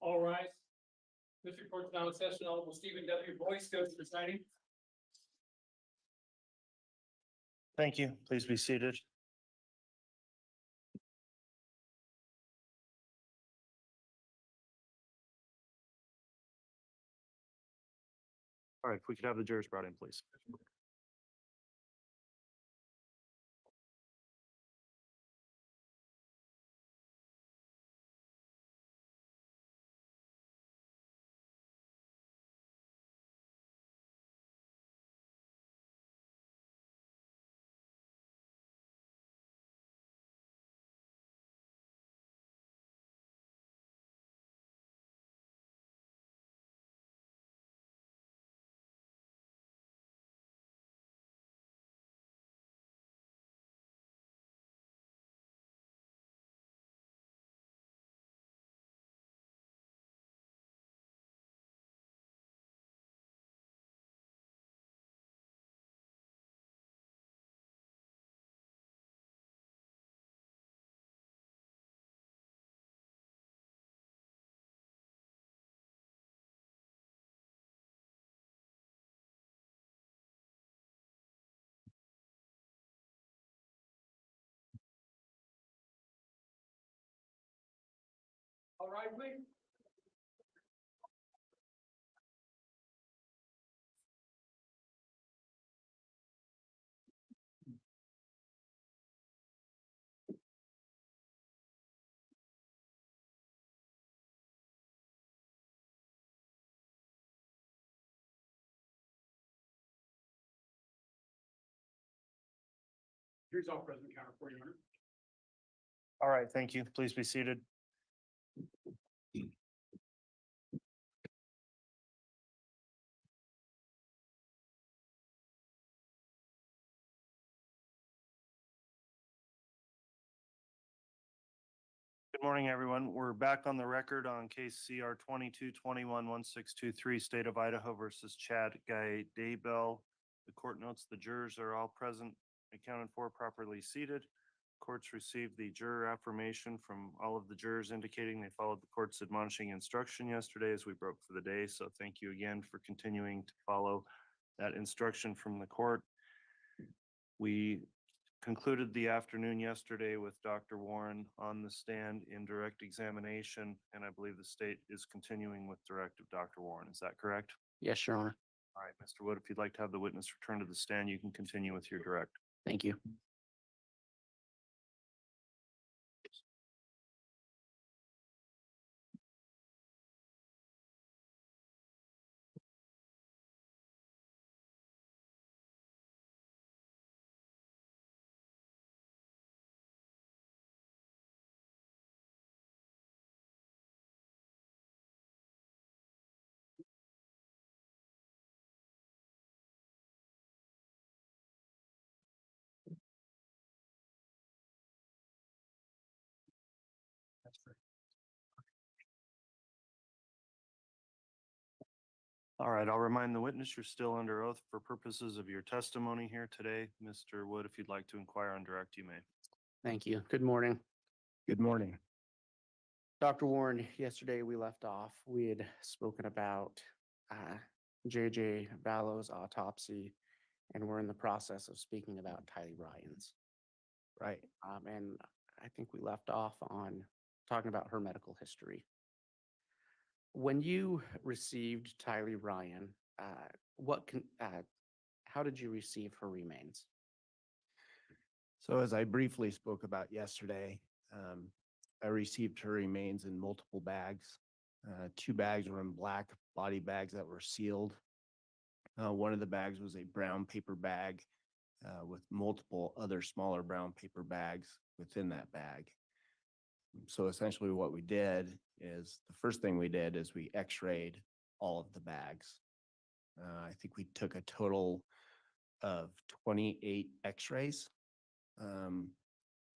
All rise. This report is now in session. Honorable Stephen W. Boyce goes presiding. Thank you. Please be seated. All right, if we could have the jurors brought in, please. rise, please. Here's all present counter for you, Honor. All right, thank you. Please be seated. Good morning, everyone. We're back on the record on case CR 2221-1623, State of Idaho versus Chad Daybell. The court notes the jurors are all present, accounted for, properly seated. Courts received the juror affirmation from all of the jurors indicating they followed the court's admonishing instruction yesterday as we broke for the day. So thank you again for continuing to follow that instruction from the court. We concluded the afternoon yesterday with Dr. Warren on the stand in direct examination, and I believe the state is continuing with direct of Dr. Warren. Is that correct? Yes, Your Honor. All right, Mr. Wood, if you'd like to have the witness return to the stand, you can continue with your direct. Thank you. All right, I'll remind the witness you're still under oath for purposes of your testimony here today. Mr. Wood, if you'd like to inquire on direct, you may. Thank you. Good morning. Good morning. Dr. Warren, yesterday we left off. We had spoken about JJ Vallow's autopsy, and we're in the process of speaking about Tylee Ryan's. Right. And I think we left off on talking about her medical history. When you received Tylee Ryan, how did you receive her remains? So as I briefly spoke about yesterday, I received her remains in multiple bags. 2 bags were in black body bags that were sealed. One of the bags was a brown paper bag with multiple other smaller brown paper bags within that bag. So essentially what we did is the first thing we did is we x-rayed all of the bags. I think we took a total of 28 x-rays. And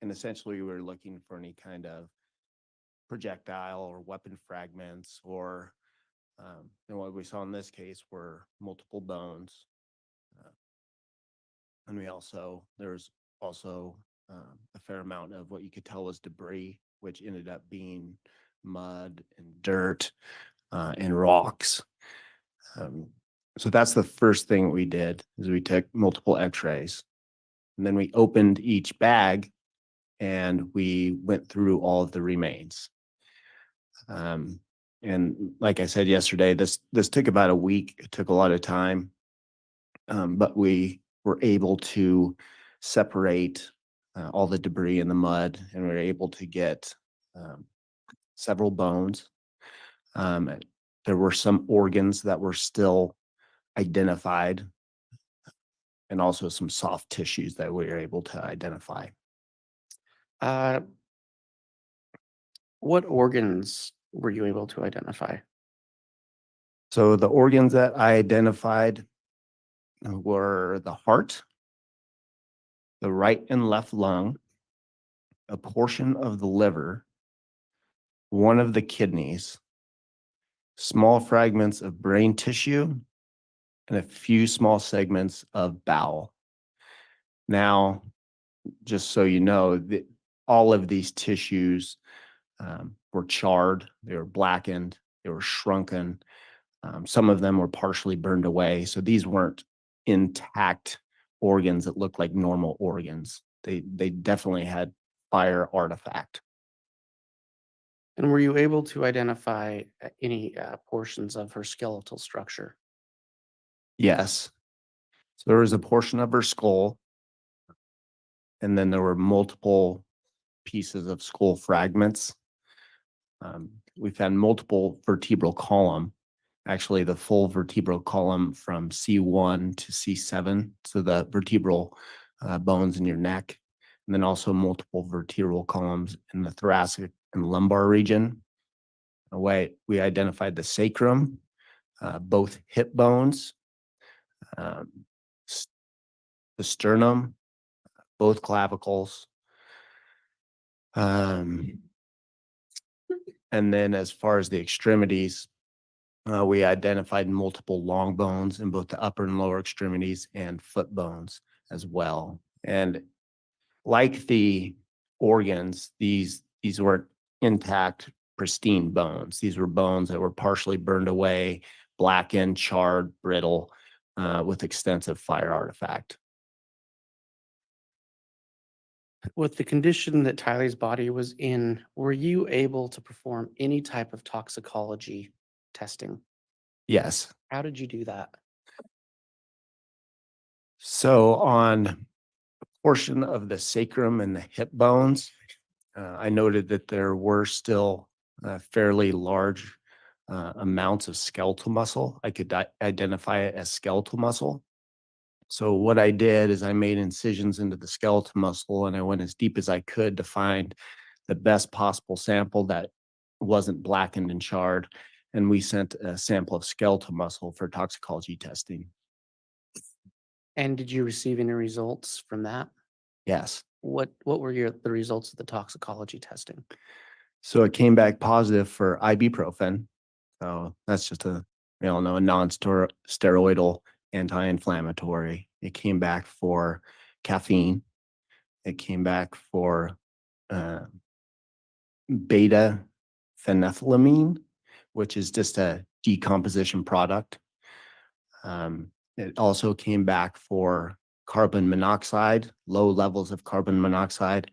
essentially we were looking for any kind of projectile or weapon fragments or and what we saw in this case were multiple bones. And there was also a fair amount of what you could tell was debris, which ended up being mud and dirt and rocks. So that's the first thing we did is we took multiple x-rays. And then we opened each bag and we went through all of the remains. And like I said yesterday, this took about a week. It took a lot of time, but we were able to separate all the debris in the mud, and we were able to get several bones. There were some organs that were still identified, and also some soft tissues that we were able to identify. What organs were you able to identify? So the organs that I identified were the heart, the right and left lung, a portion of the liver, one of the kidneys, small fragments of brain tissue, and a few small segments of bowel. Now, just so you know, all of these tissues were charred, they were blackened, they were shrunken. Some of them were partially burned away. So these weren't intact organs that looked like normal organs. They definitely had fire artifact. And were you able to identify any portions of her skeletal structure? Yes. So there was a portion of her skull, and then there were multiple pieces of skull fragments. We found multiple vertebral column, actually the full vertebral column from C1 to C7, so the vertebral bones in your neck, and then also multiple vertebral columns in the thoracic and lumbar region. We identified the sacrum, both hip bones, um, the sternum, both clavicles. And then as far as the extremities, we identified multiple long bones in both the upper and lower extremities and foot bones as well. And like the organs, these weren't intact, pristine bones. These were bones that were partially burned away, blackened, charred, brittle, with extensive fire artifact. With the condition that Tylee's body was in, were you able to perform any type of toxicology testing? Yes. How did you do that? So on a portion of the sacrum and the hip bones, I noted that there were still fairly large amounts of skeletal muscle. I could identify it as skeletal muscle. So what I did is I made incisions into the skeletal muscle, and I went as deep as I could to find the best possible sample that wasn't blackened and charred. And we sent a sample of skeletal muscle for toxicology testing. And did you receive any results from that? Yes. What were the results of the toxicology testing? So it came back positive for ibuprofen. So that's just a non-steroidal anti-inflammatory. It came back for caffeine. It came back for uh, beta phenethylamine, which is just a decomposition product. It also came back for carbon monoxide, low levels of carbon monoxide,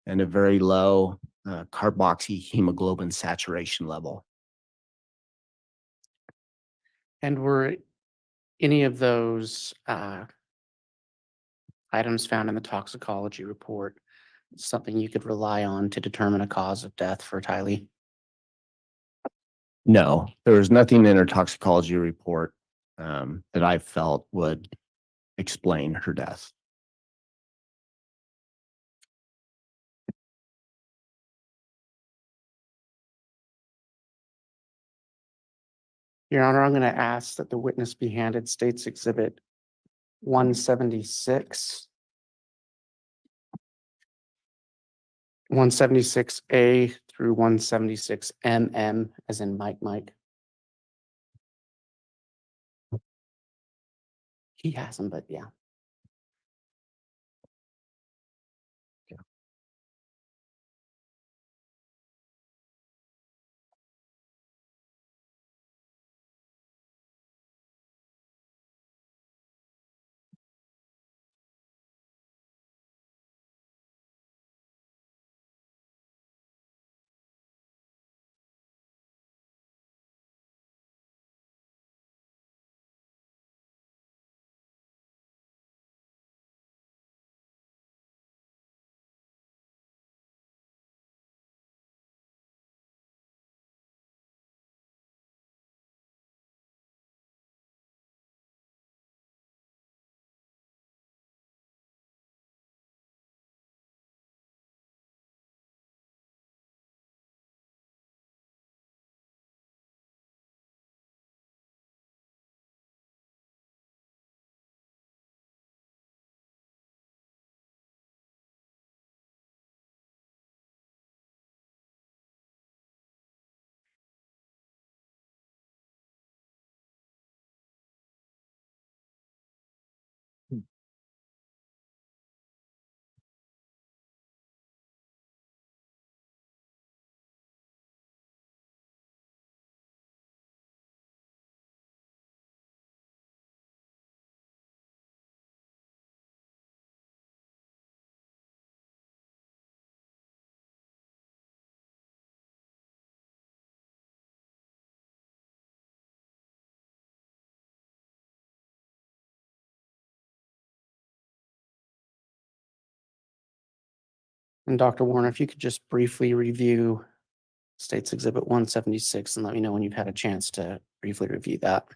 and a very low carboxyhemoglobin saturation level. And were any of those items found in the toxicology report something you could rely on to determine a cause of death for Tylee? No, there was nothing in her toxicology report that I felt would explain her death. Your Honor, I'm going to ask that the witness be handed State's Exhibit 176, 176A through 176MM, as in Mike. He has them, but yeah. And Dr. Warner, if you could just briefly review State's Exhibit 176 and let me know when you've had a chance to briefly review that.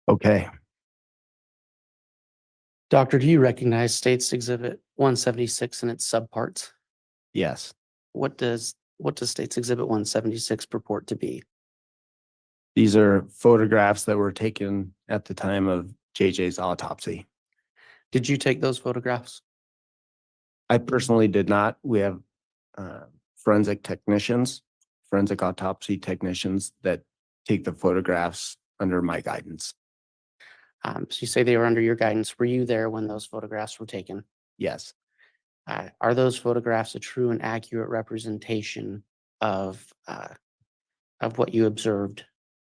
Okay, Doctor, do you recognize State's Exhibit 176 and its subparts? yes. What does State's Exhibit 176 purport to be? These are photographs that were taken at the time of JJ's autopsy. Did you take those photographs? I personally did not. We have forensic technicians, forensic autopsy technicians that take the photographs under my guidance. So you say they were under your guidance. Were you there when those photographs were taken? Yes, Are those photographs a true and accurate representation of what you observed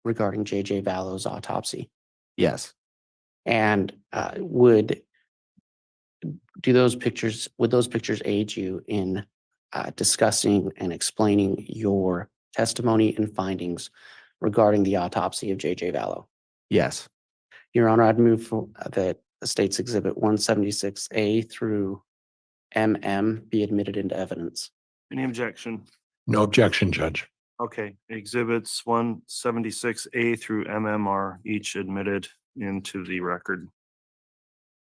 regarding JJ Vallow's autopsy? yes, And would those pictures aid you in discussing and explaining your testimony and findings regarding the autopsy of JJ Vallow? yes, Your Honor, I'd move for that the State's Exhibit 176A through MM be admitted into evidence. Any objection? No objection, Judge. Okay, exhibits 176A through MM are each admitted into the record.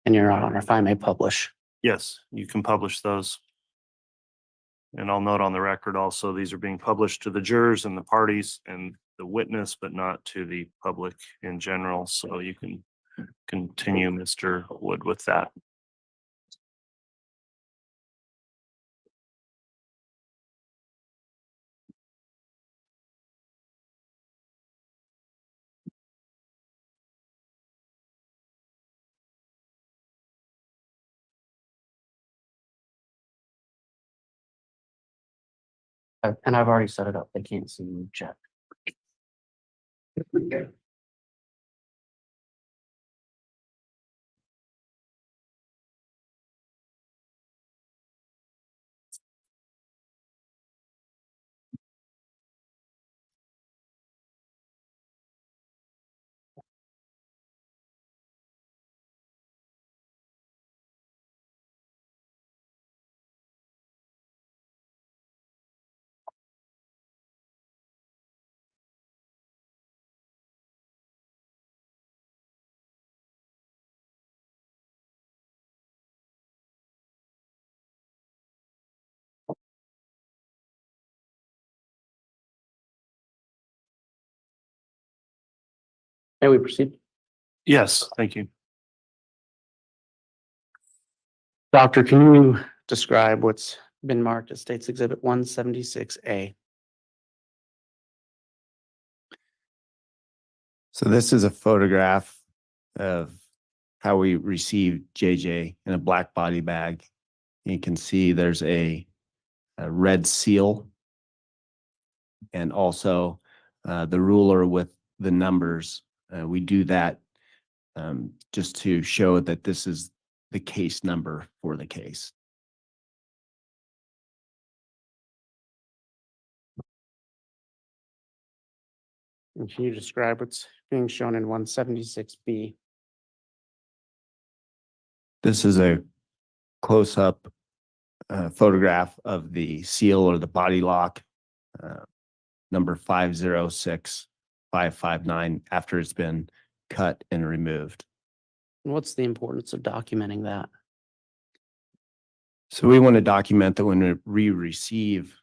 And Your Honor, if I may publish. Yes, you can publish those. And I'll note on the record also, these are being published to the jurors and the parties and the witness, but not to the public in general. So you can continue, Mr. Wood, with that. And I've already set it up. They can't see me check. May we proceed? Yes, thank you. Doctor, can you describe what's been marked as State's Exhibit 176A? So this is a photograph of how we received JJ in a black body bag. You can see there's a red seal and also the ruler with the numbers. We do that just to show that this is the case number for the case. And can you describe what's being shown in 176B? This is a close-up photograph of the seal or the body lock, number 506559, after it's been cut and removed. And what's the importance of documenting that? So we want to document that when we receive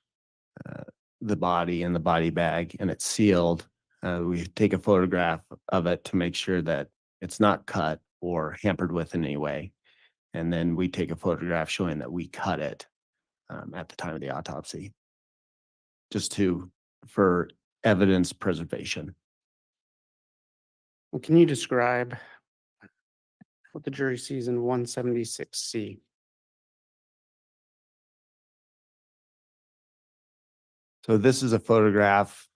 the body and the body bag and it's sealed, we take a photograph of it to make sure that it's not cut or hampered with in any way. And then we take a photograph showing that we cut it at the time of the autopsy, just for evidence preservation. Well, can you describe what the jury sees in 176C? So this is a photograph.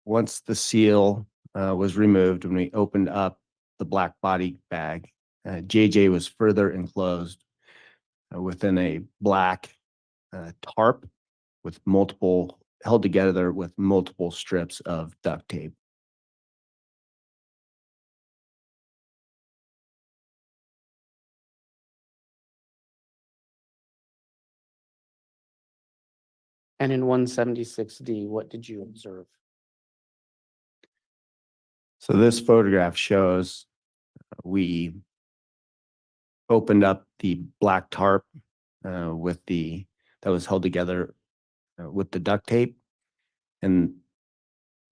Once the seal was removed, when we opened up the black body bag, JJ was further enclosed within a black tarp with held together with multiple strips of duct tape. And in 176D, what did you observe? So this photograph shows we opened up the black tarp that was held together with the duct tape. And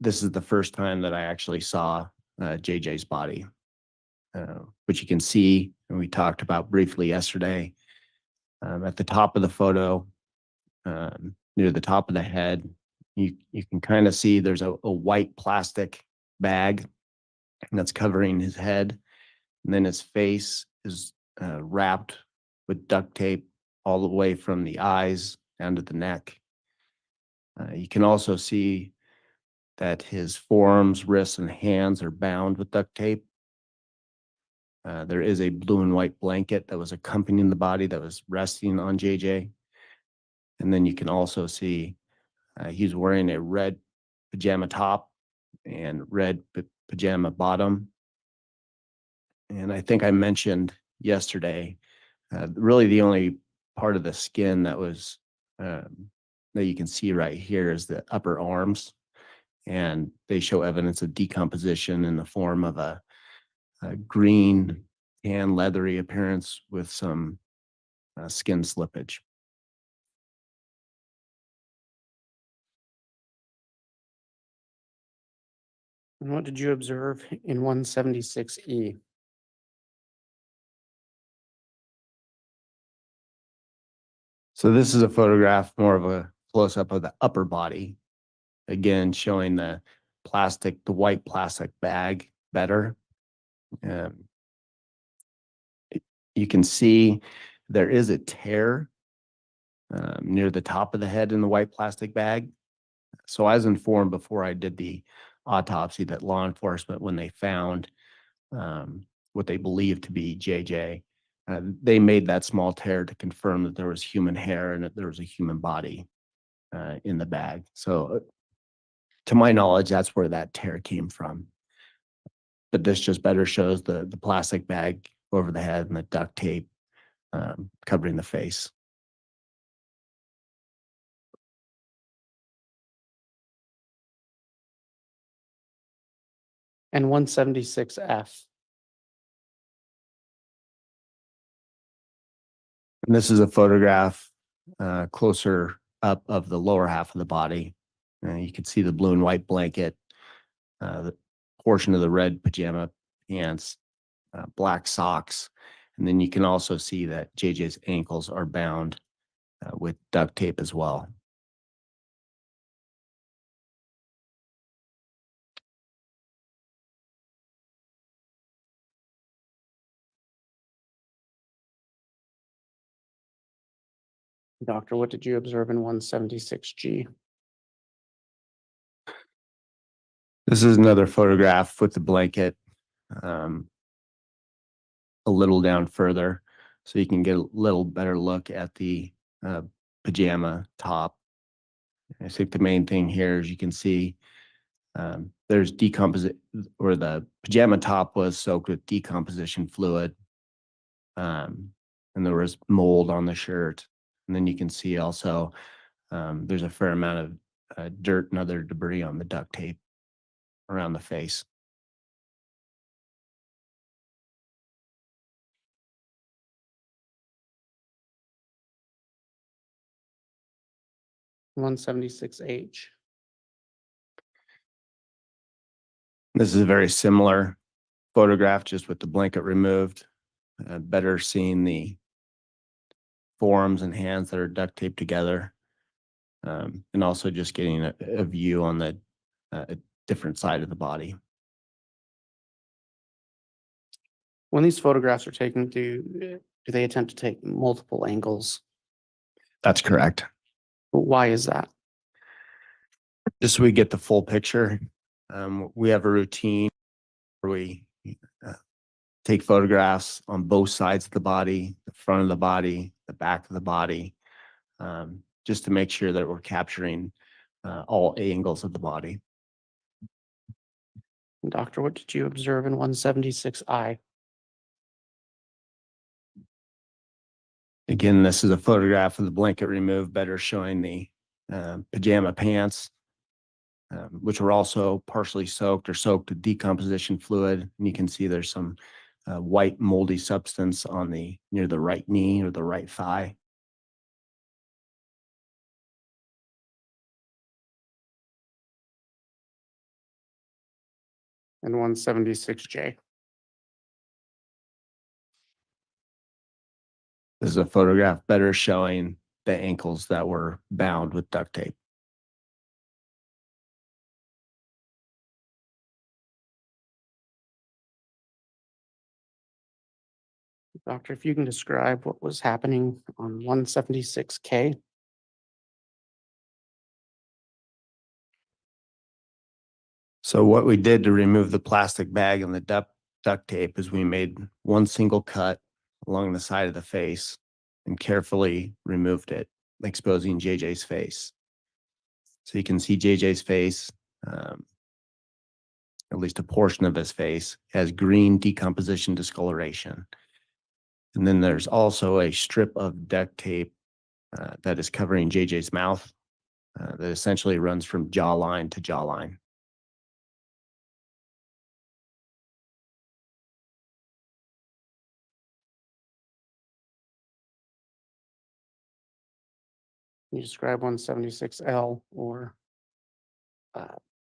this is the first time that I actually saw JJ's body, which you can see, and we talked about briefly yesterday. At the top of the photo, near the top of the head, you can kind of see there's a white plastic bag that's covering his head. And then his face is wrapped with duct tape all the way from the eyes down to the neck. You can also see that his forearms, wrists, and hands are bound with duct tape. There is a blue and white blanket that was accompanying the body that was resting on JJ. And then you can also see he's wearing a red pajama top and red pajama bottom. And I think I mentioned yesterday, really the only part of the skin that was that you can see right here is the upper arms, and they show evidence of decomposition in the form of a green tan leathery appearance with some skin slippage. And what did you observe in 176E? So this is a photograph, more of a close-up of the upper body, again showing the white plastic bag better. You can see there is a tear near the top of the head in the white plastic bag. So I was informed before I did the autopsy that law enforcement, when they found what they believed to be JJ, they made that small tear to confirm that there was human hair and that there was a human body in the bag. So to my knowledge, that's where that tear came from. But this just better shows the plastic bag over the head and the duct tape covering the face. And 176F? And this is a photograph closer up of the lower half of the body. You can see the blue and white blanket, the portion of the red pajama pants, black socks. And then you can also see that JJ's ankles are bound with duct tape as well. Doctor, what did you observe in 176G? This is another photograph with the blanket a little down further, so you can get a little better look at the pajama top. I think the main thing here is you can see there's decomposition, or the pajama top was soaked with decomposition fluid, and there was mold on the shirt. And then you can see also there's a fair amount of dirt and other debris on the duct tape around the face. One 76H. This is a very similar photograph, just with the blanket removed. Better seeing the forearms and hands that are duct taped together. And also just getting a view on the different side of the body. When these photographs are taken, do they attempt to take multiple angles? That's correct. Why is that? Just so we get the full picture. We have a routine where we take photographs on both sides of the body, the front of the body, the back of the body, just to make sure that we're capturing all angles of the body. Doctor, what did you observe in 176I? Again, this is a photograph of the blanket removed, better showing the pajama pants, which were also partially soaked or soaked with decomposition fluid. And you can see there's some white moldy substance on near the right knee or the right thigh. And 176J. This is a photograph better showing the ankles that were bound with duct tape. Doctor, if you can describe what was happening on 176K. So what we did to remove the plastic bag and the duct tape is we made one single cut along the side of the face and carefully removed it, exposing JJ's face. So you can see JJ's face, at least a portion of his face, has green decomposition discoloration. And then there's also a strip of duct tape that is covering JJ's mouth that essentially runs from jawline to jawline. Can you describe 176L or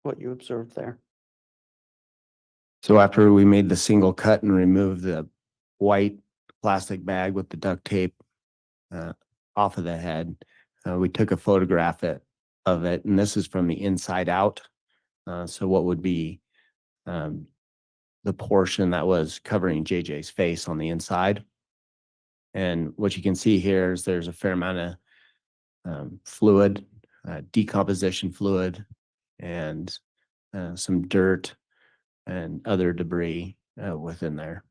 what you observed there? So after we made the single cut and removed the white plastic bag with the duct tape off of the head, we took a photograph of it, and this is from the inside out. So what would be the portion that was covering JJ's face on the inside. And what you can see here is there's a fair amount of fluid, decomposition fluid, and some dirt and other debris within there.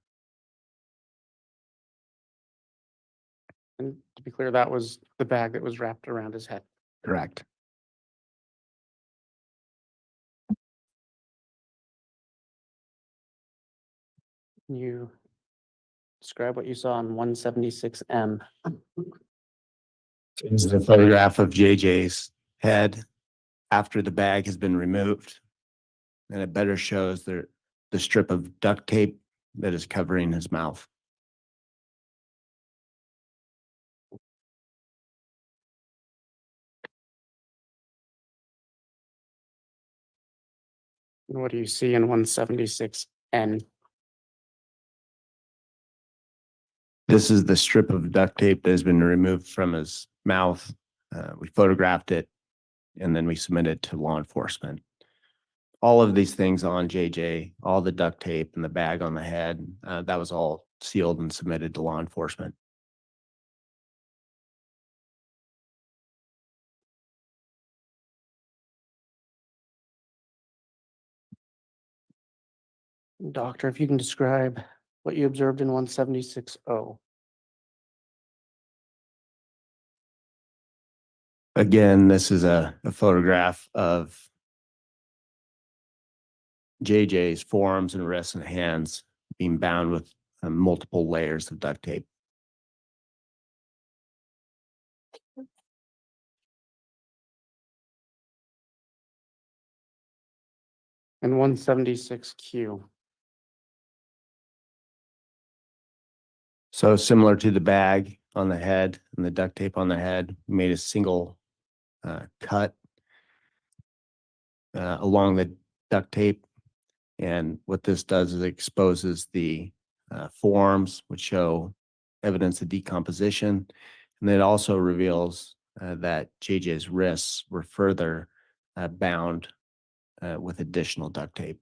And to be clear, that was the bag that was wrapped around his head. Correct. Can you describe what you saw on 176M? This is a photograph of JJ's head after the bag has been removed. And it better shows the strip of duct tape that is covering his mouth. And what do you see in 176N? This is the strip of duct tape that has been removed from his mouth. We photographed it, and then we submitted to law enforcement. All of these things on JJ, all the duct tape and the bag on the head, that was all sealed and submitted to law enforcement. Doctor, if you can describe what you observed in 176O. Again, this is a photograph of JJ's forearms and wrists and hands being bound with multiple layers of duct tape. And 176Q. So similar to the bag on the head and the duct tape on the head, we made a single cut along the duct tape. And what this does is it exposes the forearms, which show evidence of decomposition. And it also reveals that JJ's wrists were further bound with additional duct tape.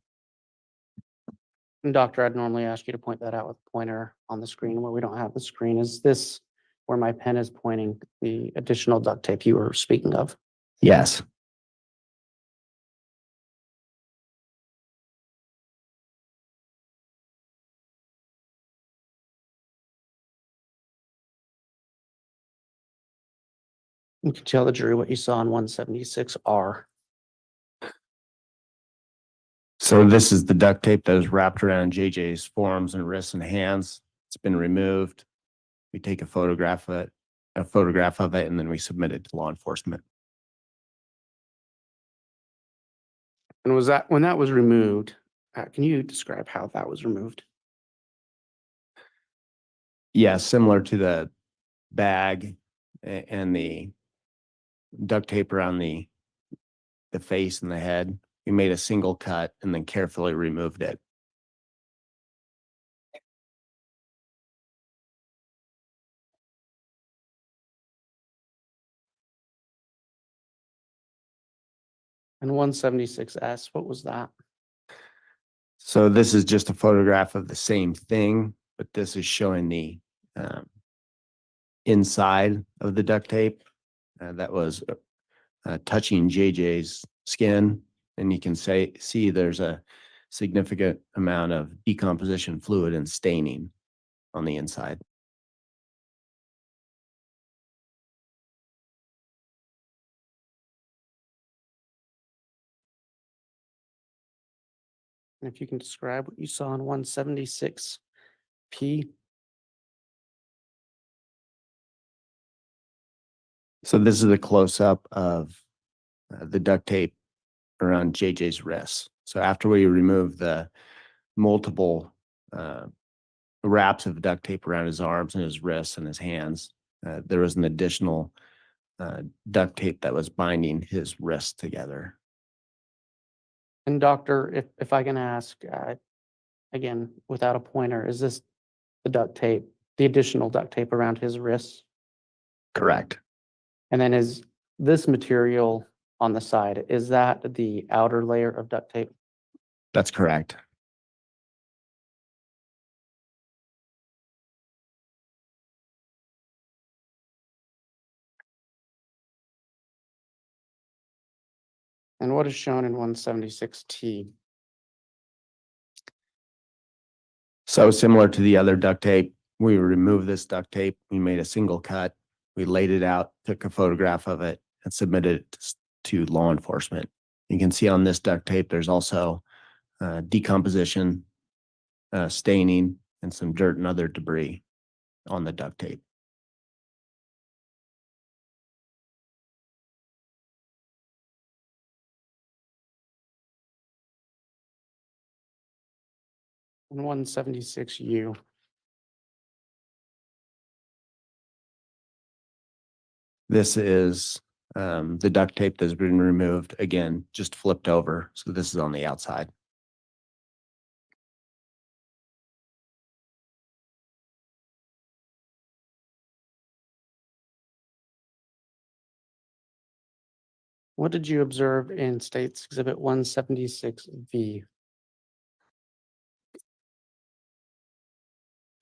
And Doctor, I'd normally ask you to point that out with a pointer on the screen where we don't have the screen. Is this where my pen is pointing the additional duct tape you were speaking of? Yes. You can tell the jury what you saw in 176R. So this is the duct tape that was wrapped around JJ's forearms and wrists and hands. It's been removed. We take a photograph of it, and then we submit it to law enforcement. And was that, when that was removed, can you describe how that was removed? Yeah, similar to the bag and the duct tape around the face and the head. We made a single cut and then carefully removed it. And 176S, what was that? So this is just a photograph of the same thing, but this is showing the inside of the duct tape that was touching JJ's skin. And you can see there's a significant amount of decomposition fluid and staining on the inside. And if you can describe what you saw in 176P. So this is a close-up of the duct tape around JJ's wrists. So after we remove the multiple wraps of duct tape around his arms and his wrists and his hands, there was an additional duct tape that was binding his wrists together. And Doctor, if I can ask, again, without a pointer, is this the duct tape, the additional duct tape around his wrists? Correct. And then is this material on the side, is that the outer layer of duct tape? That's correct. And what is shown in 176T? So similar to the other duct tape, we removed this duct tape. We made a single cut. We laid it out, took a photograph of it, and submitted it to law enforcement. You can see on this duct tape, there's also decomposition, staining, and some dirt and other debris on the duct tape. And 176U. This is the duct tape that's been removed, again, just flipped over. So this is on the outside. What did you observe in States Exhibit 176V?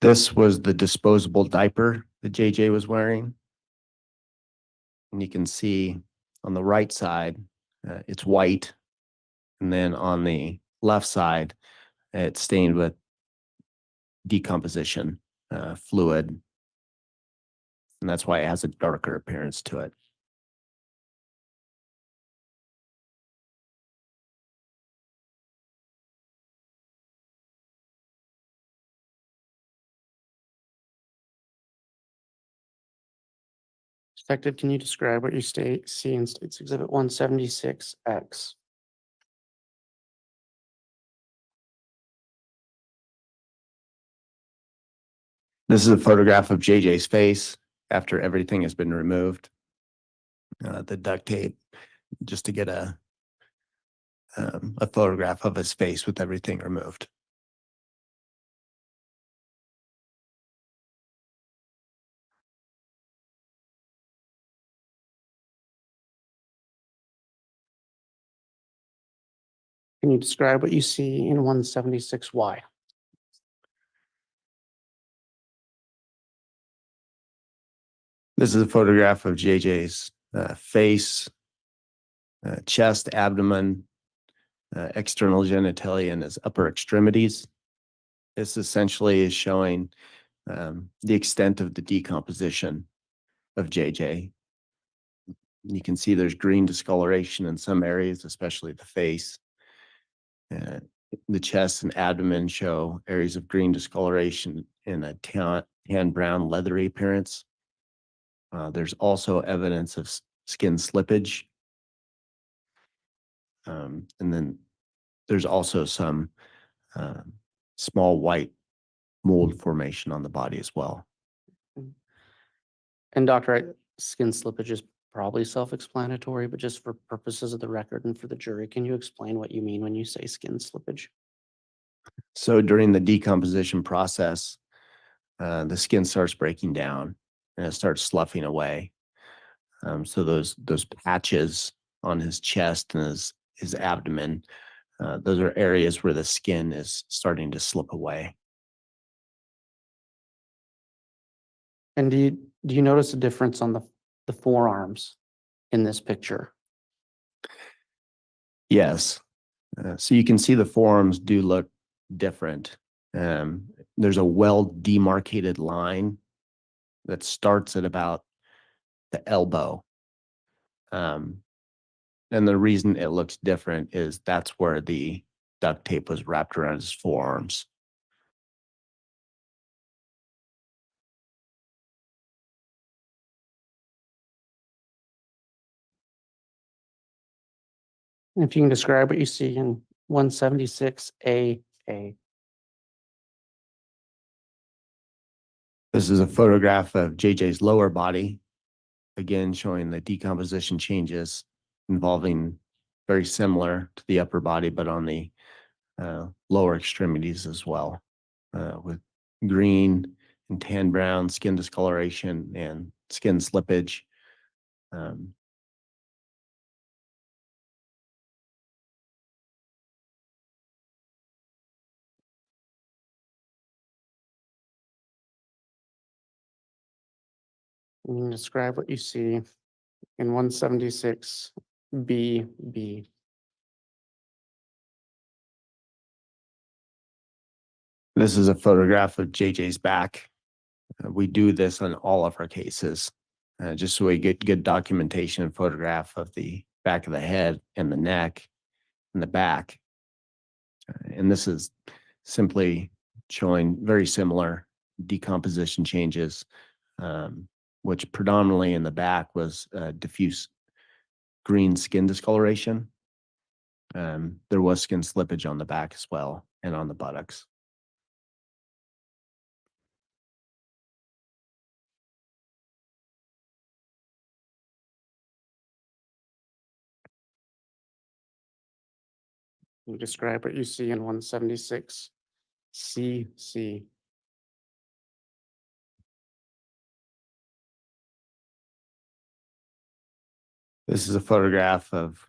This was the disposable diaper that JJ was wearing. And you can see on the right side, it's white. And then on the left side, it's stained with decomposition fluid. And that's why it has a darker appearance to it. Detective, can you describe what you see in States Exhibit 176X? This is a photograph of JJ's face after everything has been removed. The duct tape, just to get a photograph of his face with everything removed. Can you describe what you see in 176Y? This is a photograph of JJ's face, chest, abdomen, external genitalia, and his upper extremities. This essentially is showing the extent of the decomposition of JJ. You can see there's green discoloration in some areas, especially the face. The chest and abdomen show areas of green discoloration in a tan brown leathery appearance. There's also evidence of skin slippage. And then there's also some small white mold formation on the body as well. And Dr., skin slippage is probably self-explanatory, but just for purposes of the record and for the jury, can you explain what you mean when you say skin slippage? So during the decomposition process, the skin starts breaking down and it starts sloughing away. So those patches on his chest and his abdomen, those are areas where the skin is starting to slip away. And do you notice a difference on the forearms in this picture? Yes. So you can see the forearms do look different. There's a well demarcated line that starts at about the elbow. And the reason it looks different is that's where the duct tape was wrapped around his forearms. If you can describe what you see in 176AA. This is a photograph of JJ's lower body, again showing the decomposition changes involving very similar to the upper body, but on the lower extremities as well, with green and tan brown skin discoloration and skin slippage. You can describe what you see in 176BB. This is a photograph of JJ's back. We do this on all of our cases, just so we get good documentation and photograph of the back of the head and the neck and the back. And this is simply showing very similar decomposition changes, which predominantly in the back was diffuse green skin discoloration. There was skin slippage on the back as well and on the buttocks. You describe what you see in 176CC. This is a photograph of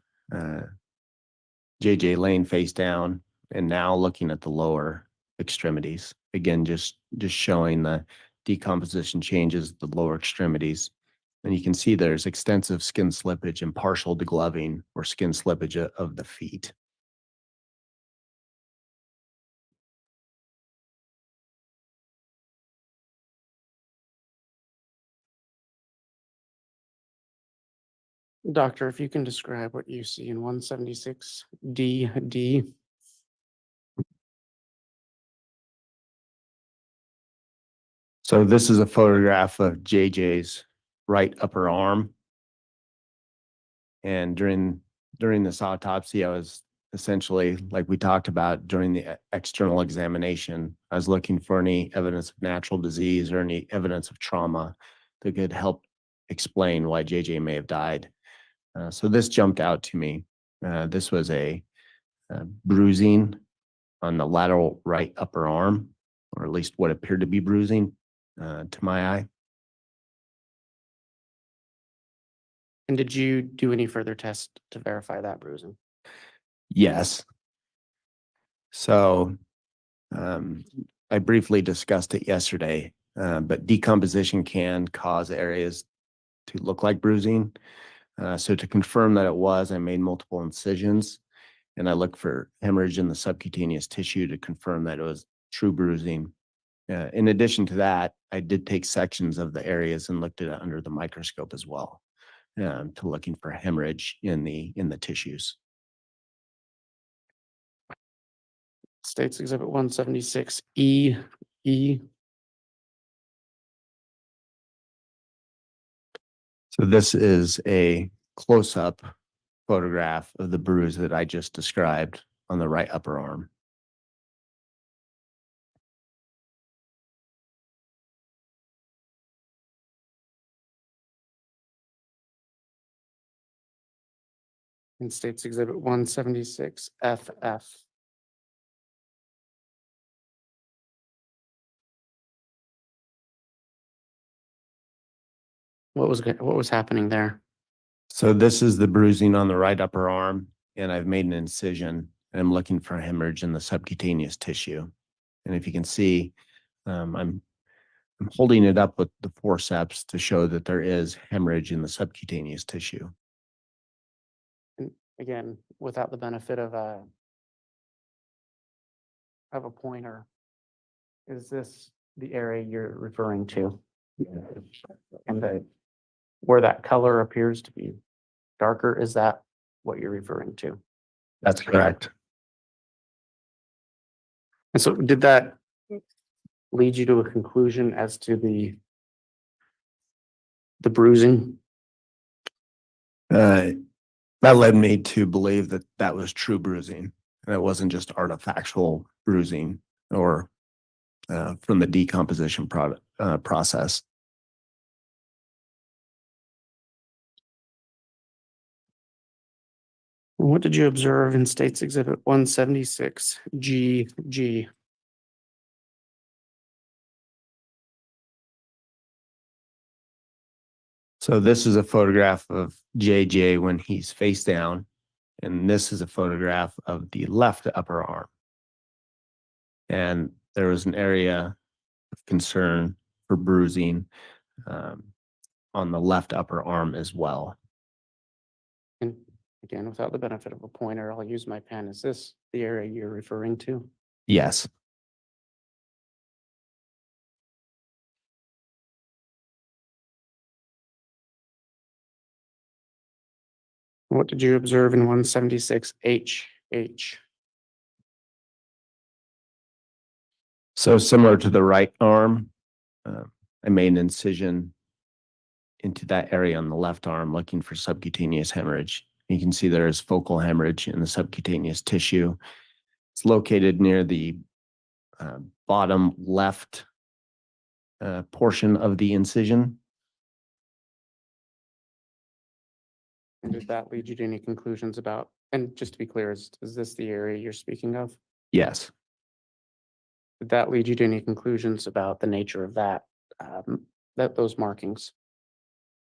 JJ laying face down and now looking at the lower extremities. Again, just showing the decomposition changes, the lower extremities. And you can see there's extensive skin slippage and partial degloving or skin slippage of the feet. Doctor, if you can describe what you see in 176DD. So this is a photograph of JJ's right upper arm. And during this autopsy, I was essentially, like we talked about during the external examination, I was looking for any evidence of natural disease or any evidence of trauma that could help explain why JJ may have died. So this jumped out to me. This was a bruising on the lateral right upper arm, or at least what appeared to be bruising to my eye. And did you do any further tests to verify that bruising? Yes. So I briefly discussed it yesterday, but decomposition can cause areas to look like bruising. So to confirm that it was, I made multiple incisions and I looked for hemorrhage in the subcutaneous tissue to confirm that it was true bruising. In addition to that, I did take sections of the areas and looked at it under the microscope as well, to looking for hemorrhage in the tissues. States Exhibit 176 E. So this is a close-up photograph of the bruise that I just described on the right upper arm. And States Exhibit 176 FF. What was happening there? So this is the bruising on the right upper arm, and I've made an incision and I'm looking for hemorrhage in the subcutaneous tissue. And if you can see, I'm holding it up with the forceps to show that there is hemorrhage in the subcutaneous tissue. And again, without the benefit of a pointer, is this the area you're referring to? And where that color appears to be darker, is that what you're referring to? That's correct. And so did that lead you to a conclusion as to the bruising? That led me to believe that that was true bruising and it wasn't just artifactual bruising or from the decomposition process. What did you observe in States Exhibit 176 GG? So this is a photograph of JJ when he's face down, and this is a photograph of the left upper arm. And there was an area of concern for bruising on the left upper arm as well. And again, without the benefit of a pointer, I'll use my pen. Is this the area you're referring to? Yes. What did you observe in 176 HH? So similar to the right arm, I made an incision into that area on the left arm looking for subcutaneous hemorrhage. You can see there is focal hemorrhage in the subcutaneous tissue. It's located near the bottom left portion of the incision. And did that lead you to any conclusions about, and just to be clear, is this the area you're speaking of? Yes. Did that lead you to any conclusions about the nature of those markings?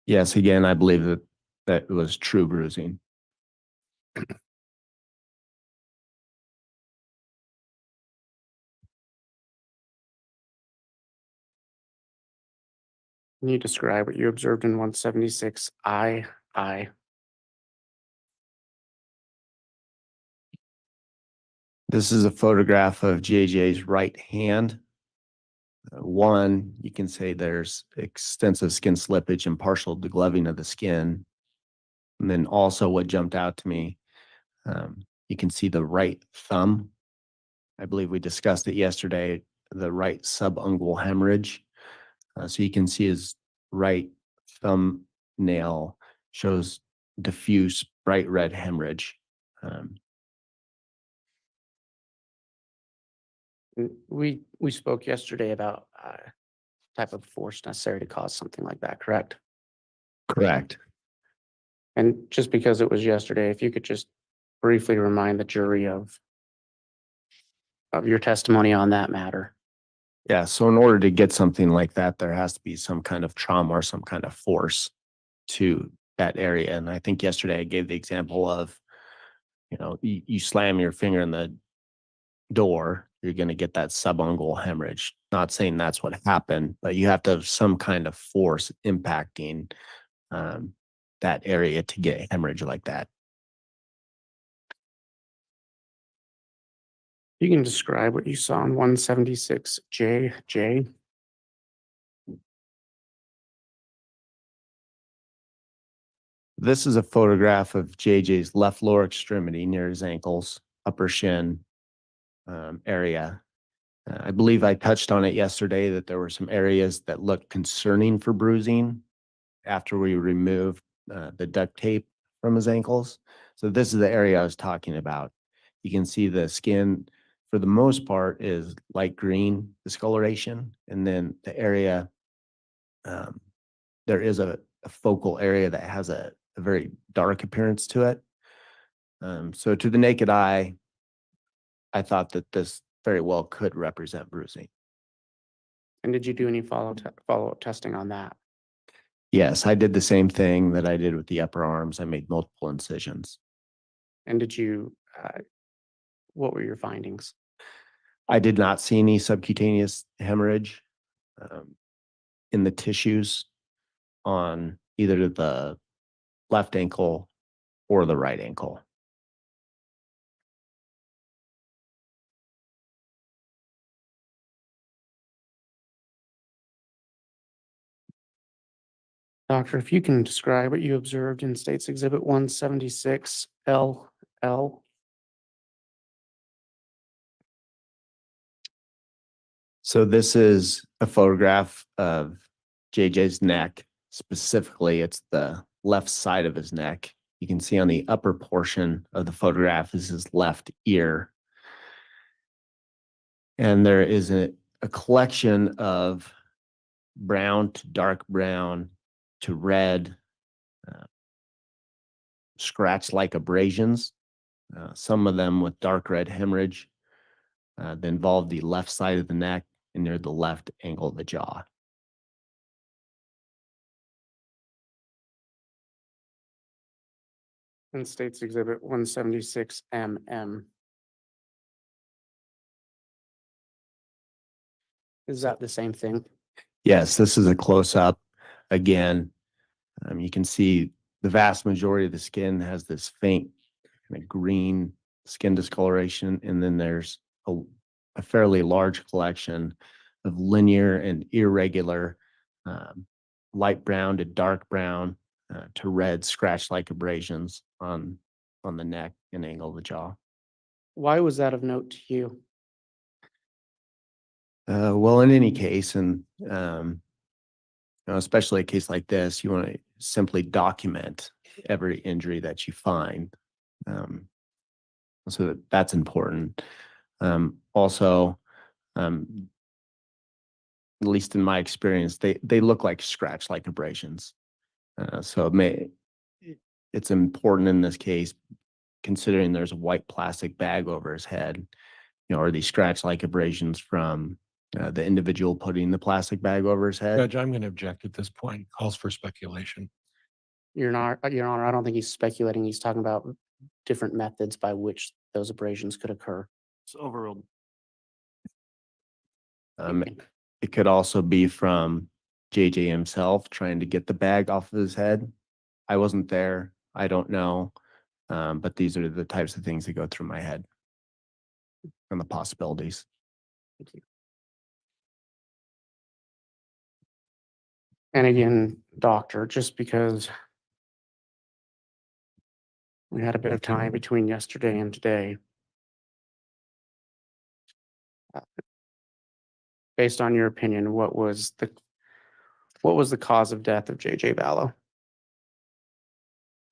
Yes, again, I believe that that was true bruising. Can you describe what you observed in 176 I? This is a photograph of JJ's right hand. One, you can say there's extensive skin slippage and partial degloving of the skin. And then also what jumped out to me, you can see the right thumb. I believe we discussed it yesterday, the right subungual hemorrhage. So you can see his right thumbnail shows diffuse bright red hemorrhage. We spoke yesterday about type of force necessary to cause something like that, correct? Correct. And just because it was yesterday, if you could just briefly remind the jury of your testimony on that matter. Yeah, so in order to get something like that, there has to be some kind of trauma or some kind of force to that area. And I think yesterday I gave the example of, you slam your finger in the door, you're going to get that subungual hemorrhage. Not saying that's what happened, but you have to have some kind of force impacting that area to get hemorrhage like that. You can describe what you saw in 176 JJ. This is a photograph of JJ's left lower extremity near his ankles, upper shin area. I believe I touched on it yesterday that there were some areas that looked concerning for bruising after we removed the duct tape from his ankles. So this is the area I was talking about. You can see the skin, for the most part, is light green discoloration. And then the area, there is a focal area that has a very dark appearance to it. So to the naked eye, I thought that this very well could represent bruising. And did you do any follow-up testing on that? Yes, I did the same thing that I did with the upper arms. I made multiple incisions. And did you, what were your findings? I did not see any subcutaneous hemorrhage in the tissues on either the left ankle or the right ankle. Doctor, if you can describe what you observed in State's Exhibit 176 LL. So this is a photograph of JJ's neck. Specifically, it's the left side of his neck. You can see on the upper portion of the photograph is his left ear. And there is a collection of brown to dark brown to red scratch-like abrasions, some of them with dark red hemorrhage that involve the left side of the neck and near the left angle of the jaw. In State's Exhibit 176 MM. Is that the same thing? Yes, this is a close-up. Again, you can see the vast majority of the skin has this faint kind of green skin discoloration, and then there's a fairly large collection of linear and irregular light brown to dark brown to red scratch-like abrasions on the neck and angle of the jaw. Why was that of note to you? Well, in any case, and especially a case like this, you want to simply document every injury that you find. So that's important. Also, at least in my experience, they look like scratch-like abrasions. So it's important in this case, considering there's a white plastic bag over his head. Are these scratch-like abrasions from the individual putting the plastic bag over his head? Judge, I'm going to object at this point. Calls for speculation. Your Honor, I don't think he's speculating. He's talking about different methods by which those abrasions could occur. It's overruled. It could also be from JJ himself trying to get the bag off of his head. I wasn't there. I don't know. But these are the types of things that go through my head and the possibilities. Thank you. And again, doctor, just because we had a bit of time between yesterday and today, based on your opinion, what was the cause of death of JJ Vallow?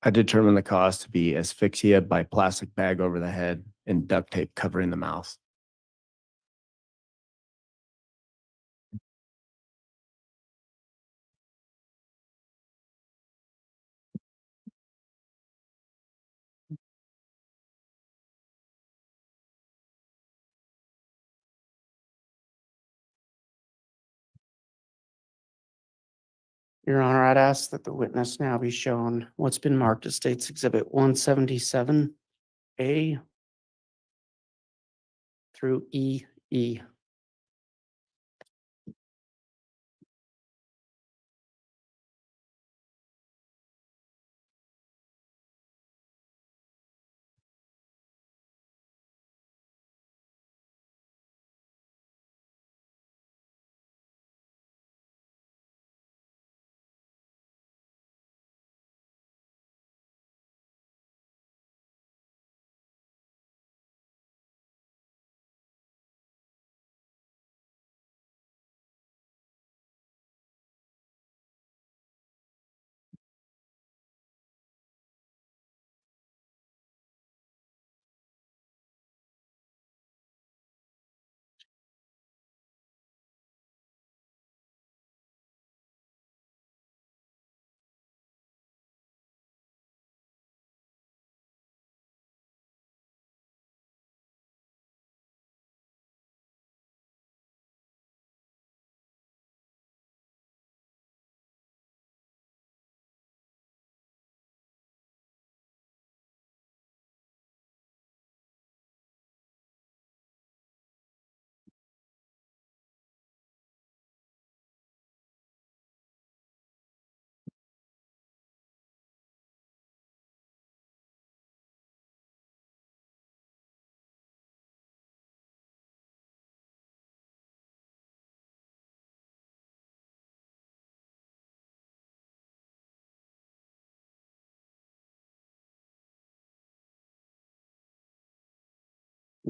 I determined the cause to be asphyxia by plastic bag over the head and duct tape covering the mouth. Your Honor, I'd ask that the witness now be shown what's been marked as State's Exhibit 177A through EE.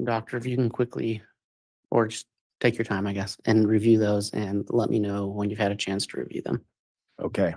Doctor, if you can quickly, or just take your time, I guess, and review those and let me know when you've had a chance to review them. Okay.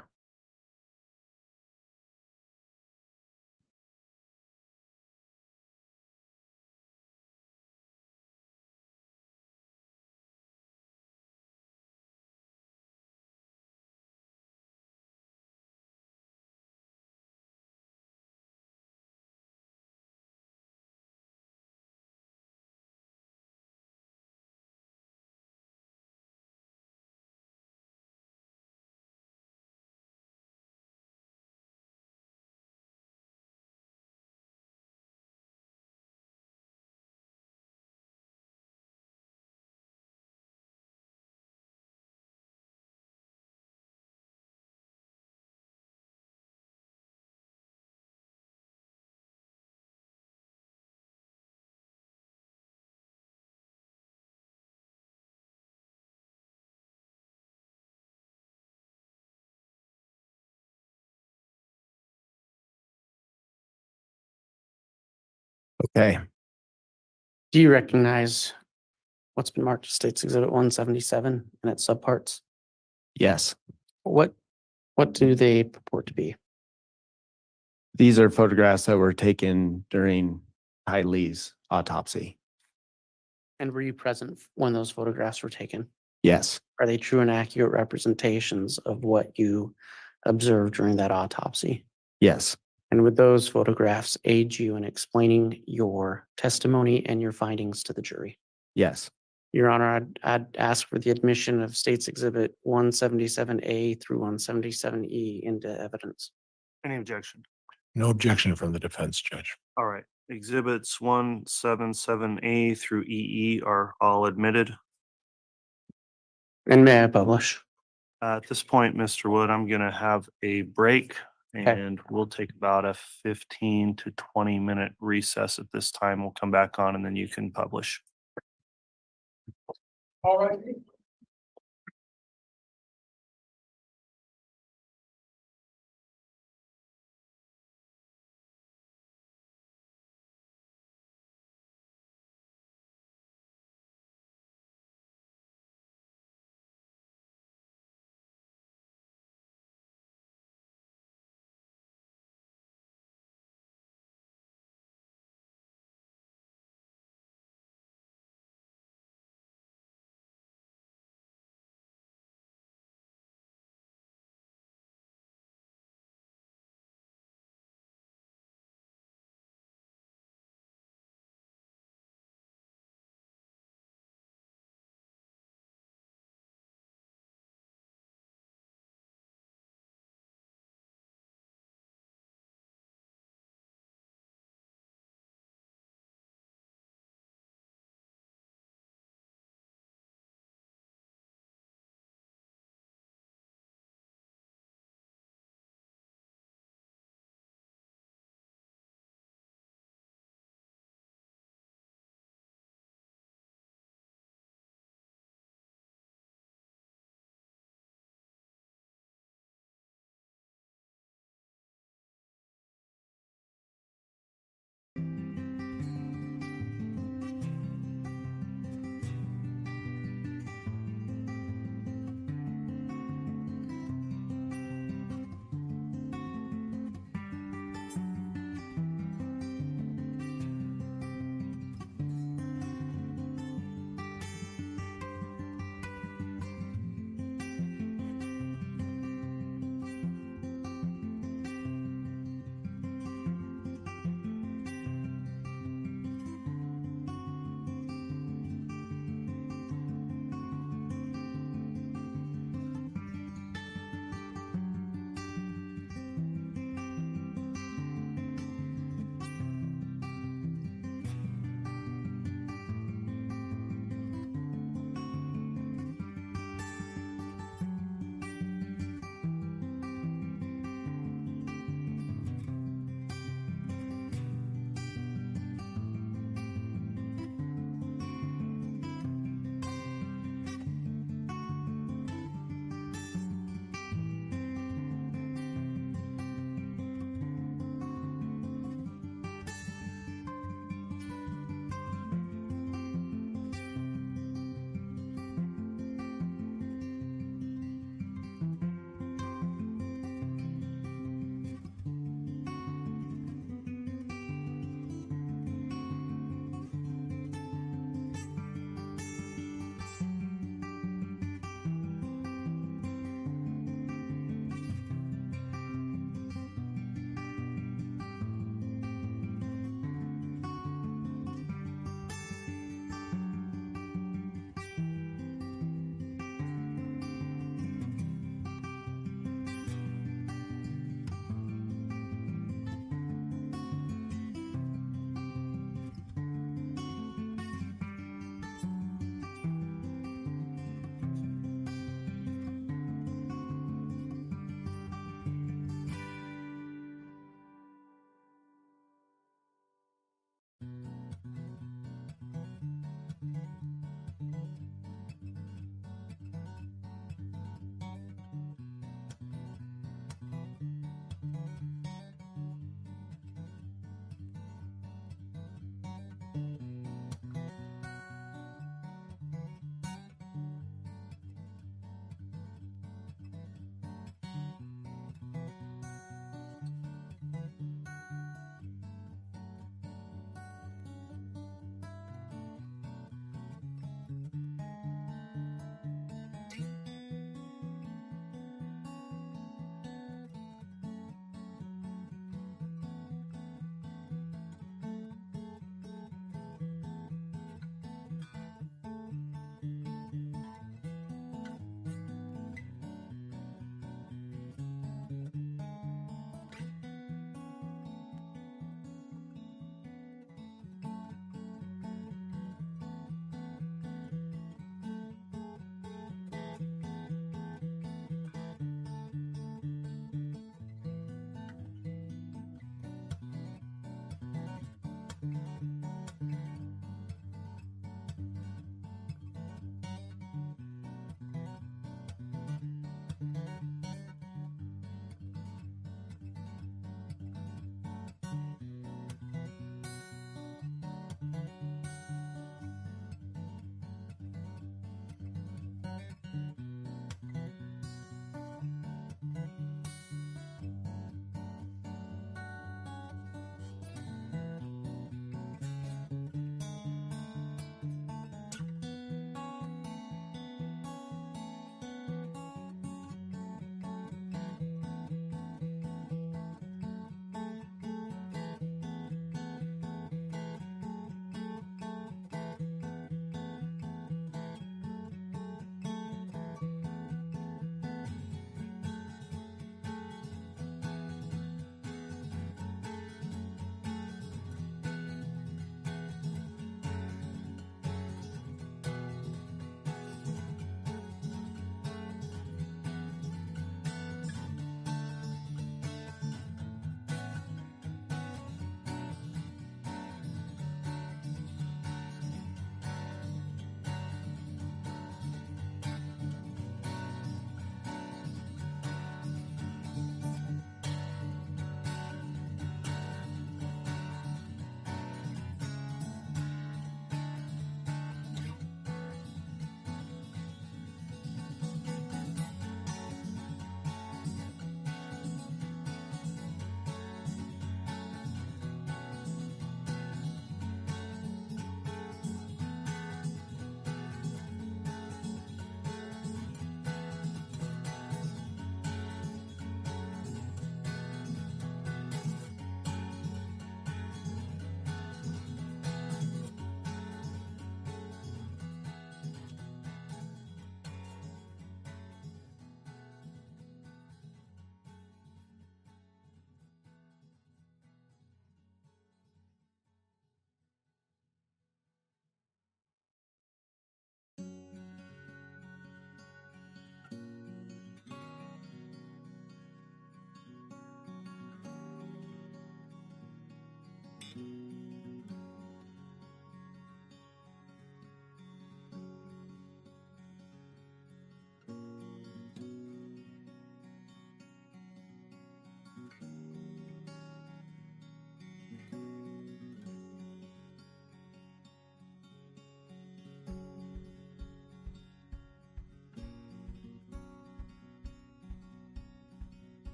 Okay. Do you recognize what's been marked as State's Exhibit 177 and its subparts? Yes. What do they purport to be? These are photographs that were taken during Tylee's autopsy. And were you present when those photographs were taken? Yes. Are they true and accurate representations of what you observed during that autopsy? Yes. And would those photographs aid you in explaining your testimony and your findings to the jury? Yes. Your Honor, I'd ask for the admission of State's Exhibit 177A through 177E into evidence. Any objection? No objection from the defense, Judge. All right. Exhibits 177A through EE are all admitted. And may I publish? At this point, Mr. Wood, I'm going to have a break Okay. and we'll take about a 15 to 20-minute recess at this time. We'll come back on and then you can publish. All right.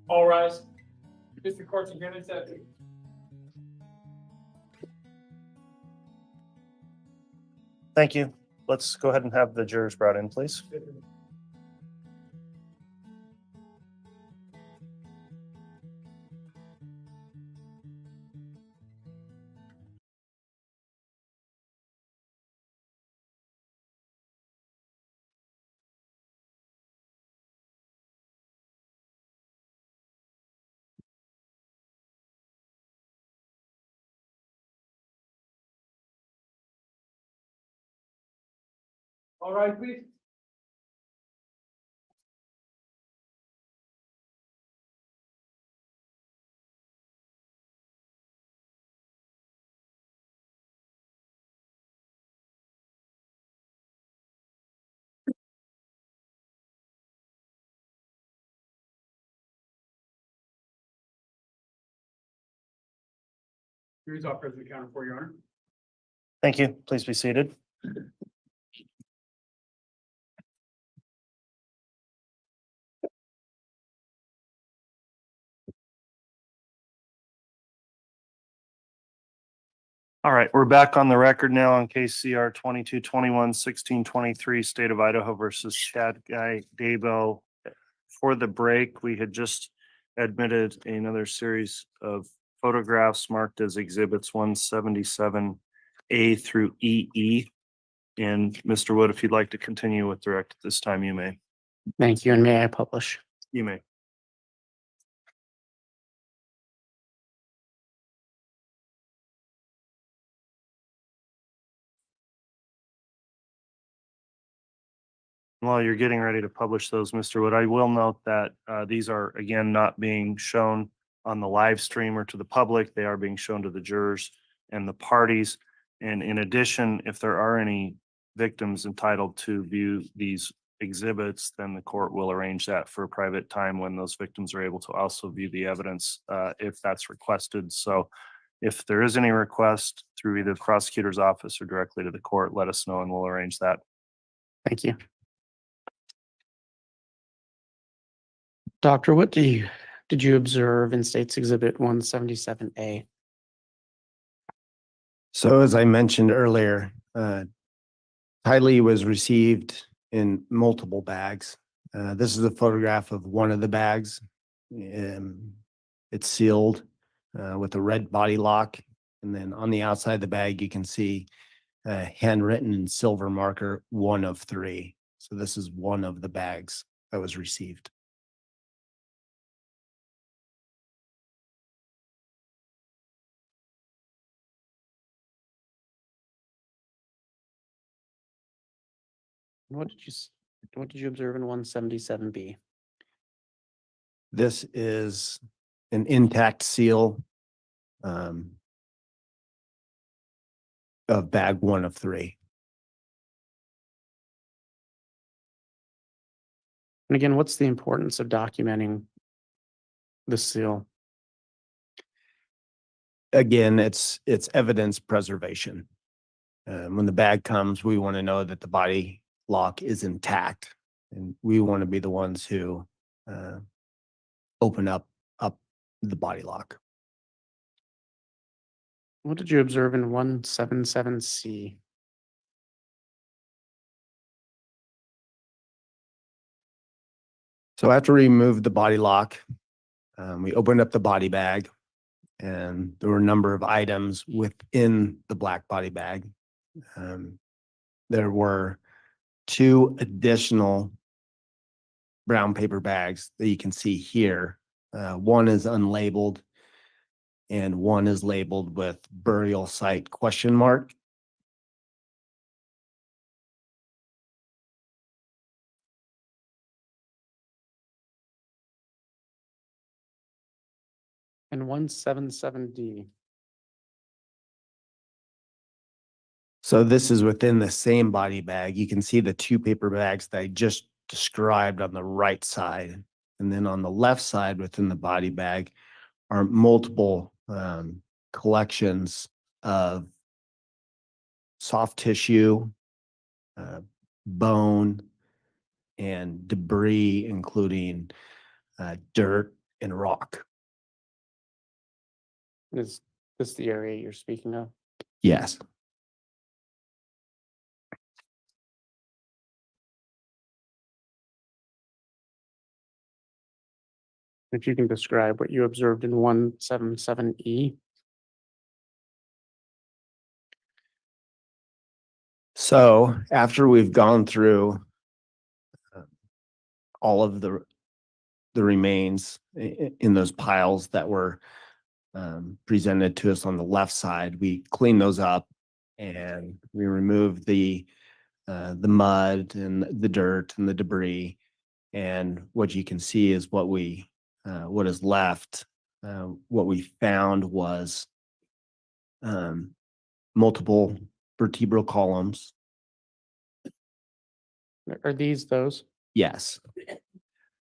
All rise. District Court's again in session. Thank you. Let's go ahead and have the jurors brought in, please. All right, please. Here's our President Counter for Your Honor. Thank you. Please be seated. All right, we're back on the record now on case CR 2221-1623, State of Idaho versus Chad Daybell. For the break, we had just admitted another series of photographs marked as exhibits 177A through EE. And Mr. Wood, if you'd like to continue with direct at this time, you may. Thank you, and may I publish? You may. While you're getting ready to publish those, Mr. Wood, I will note that these are, again, not being shown on the live stream or to the public. They are being shown to the jurors and the parties. And in addition, if there are any victims entitled to view these exhibits, then the court will arrange that for a private time when those victims are able to also view the evidence if that's requested. So if there is any request through either the prosecutor's office or directly to the court, let us know and we'll arrange that. Thank you. Doctor, what did you observe in State's Exhibit 177A? So as I mentioned earlier, Tylee was received in multiple bags. This is a photograph of one of the bags. It's sealed with a red body lock. And then on the outside of the bag, you can see handwritten in silver marker, 1 of 3. So this is one of the bags that was received. What did you observe in 177B? This is an intact seal of bag 1 of 3. And again, what's the importance of documenting the seal? Again, it's evidence preservation. When the bag comes, we want to know that the body lock is intact, and we want to be the ones who open up the body lock. What did you observe in 177C? So after we removed the body lock, we opened up the body bag, and there were a number of items within the black body bag. There were 2 additional brown paper bags that you can see here. One is unlabeled and one is labeled with burial site ? And 177D? So this is within the same body bag. You can see the 2 paper bags that I just described on the right side. And then on the left side within the body bag are multiple collections of soft tissue, bone, and debris, including dirt and rock. Is this the area you're speaking of? Yes. If you can describe what you observed in 177E. So after we've gone through all of the remains in those piles that were presented to us on the left side, we cleaned those up and we removed the mud and the dirt and the debris. And what you can see is what is left. What we found was multiple vertebral columns. Are these those? Yes.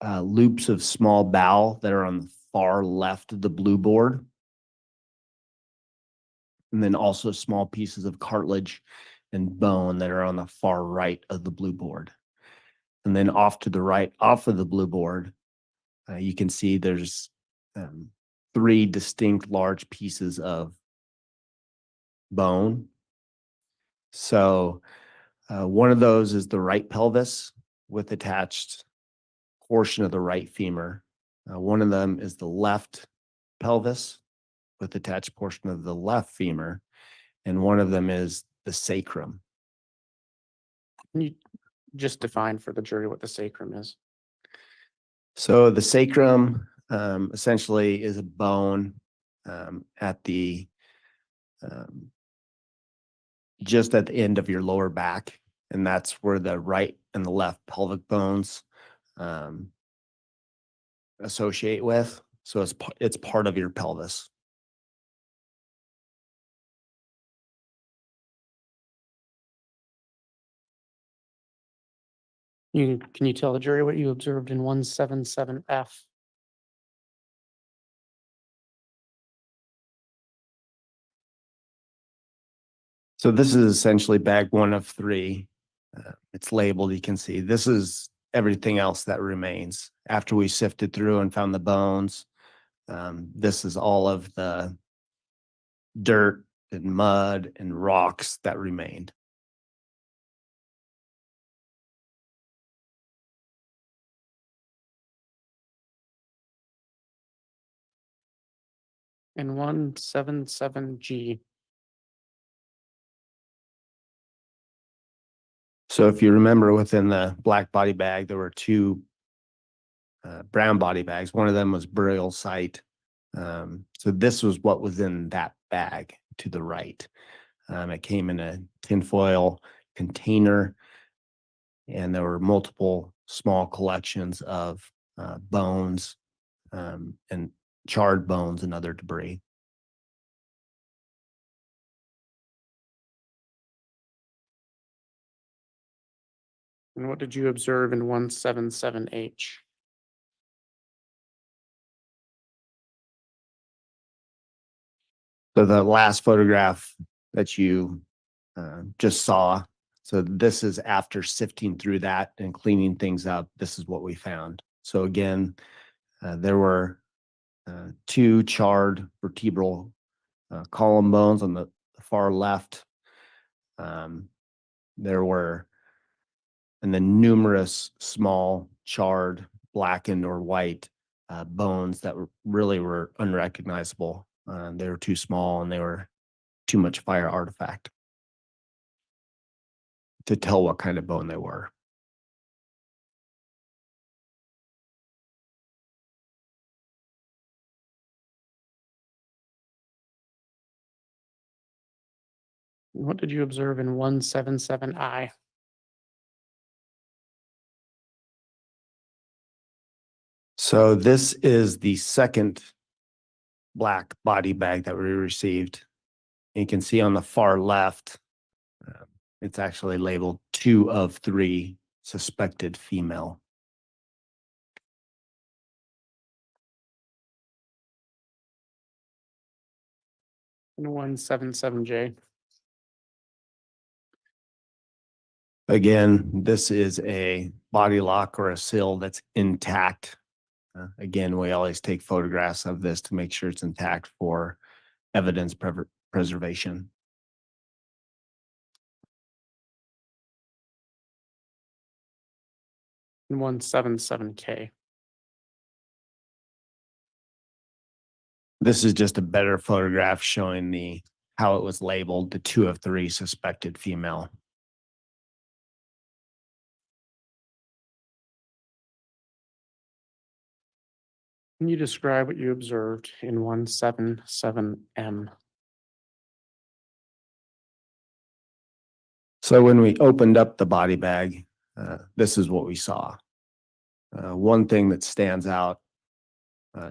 Loops of small bowel that are on the far left of the blue board. And then also small pieces of cartilage and bone that are on the far right of the blue board. And then off to the right, off of the blue board, you can see there's 3 distinct large pieces of bone. So one of those is the right pelvis with attached portion of the right femur. One of them is the left pelvis with attached portion of the left femur. And one of them is the sacrum. Can you just define for the jury what the sacrum is? So the sacrum essentially is a bone at the just at the end of your lower back, and that's where the right and the left pelvic bones associate with. So it's part of your pelvis. Can you tell the jury what you observed in 177F? So this is essentially bag 1 of 3. It's labeled, you can see. This is everything else that remains. After we sifted through and found the bones, this is all of the dirt and mud and rocks that remained. In 177G. So if you remember, within the black body bag, there were 2 brown body bags. One of them was burial site. So this was what was in that bag to the right. It came in a tinfoil container, and there were multiple small collections of bones and charred bones and other debris. And what did you observe in 177H? So the last photograph that you just saw, so this is after sifting through that and cleaning things up, this is what we found. So again, there were 2 charred vertebral column bones on the far left. There were, and then numerous small charred blackened or white bones that really were unrecognizable. They were too small and they were too much fire artifact to tell what kind of bone they were. What did you observe in 177I? So this is the second black body bag that we received. You can see on the far left, it's actually labeled 2 of 3 suspected female. In 177J. Again, this is a body lock or a sill that's intact. Again, we always take photographs of this to make sure it's intact for evidence preservation. And 177K. This is just a better photograph showing how it was labeled, the 2 of 3 suspected female. Can you describe what you observed in 177M? So when we opened up the body bag, this is what we saw. One thing that stands out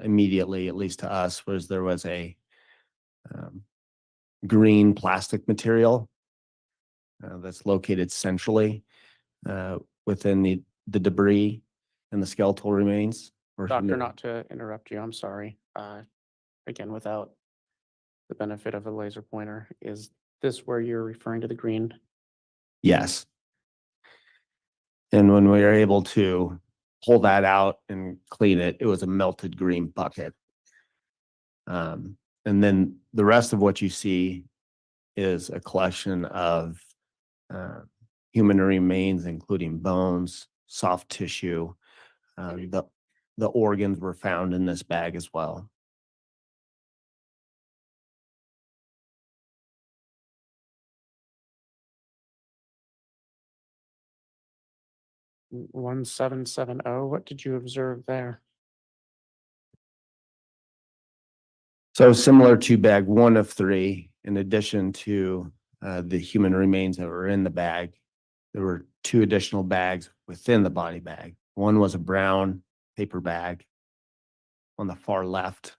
immediately, at least to us, was there was a green plastic material that's located centrally within the debris and the skeletal remains. Doctor, not to interrupt you, I'm sorry. Again, without the benefit of a laser pointer, is this where you're referring to the green? Yes. And when we were able to pull that out and clean it, it was a melted green bucket. And then the rest of what you see is a collection of human remains, including bones, soft tissue. The organs were found in this bag as well. Mm, 1770, what did you observe there? So similar to bag 1 of 3, in addition to the human remains that were in the bag, there were 2 additional bags within the body bag. One was a brown paper bag on the far left,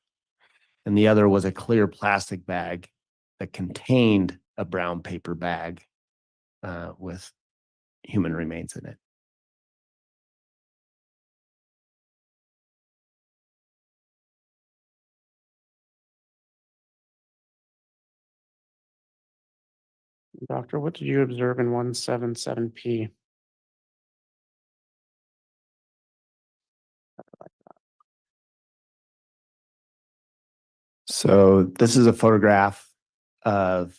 and the other was a clear plastic bag that contained a brown paper bag with human remains in it. Doctor, what did you observe in 177P? So this is a photograph of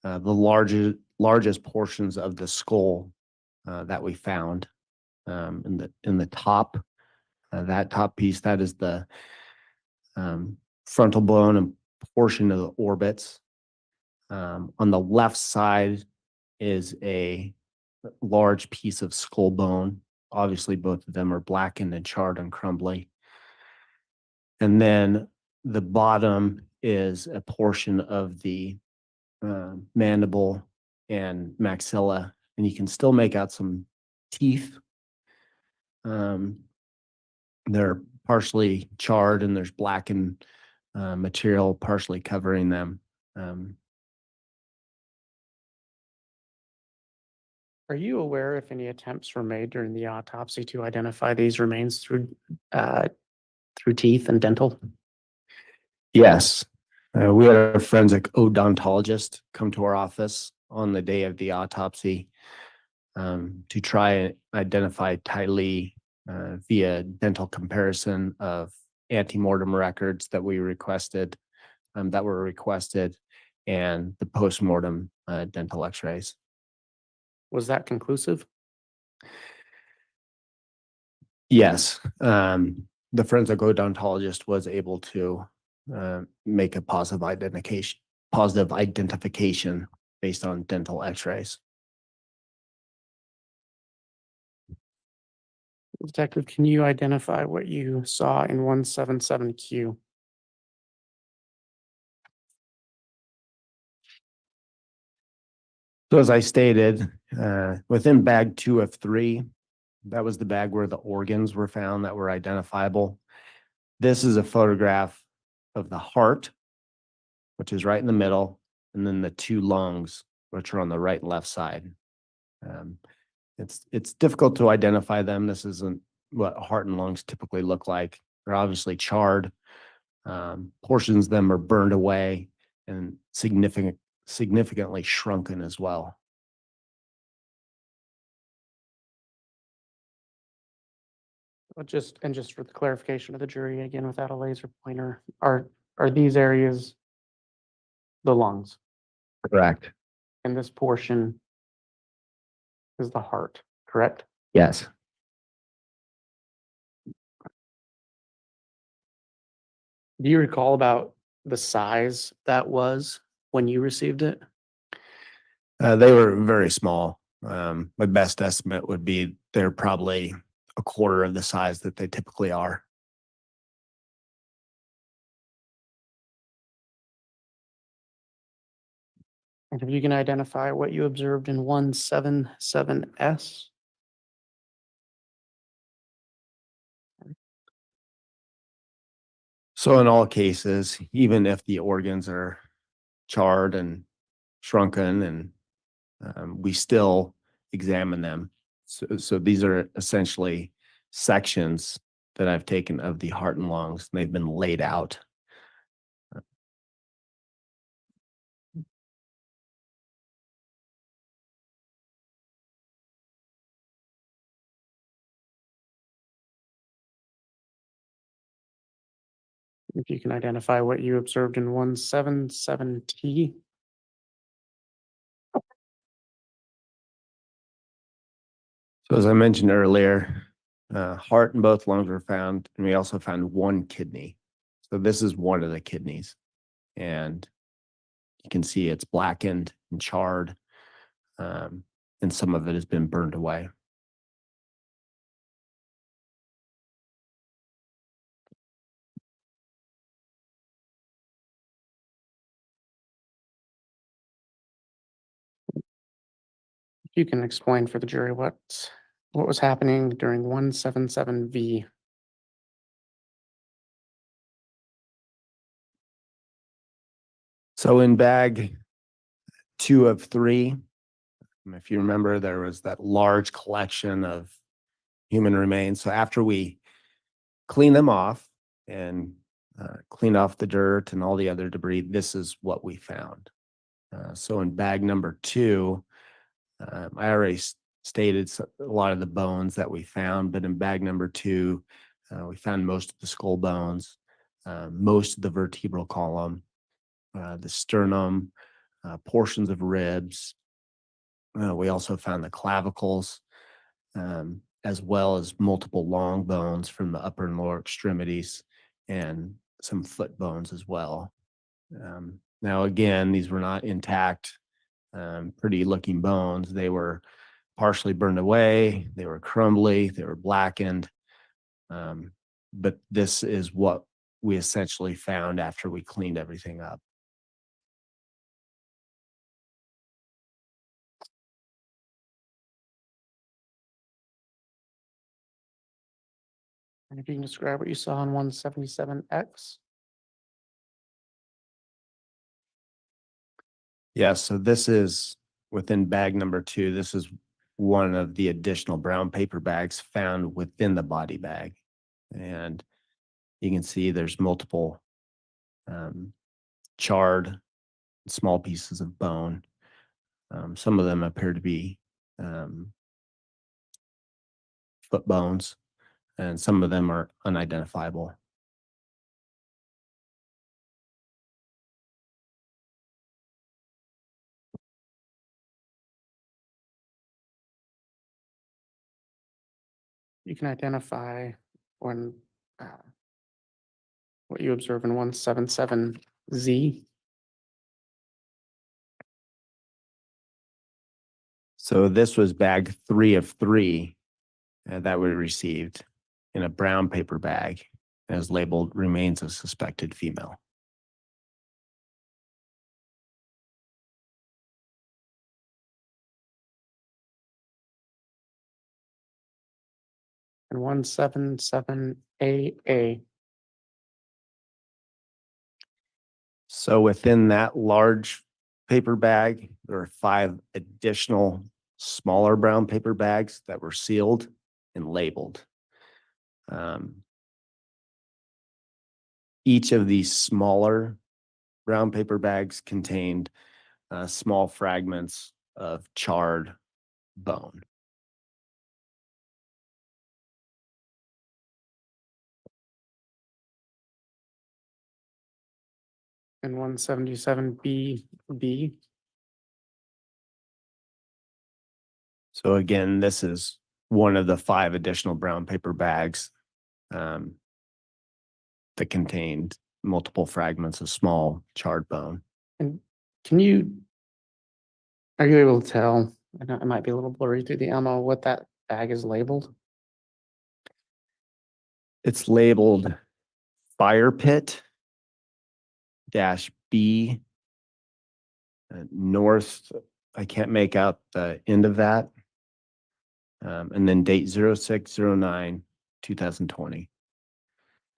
the largest portions of the skull that we found in the top. That top piece, that is the frontal bone and portion of the orbits. On the left side is a large piece of skull bone. Obviously, both of them are blackened and charred and crumbly. And then the bottom is a portion of the mandible and maxilla, and you can still make out some teeth. They're partially charred and there's blackened material partially covering them. Are you aware if any attempts were made during the autopsy to identify these remains through teeth and dental? Yes, we had a forensic odontologist come to our office on the day of the autopsy to try and identify Tylee via dental comparison of antemortem records that we requested, and the postmortem dental x-rays. Was that conclusive? Yes, the forensic odontologist was able to make a positive identification based on dental x-rays. Detective, can you identify what you saw in 177Q? So as I stated, within bag 2 of 3, that was the bag where the organs were found that were identifiable. This is a photograph of the heart, which is right in the middle, and then the 2 lungs, which are on the right and left side. It's difficult to identify them. This isn't what heart and lungs typically look like. They're obviously charred. Portions of them are burned away and significantly shrunken as well. But just for the clarification of the jury, again, without a laser pointer, are these areas the lungs? Correct. And this portion is the heart, correct? Yes. Do you recall about the size that was when you received it? They were very small. My best estimate would be they're probably a quarter of the size that they typically are. And if you can identify what you observed in 177S? So in all cases, even if the organs are charred and shrunken, and we still examine them. So these are essentially sections that I've taken of the heart and lungs, and they've been laid out. If you can identify what you observed in 177T? So as I mentioned earlier, heart and both lungs were found, and we also found one kidney. So this is one of the kidneys, and you can see it's blackened and charred, and some of it has been burned away. If you can explain for the jury what was happening during 177V. So in bag 2 of 3, if you remember, there was that large collection of human remains. So after we clean them off and clean off the dirt and all the other debris, this is what we found. So in bag number 2, I already stated a lot of the bones that we found, but in bag number 2, we found most of the skull bones, most of the vertebral column, the sternum, portions of ribs. We also found the clavicles, as well as multiple long bones from the upper and lower extremities, and some foot bones as well. Now, again, these were not intact, pretty looking bones. They were partially burned away, they were crumbly, they were blackened. But this is what we essentially found after we cleaned everything up. And if you can describe what you saw in 177X? Yeah, so this is within bag number 2. This is one of the additional brown paper bags found within the body bag. And you can see there's multiple charred small pieces of bone. Some of them appear to be foot bones, and some of them are unidentifiable. You can identify when what you observe in 177Z. So this was bag 3 of 3 that we received in a brown paper bag, as labeled remains of suspected female. And 177AA. So within that large paper bag, there are 5 additional smaller brown paper bags that were sealed and labeled. Each of these smaller brown paper bags contained small fragments of charred bone. And 177B. So again, this is one of the 5 additional brown paper bags that contained multiple fragments of small charred bone. And are you able to tell, I know it might be a little blurry through the ammo, what that bag is labeled? It's labeled fire pit -B north. I can't make out the end of that. And then date 06/09/2020.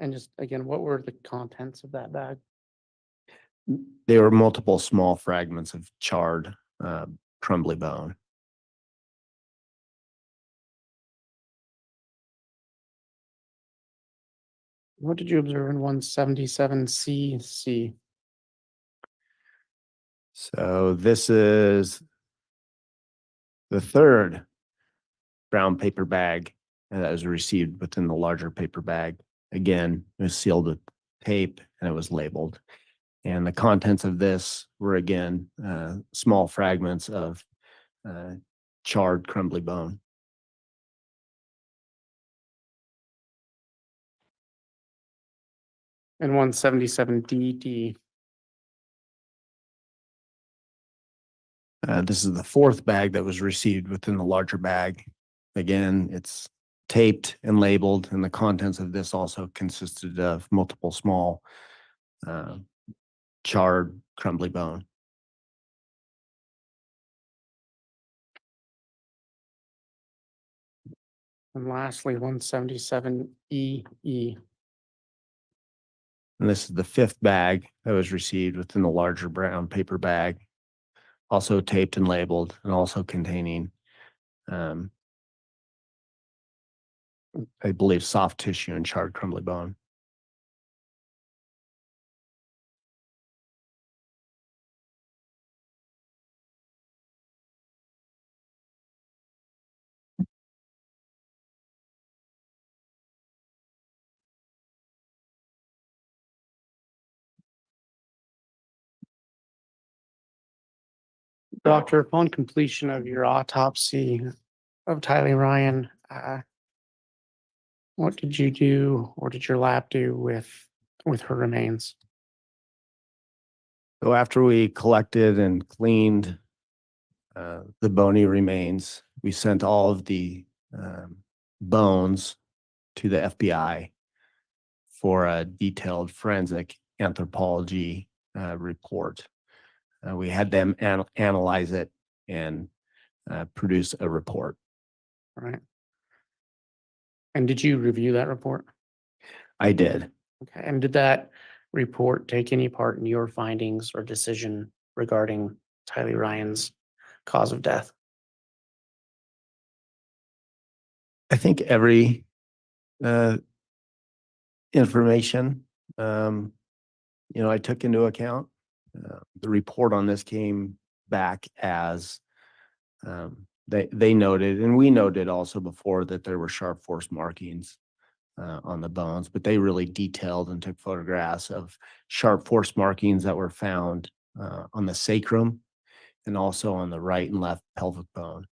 And just again, what were the contents of that bag? They were multiple small fragments of charred, crumbly bone. What did you observe in 177CC? So this is the 3rd brown paper bag that was received within the larger paper bag. Again, it was sealed with tape and it was labeled. And the contents of this were again small fragments of charred, crumbly bone. And 177DD. This is the 4th bag that was received within the larger bag. Again, it's taped and labeled, and the contents of this also consisted of multiple small charred, crumbly bone. And lastly, 177EE. And this is the 5th bag that was received within the larger brown paper bag, also taped and labeled, and also containing, I believe, soft tissue and charred, crumbly bone. Doctor, upon completion of your autopsy of Tylee Ryan, what did you do or did your lab do with her remains? So after we collected and cleaned the bony remains, we sent all of the bones to the FBI for a detailed forensic anthropology report. We had them analyze it and produce a report. Right. And did you review that report? I did. Okay. And did that report take any part in your findings or decision regarding Tylee Ryan's cause of death? I think every information, I took into account. The report on this came back as they noted, and we noted also before, that there were sharp force markings on the bones, but they really detailed and took photographs of sharp force markings that were found on the sacrum and also on the right and left pelvic bone.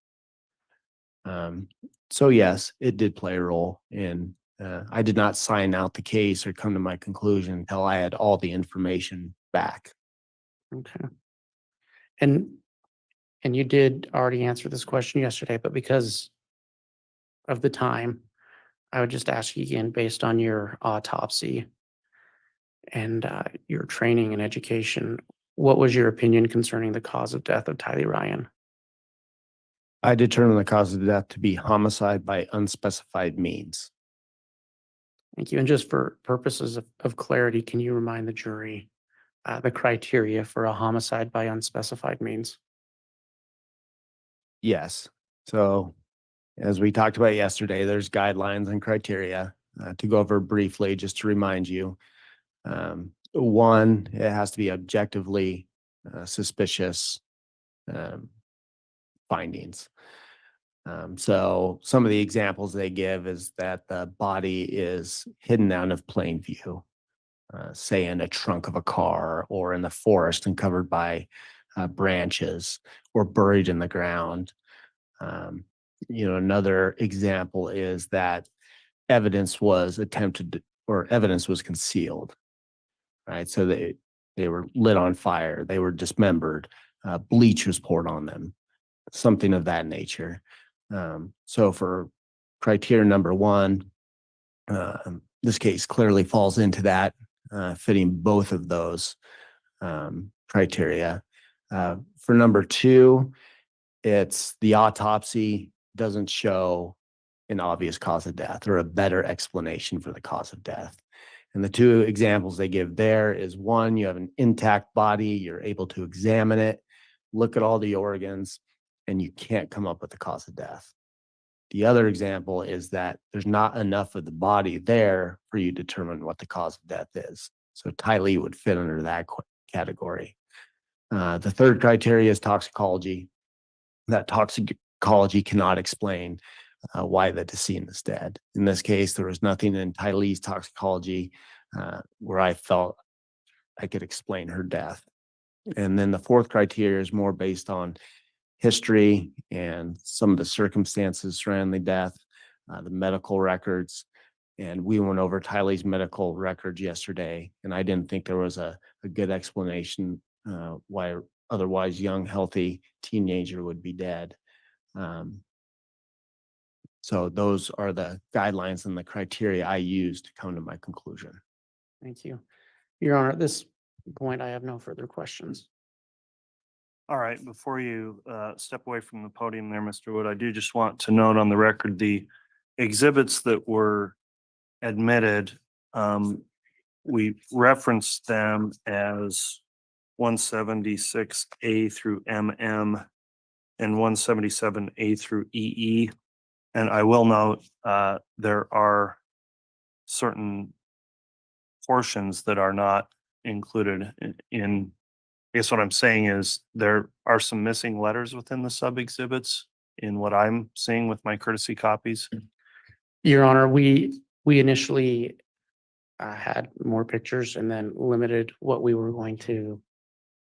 So yes, it did play a role in, I did not sign out the case or come to my conclusion until I had all the information back. Okay. And you did already answer this question yesterday, but because of the time, I would just ask you again, based on your autopsy and your training and education, what was your opinion concerning the cause of death of Tylee Ryan? I determined the cause of death to be homicide by unspecified means. Thank you. And just for purposes of clarity, can you remind the jury the criteria for a homicide by unspecified means? Yes. So as we talked about yesterday, there's guidelines and criteria to go over briefly, just to remind you. One, it has to be objectively suspicious findings. So some of the examples they give is that the body is hidden out of plain view. say in a trunk of a car or in the forest and covered by branches or buried in the ground. Another example is that evidence was or evidence was concealed, right? So they were lit on fire, they were dismembered, bleach was poured on them, something of that nature. So for criteria number one, this case clearly falls into that, fitting both of those criteria. For number two, it's the autopsy doesn't show an obvious cause of death or a better explanation for the cause of death. And the two examples they give there is one, you have an intact body, you're able to examine it, look at all the organs, and you can't come up with the cause of death. The other example is that there's not enough of the body there for you to determine what the cause of death is. So Tylee would fit under that category. The third criteria is toxicology. That toxicology cannot explain why the decedent is dead. In this case, there was nothing in Tylee's toxicology where I felt I could explain her death. And then the fourth criteria is more based on history and some of the circumstances surrounding the death, the medical records. And we went over Tylee's medical records yesterday, and I didn't think there was a good explanation why otherwise young, healthy teenager would be dead. So those are the guidelines and the criteria I used to come to my conclusion. Thank you. Your Honor, at this point, I have no further questions. All right, before you step away from the podium there, Mr. Wood, I do just want to note on the record the exhibits that were admitted. We referenced them as 176A through MM and 177A through EE. And I will note there are certain portions that are not included in. I guess what I'm saying is there are some missing letters within the sub exhibits in what I'm seeing with my courtesy copies. Your Honor, we initially had more pictures and then limited what we were going to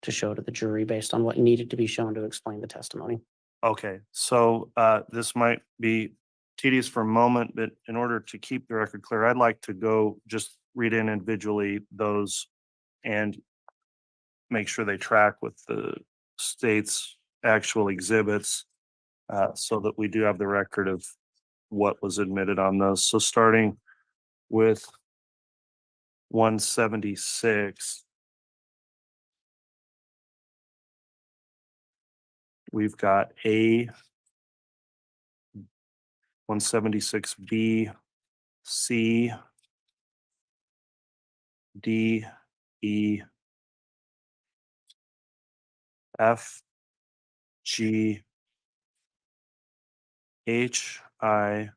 show to the jury based on what needed to be shown to explain the testimony. Okay, so this might be tedious for a moment, but in order to keep the record clear, I'd like to go just read in individually those and make sure they track with the state's actual exhibits, so that we do have the record of what was admitted on those. So starting with 176, we've got A, 176B, C, D, E, F, G, H, I,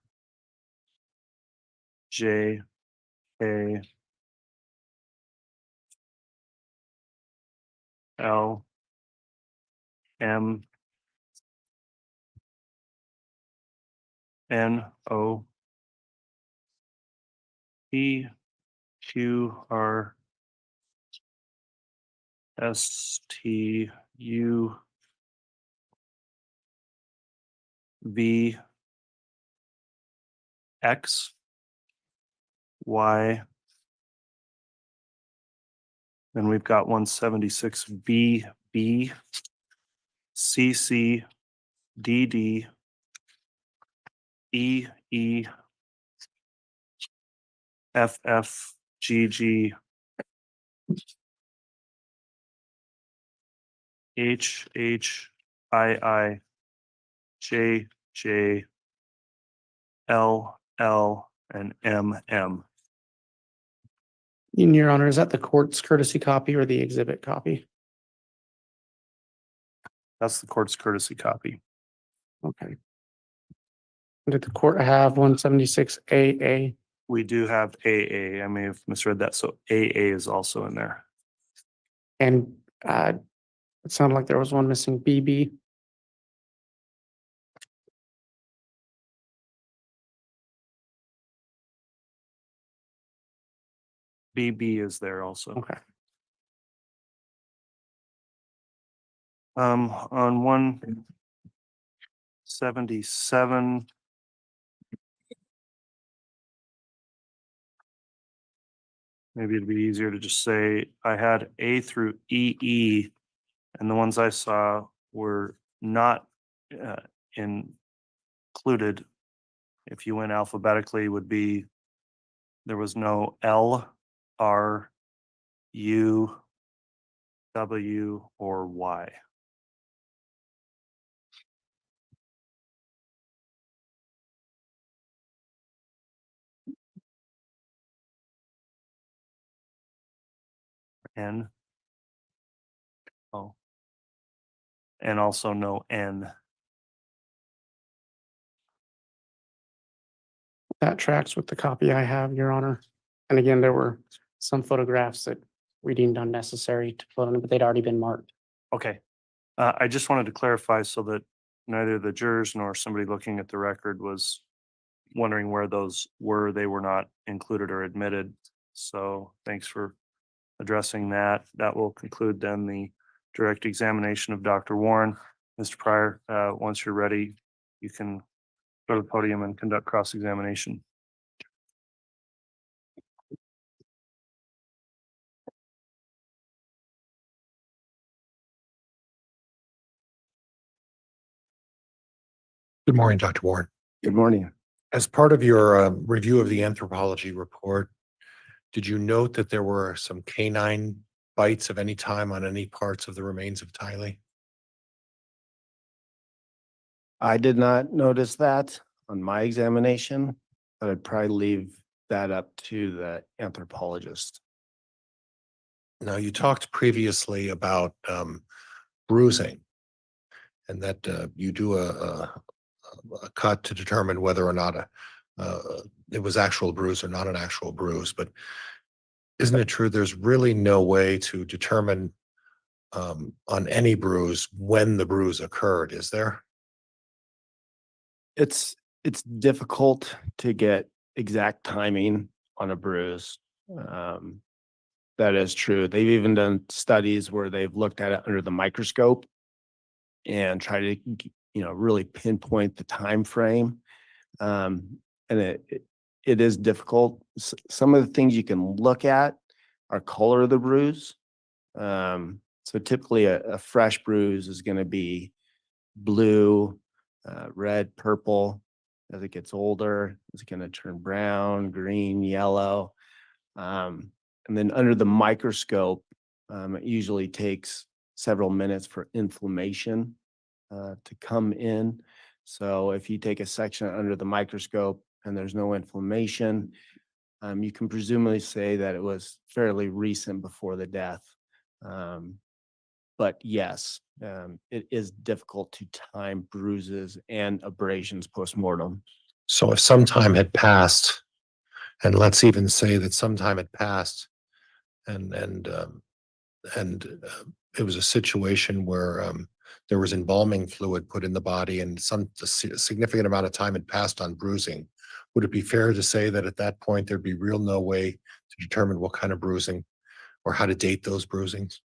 J, K, L, M, N, O, P, Q, R, S, T, U, V, X, Y. Then we've got 176B, B, C, C, D, D, E, E, F, F, G, G, H, H, I, J, J, L, L, and M, M. In Your Honor, is that the court's courtesy copy or the exhibit copy? That's the court's courtesy copy. Okay. Did the court have 176 AA? We do have AA. I may have misread that. So AA is also in there. And it sounded like there was one missing, BB. BB is there also. Okay. On 177. Maybe it'd be easier to just say I had A through EE, and the ones I saw were not included. If you went alphabetically, would be there was no L, R, U, W, or Y. N. Oh. And also no N. That tracks with the copy I have, Your Honor. And again, there were some photographs that we deemed unnecessary to put on, but they'd already been marked. Okay. I just wanted to clarify so that neither the jurors nor somebody looking at the record was wondering where those were. They were not included or admitted. So thanks for addressing that. That will conclude then the direct examination of Dr. Warren. Mr. Pryor, once you're ready, you can go to the podium and conduct cross-examination. Good morning, Dr. Warren. Good morning. As part of your review of the anthropology report, did you note that there were some canine bites of any time on any parts of the remains of Tylee? I did not notice that on my examination, but I'd probably leave that up to the anthropologist. Now, you talked previously about bruising and that you do a cut to determine whether or not it was actual bruise or not an actual bruise. But isn't it true there's really no way to determine on any bruise when the bruise occurred, is there? It's difficult to get exact timing on a bruise. That is true. They've even done studies where they've looked at it under the microscope and try to, really pinpoint the time frame. And it is difficult. Some of the things you can look at are color of the bruise. So typically a fresh bruise is going to be blue, red, purple. As it gets older, it's going to turn brown, green, yellow. And then under the microscope, it usually takes several minutes for inflammation to come in. So if you take a section under the microscope and there's no inflammation, you can presumably say that it was fairly recent before the death. But yes, it is difficult to time bruises and abrasions postmortem. So if some time had passed, and let's even say that some time had passed, and it was a situation where there was embalming fluid put in the body, and a significant amount of time had passed on bruising, would it be fair to say that at that point there'd be no way to determine what kind of bruising or how to date those bruisings?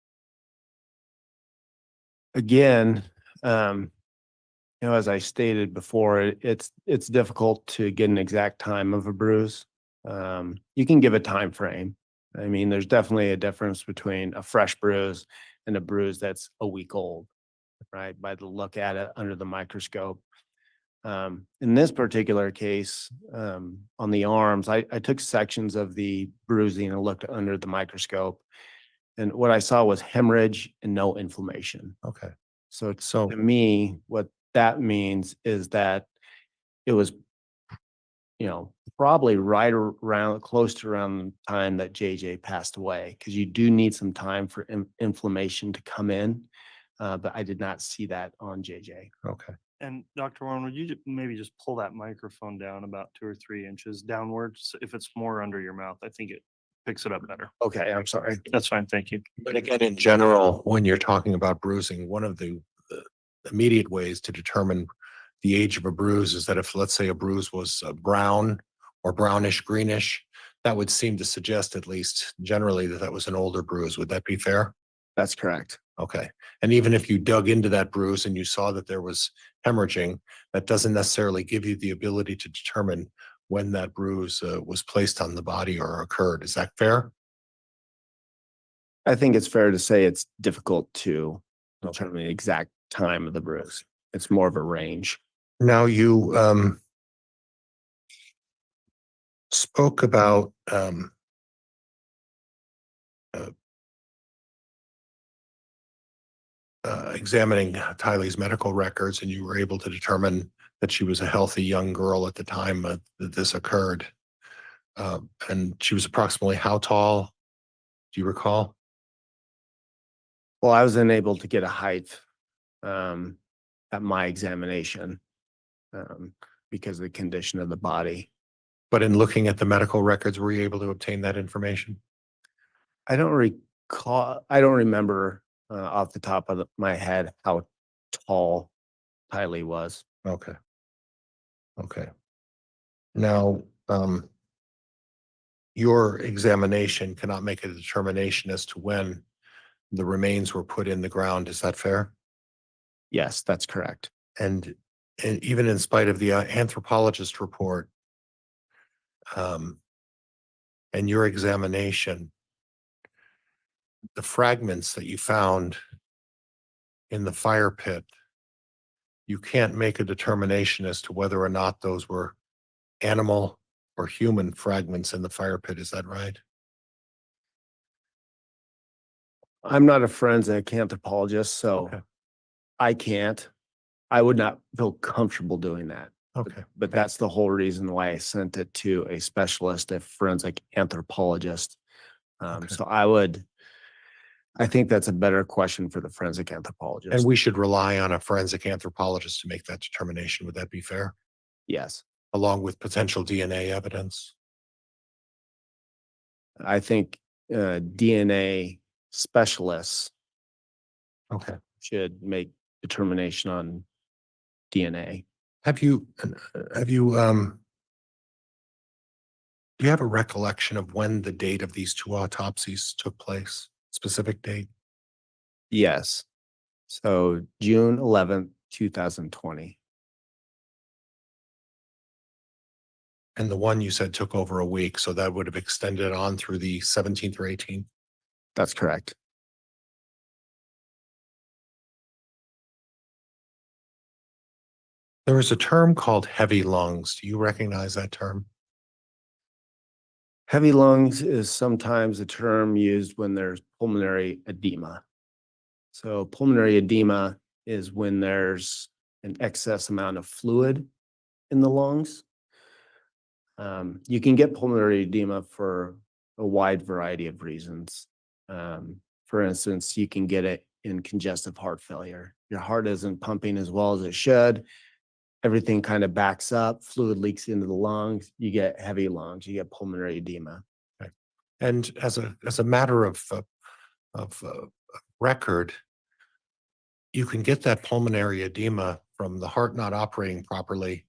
Again, as I stated before, it's difficult to get an exact time of a bruise. You can give a time frame. I mean, there's definitely a difference between a fresh bruise and a bruise that's a week old, right? By the look at it under the microscope. In this particular case, on the arms, I took sections of the bruising and looked under the microscope. And what I saw was hemorrhage and no inflammation. Okay. So to me, what that means is that it was, probably right around, close to around the time that JJ passed away, because you do need some time for inflammation to come in. But I did not see that on JJ. Okay. And Dr. Warren, would you maybe just pull that microphone down about 2 or 3 inches downwards? If it's more under your mouth, I think it picks it up better. Okay, I'm sorry. That's fine. Thank you. But again, in general, when you're talking about bruising, one of the immediate ways to determine the age of a bruise is that if, let's say, a bruise was brown or brownish greenish, that would seem to suggest, at least generally, that that was an older bruise. Would that be fair? That's correct. Okay. And even if you dug into that bruise and you saw that there was hemorrhaging, that doesn't necessarily give you the ability to determine when that bruise was placed on the body or occurred. Is that fair? I think it's fair to say it's difficult to determine the exact time of the bruise. It's more of a range. Now you spoke about examining Tylee's medical records, and you were able to determine that she was a healthy young girl at the time that this occurred. And she was approximately how tall? Do you recall? Well, I was unable to get a height at my examination because of the condition of the body. But in looking at the medical records, were you able to obtain that information? I don't recall, I don't remember off the top of my head how tall Tylee was. Okay. Okay. Now, your examination cannot make a determination as to when the remains were put in the ground. Is that fair? Yes, that's correct. And even in spite of the anthropologist report and your examination, the fragments that you found in the fire pit, you can't make a determination as to whether or not those were animal or human fragments in the fire pit. Is that right? I'm not a forensic anthropologist, so Okay. I can't. I would not feel comfortable doing that. Okay. But that's the whole reason why I sent it to a specialist, a forensic anthropologist. Okay. So I think that's a better question for the forensic anthropologist. And we should rely on a forensic anthropologist to make that determination. Would that be fair? Yes, Along with potential DNA evidence? I think DNA specialists Okay. should make determination on DNA. Do you have a recollection of when the date of these two autopsies took place? Specific date? Yes. So June 11th, 2020. And the one you said took over a week, so that would have extended on through the 17th or 18th? That's correct. There is a term called heavy lungs. Do you recognize that term? Heavy lungs is sometimes a term used when there's pulmonary edema. So pulmonary edema is when there's an excess amount of fluid in the lungs. You can get pulmonary edema for a wide variety of reasons. For instance, you can get it in congestive heart failure. Your heart isn't pumping as well as it should. Everything kind of backs up, fluid leaks into the lungs. You get heavy lungs, you get pulmonary edema. Okay. And as a matter of record, you can get that pulmonary edema from the heart not operating properly,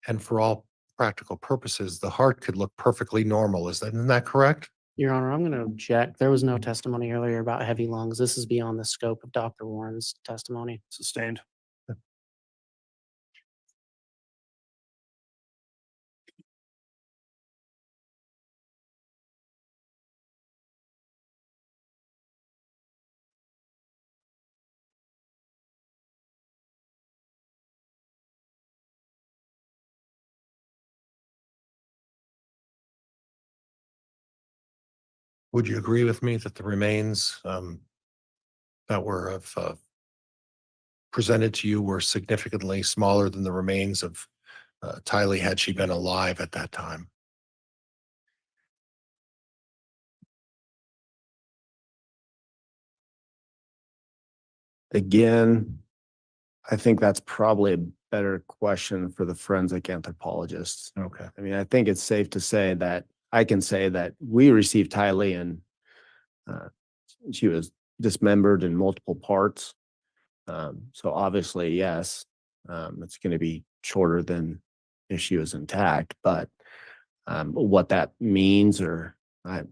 and for all practical purposes, the heart could look perfectly normal. Isn't that correct? Your Honor, I'm going to object. There was no testimony earlier about heavy lungs. This is beyond the scope of Dr. Warren's testimony. Sustained. Would you agree with me that the remains that were presented to you were significantly smaller than the remains of Tylee had she been alive at that time? Again, I think that's probably a better question for the forensic anthropologist. Okay. I mean, I think it's safe to say that I can say that we received Tylee and she was dismembered in multiple parts. So obviously, yes, it's going to be shorter than if she was intact, but What that means, or I'm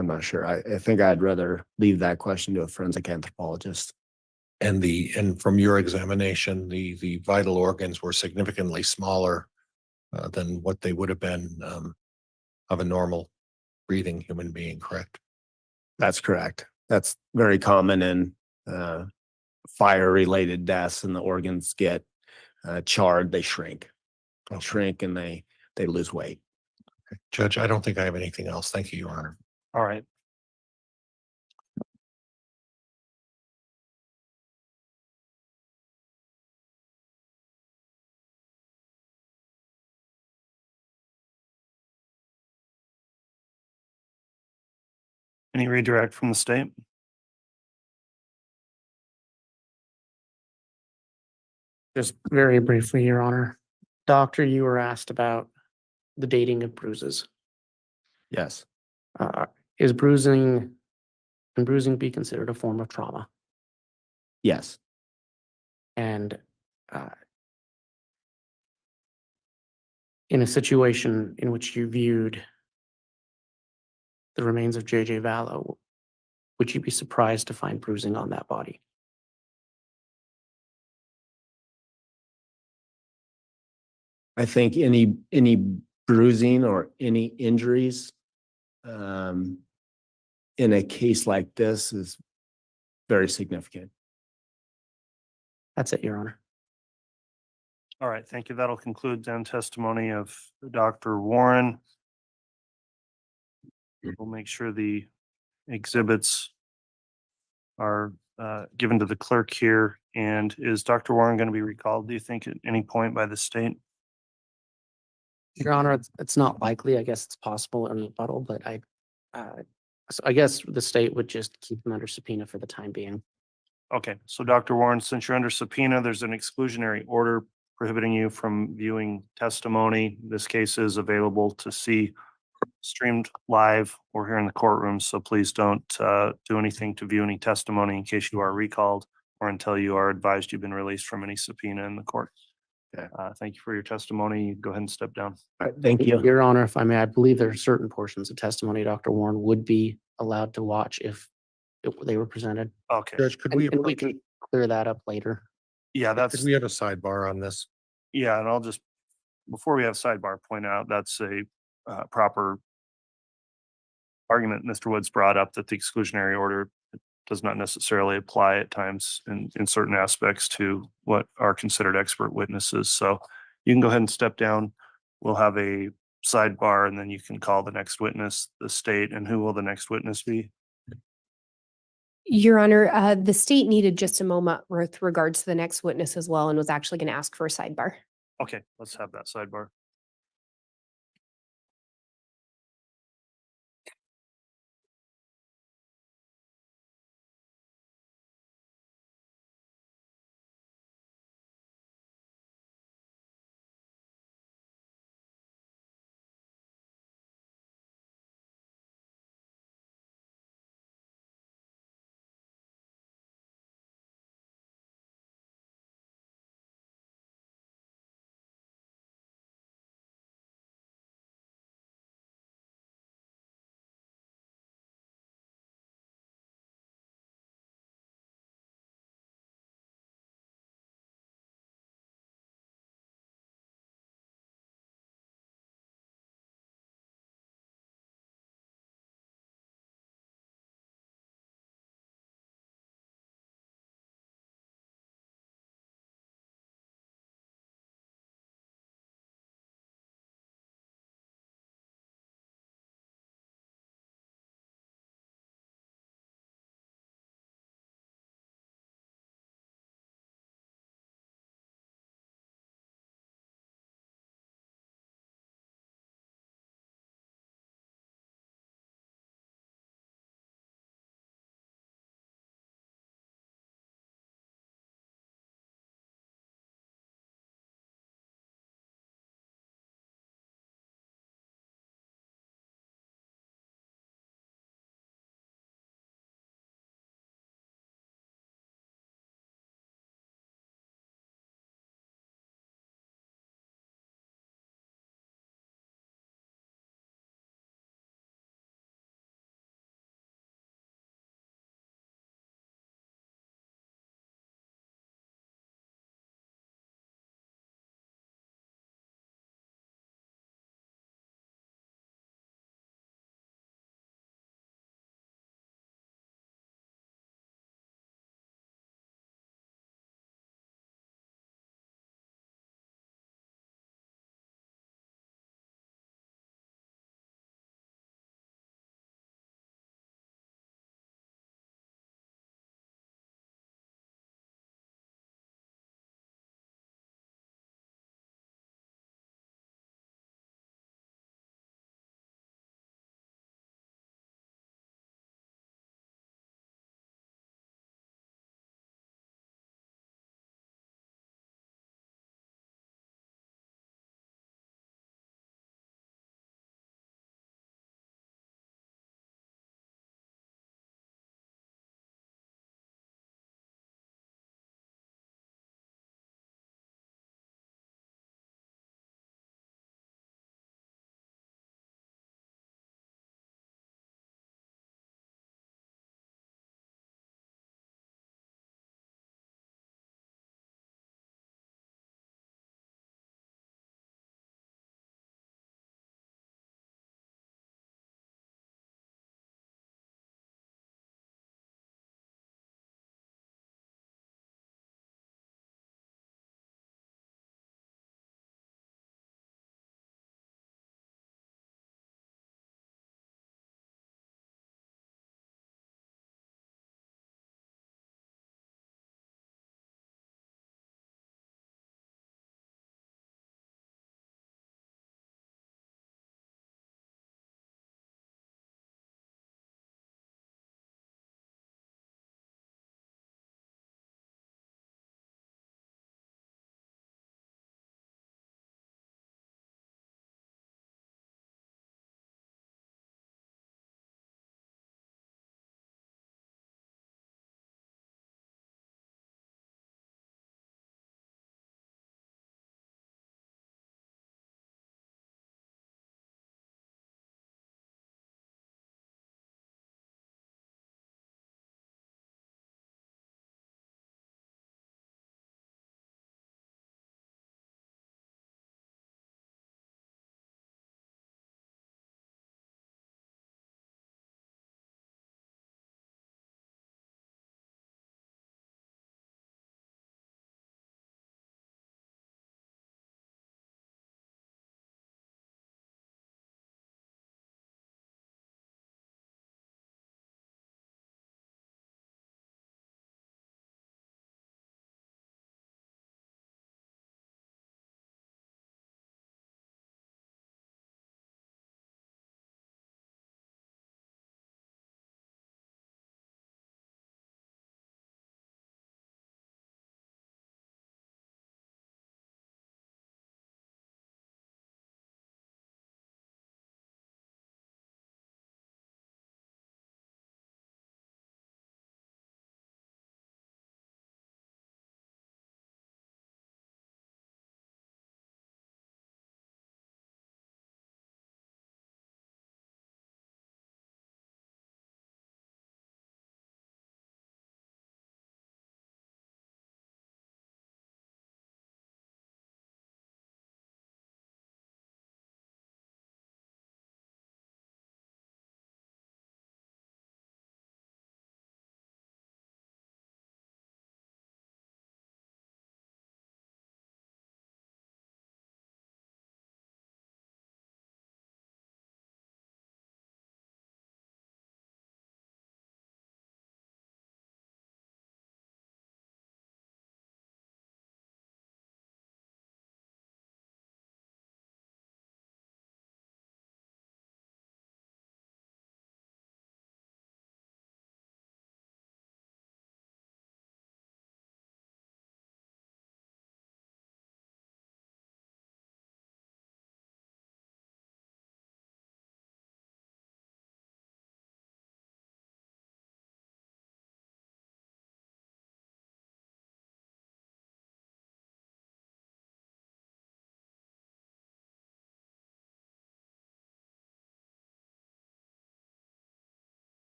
not sure. I think I'd rather leave that question to a forensic anthropologist. And from your examination, the vital organs were significantly smaller than what they would have been of a normal breathing human being, correct? That's correct. That's very common in fire-related deaths, and the organs get charred. They shrink, and they lose weight. Judge, I don't think I have anything else. Thank you, Your Honor. All right. Any redirect from the state? Just very briefly, Your Honor. Doctor, you were asked about the dating of bruises. Yes. Uh, Is bruising, can bruising be considered a form of trauma? Yes. And in a situation in which you viewed the remains of JJ Vallow, would you be surprised to find bruising on that body? I think any bruising or any injuries in a case like this is very significant. That's it, Your Honor. All right, thank you. That'll conclude then testimony of Dr. Warren. We'll make sure the exhibits are given to the clerk here. And is Dr. Warren going to be recalled, do you think, at any point by the state? Your Honor, it's not likely. I guess it's possible in rebuttal, but so I guess the state would just keep him under subpoena for the time being. Okay, so Dr. Warren, since you're under subpoena, there's an exclusionary order prohibiting you from viewing testimony. This case is available to see streamed live or here in the courtroom, so please don't do anything to view any testimony in case you are recalled or until you are advised you've been released from any subpoena in the court. Okay. Thank you for your testimony. Go ahead and step down. All right, thank you. Your Honor, if I may, I believe there are certain portions of testimony Dr. Warren would be allowed to watch if they were presented. Okay, Judge, could And we and we approach, can clear that up later. yeah, could that's, we have a sidebar on this? yeah, and I'll just, before we have sidebar, point out that's a proper argument Mr. Woods brought up, that the exclusionary order does not necessarily apply at times in certain aspects to what are considered expert witnesses. So you can go ahead and step down. We'll have a sidebar and then you can call the next witness, the state, and who will the next witness be? Your Honor, the state needed just a moment with regards to the next witness as well and was actually going to ask for a sidebar. Okay, let's have that sidebar.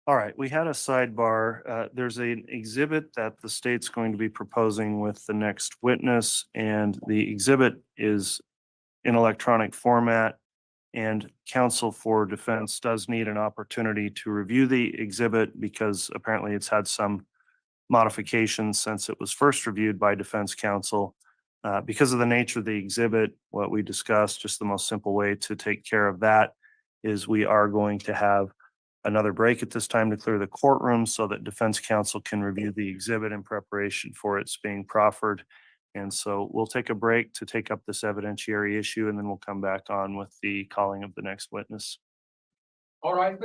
All right, we had a sidebar. There's an exhibit that the state's going to be proposing with the next witness, and the exhibit is in electronic format. And counsel for defense does need an opportunity to review the exhibit because apparently it's had some modifications since it was first reviewed by defense counsel. Because of the nature of the exhibit, what we discussed, just the most simple way to take care of that is we are going to have another break at this time to clear the courtroom so that defense counsel can review the exhibit in preparation for its being proffered. And so we'll take a break to take up this evidentiary issue, and then we'll come back on with the calling of the next witness. All right,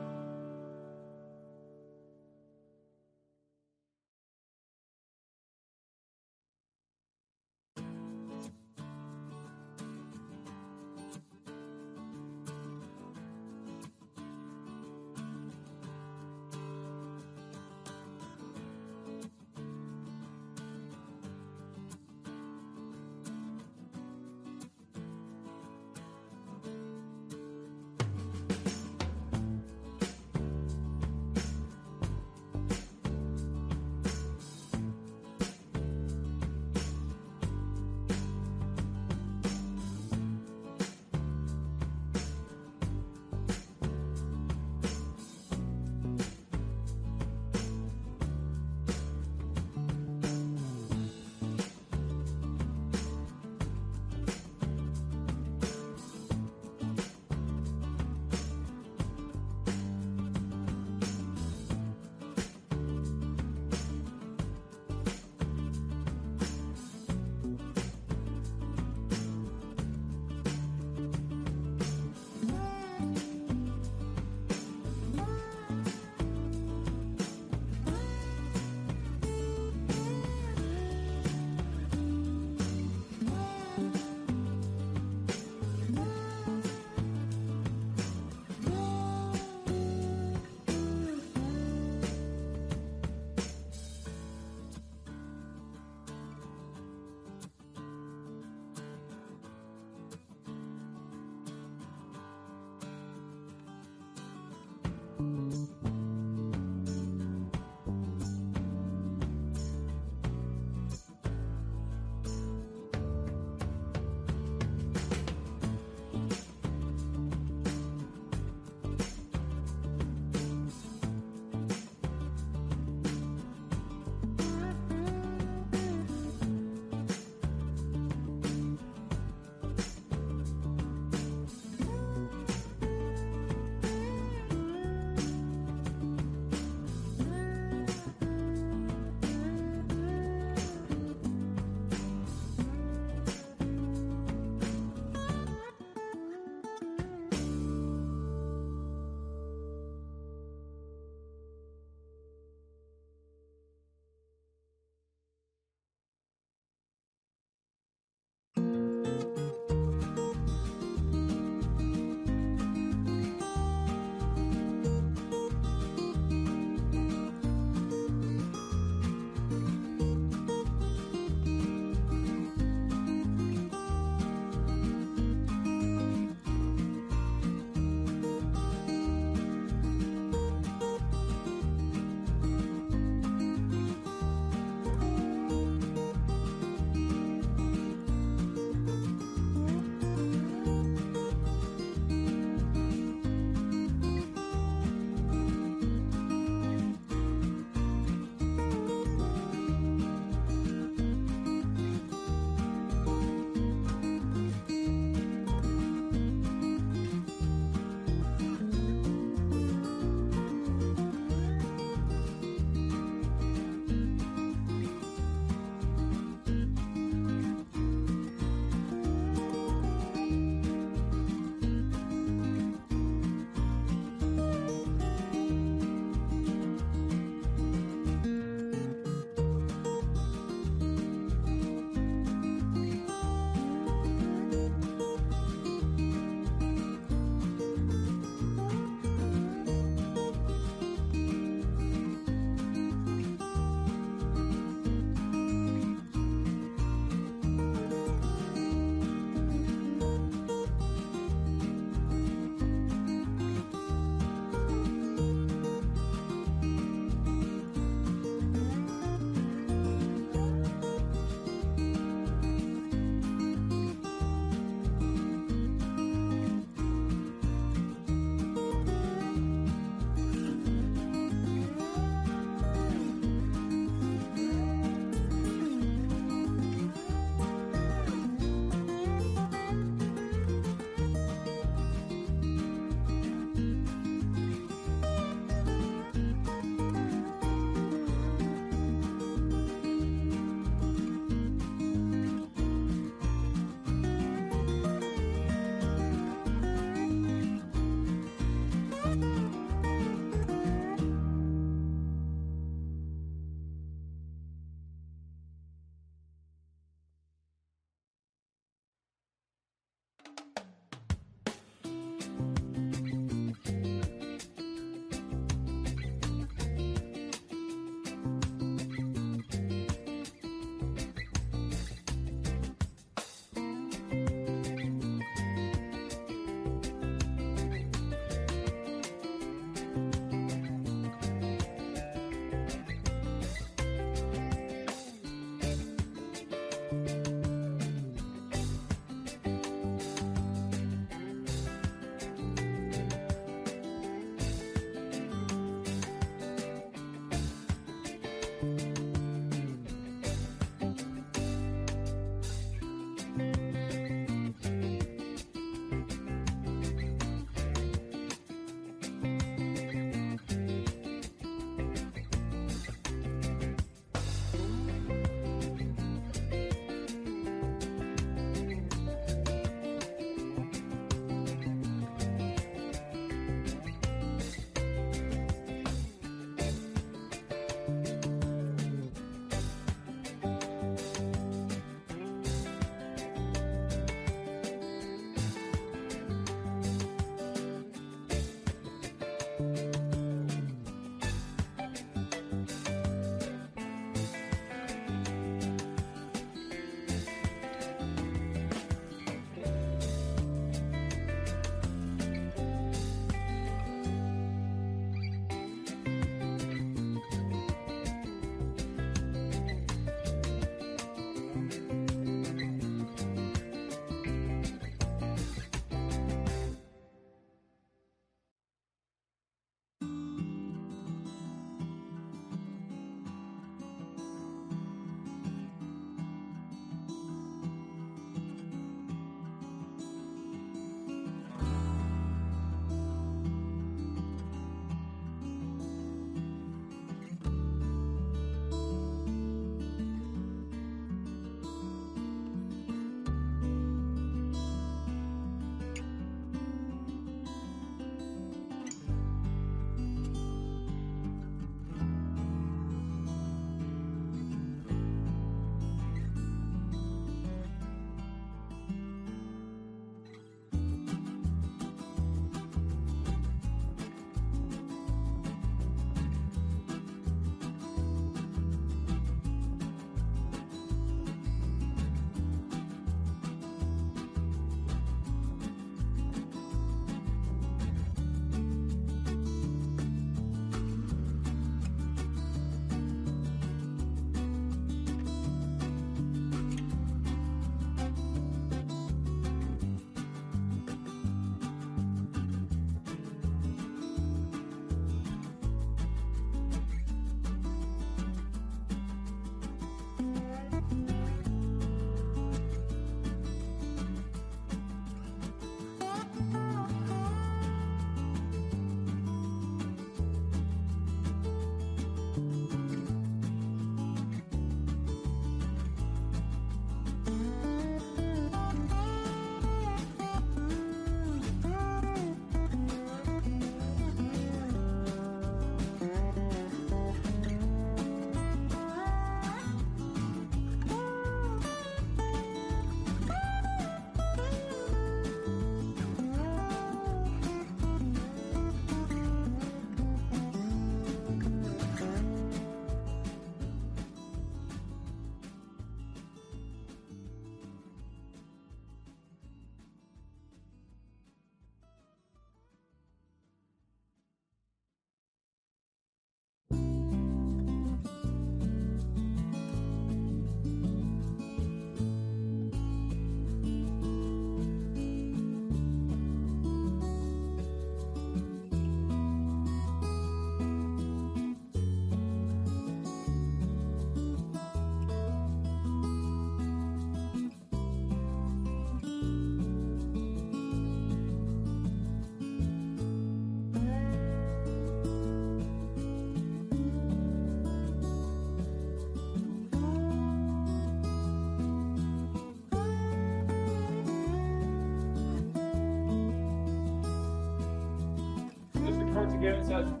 You're in session.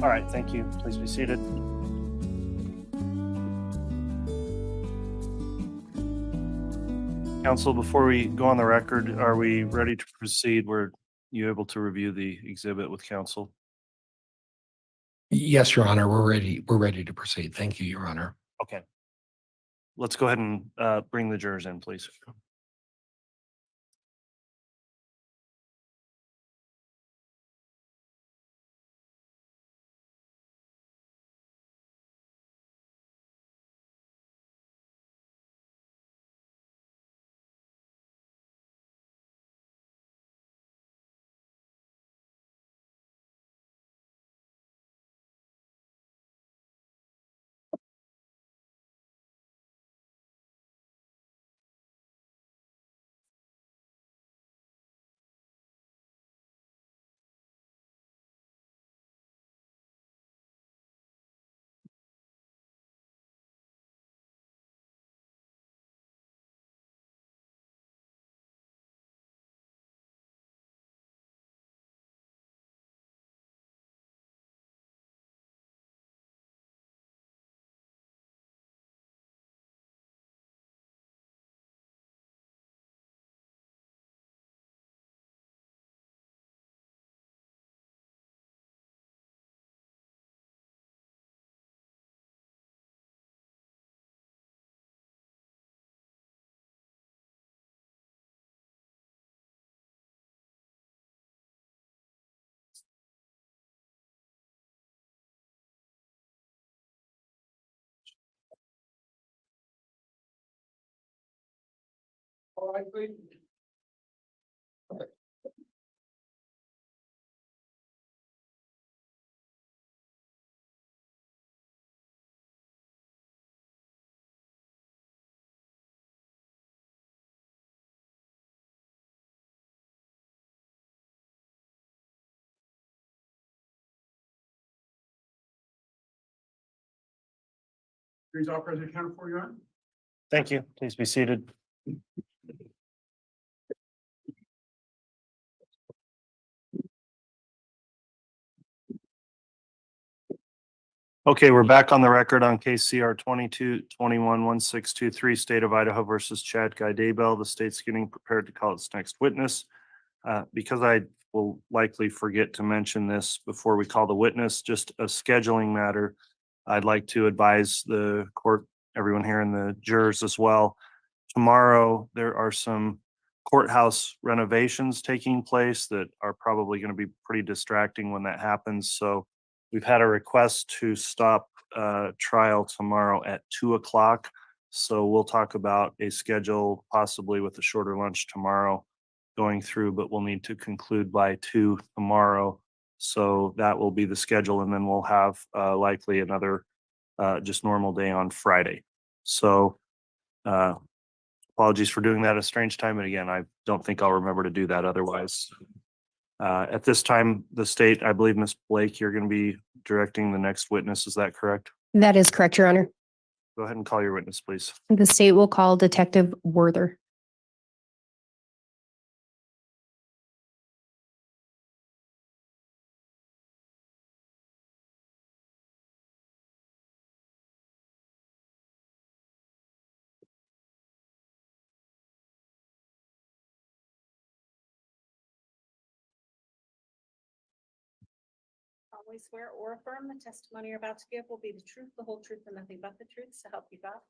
All right, thank you. Please be seated. Council, before we go on the record, are we ready to proceed? Were you able to review the exhibit with council? Yes, Your Honor, we're ready. We're ready to proceed. Thank you, Your Honor. Okay. Let's go ahead and bring the jurors in, please. All right, please. Here's all present accounted for, Your Honor. Thank you. Please be seated. Okay, we're back on the record on case CR 22-21-1623, State of Idaho versus Chad Daybell. The state's getting prepared to call its next witness. Because I will likely forget to mention this before we call the witness, just a scheduling matter. I'd like to advise the court, everyone here and the jurors as well. Tomorrow, there are some courthouse renovations taking place that are probably going to be pretty distracting when that happens. So we've had a request to stop trial tomorrow at 2:00. So we'll talk about a schedule possibly with a shorter lunch tomorrow going through, but we'll need to conclude by 2 tomorrow. So that will be the schedule. And then we'll have likely another just normal day on Friday. So apologies for doing that at a strange time. And again, I don't think I'll remember to do that otherwise. At this time, the state, I believe, Ms. Blake, you're going to be directing the next witness. Is that correct? That is correct, Your Honor. Go ahead and call your witness, please. The state will call Detective Werther. Always swear or affirm the testimony you're about to give will be the truth, the whole truth, and nothing but the truth, so help you God.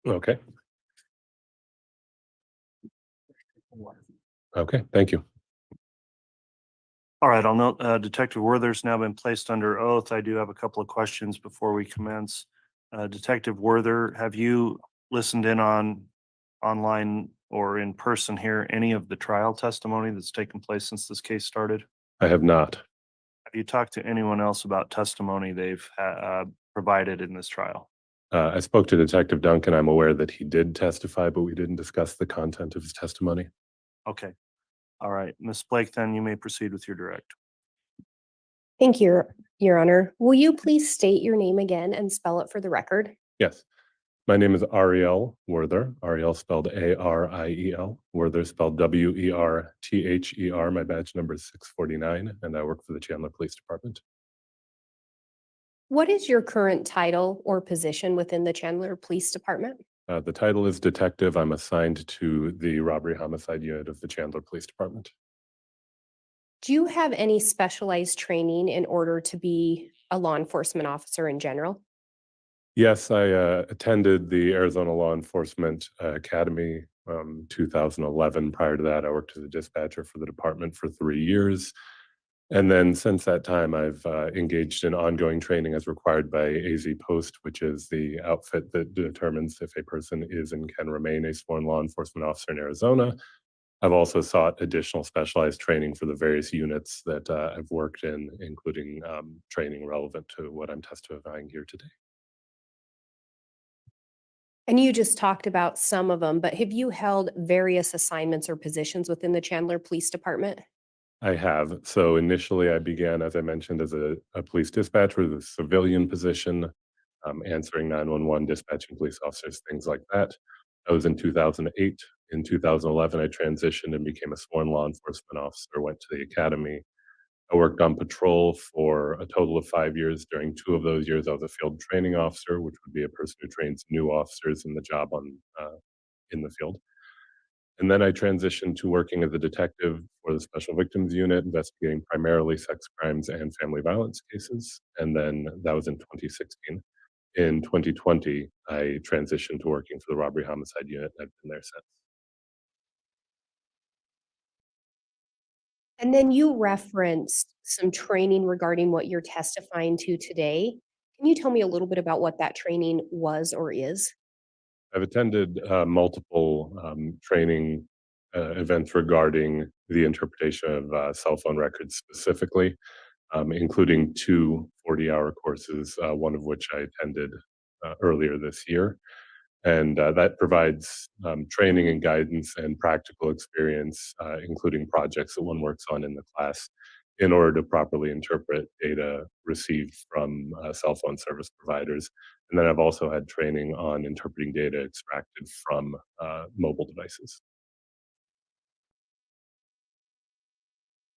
Okay. Okay, thank you. All right, I'll note Detective Werther's now been placed under oath. I do have a couple of questions before we commence. Detective Werther, have you listened in on online or in person here any of the trial testimony that's taken place since this case started? I have not. Have you talked to anyone else about testimony they've provided in this trial? I spoke to Detective Duncan. I'm aware that he did testify, but we didn't discuss the content of his testimony. Okay. All right, Ms. Blake, then you may proceed with your direct. Thank you, Your Honor. Will you please state your name again and spell it for the record? Yes. My name is Ariel Werther. Ariel spelled Ariel. Werther spelled Werther. My badge number is 649, and I work for the Chandler Police Department. What is your current title or position within the Chandler Police Department? The title is detective. I'm assigned to the robbery homicide unit of the Chandler Police Department. Do you have any specialized training in order to be a law enforcement officer in general? Yes, I attended the Arizona Law Enforcement Academy 2011. Prior to that, I worked as a dispatcher for the department for 3 years. And then since that time, I've engaged in ongoing training as required by AZ Post, which is the outfit that determines if a person is and can remain a sworn law enforcement officer in Arizona. I've also sought additional specialized training for the various units that I've worked in, including training relevant to what I'm testifying here today. And you just talked about some of them, but have you held various assignments or positions within the Chandler Police Department? I have. So initially, I began, as I mentioned, as a police dispatcher, the civilian position, answering 911, dispatching police officers, things like that. That was in 2008. In 2011, I transitioned and became a sworn law enforcement officer, went to the academy. I worked on patrol for a total of 5 years. During 2 of those years, I was a field training officer, which would be a person who trains new officers in the job in the field. And then I transitioned to working as a detective for the Special Victims Unit, investigating primarily sex crimes and family violence cases. And then that was in 2016. In 2020, I transitioned to working for the Robbery Homicide Unit, and I've been there since. And then you referenced some training regarding what you're testifying to today. Can you tell me a little bit about what that training was or is? I've attended multiple training events regarding the interpretation of cell phone records specifically, including 2 40-hour courses, one of which I attended earlier this year. And that provides training and guidance and practical experience, including projects that one works on in the class in order to properly interpret data received from cell phone service providers. And then I've also had training on interpreting data extracted from mobile devices.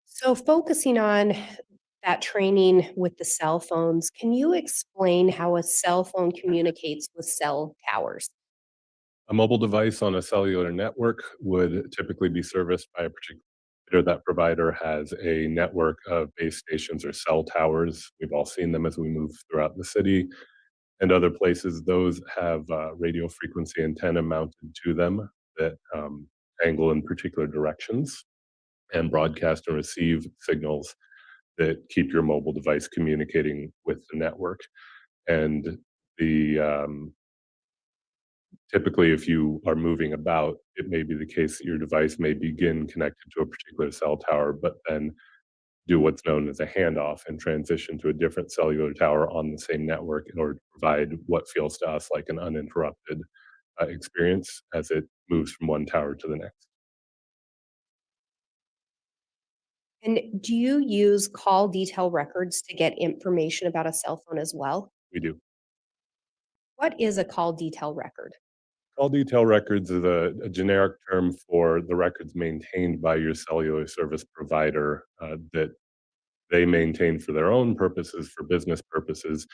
So focusing on that training with the cell phones, can you explain how a cell phone communicates with cell towers? A mobile device on a cellular network would typically be serviced by a particular provider. That provider has a network of base stations or cell towers. We've all seen them as we move throughout the city and other places. Those have radio frequency antenna mounted to them that angle in particular directions and broadcast and receive signals that keep your mobile device communicating with the network. And the typically, if you are moving about, it may be the case that your device may begin connected to a particular cell tower, but then do what's known as a handoff and transition to a different cellular tower on the same network in order to provide what feels to us like an uninterrupted experience as it moves from one tower to the next. And do you use call detail records to get information about a cell phone as well? We do. What is a call detail record? Call detail records is a generic term for the records maintained by your cellular service provider that they maintain for their own purposes, for business purposes,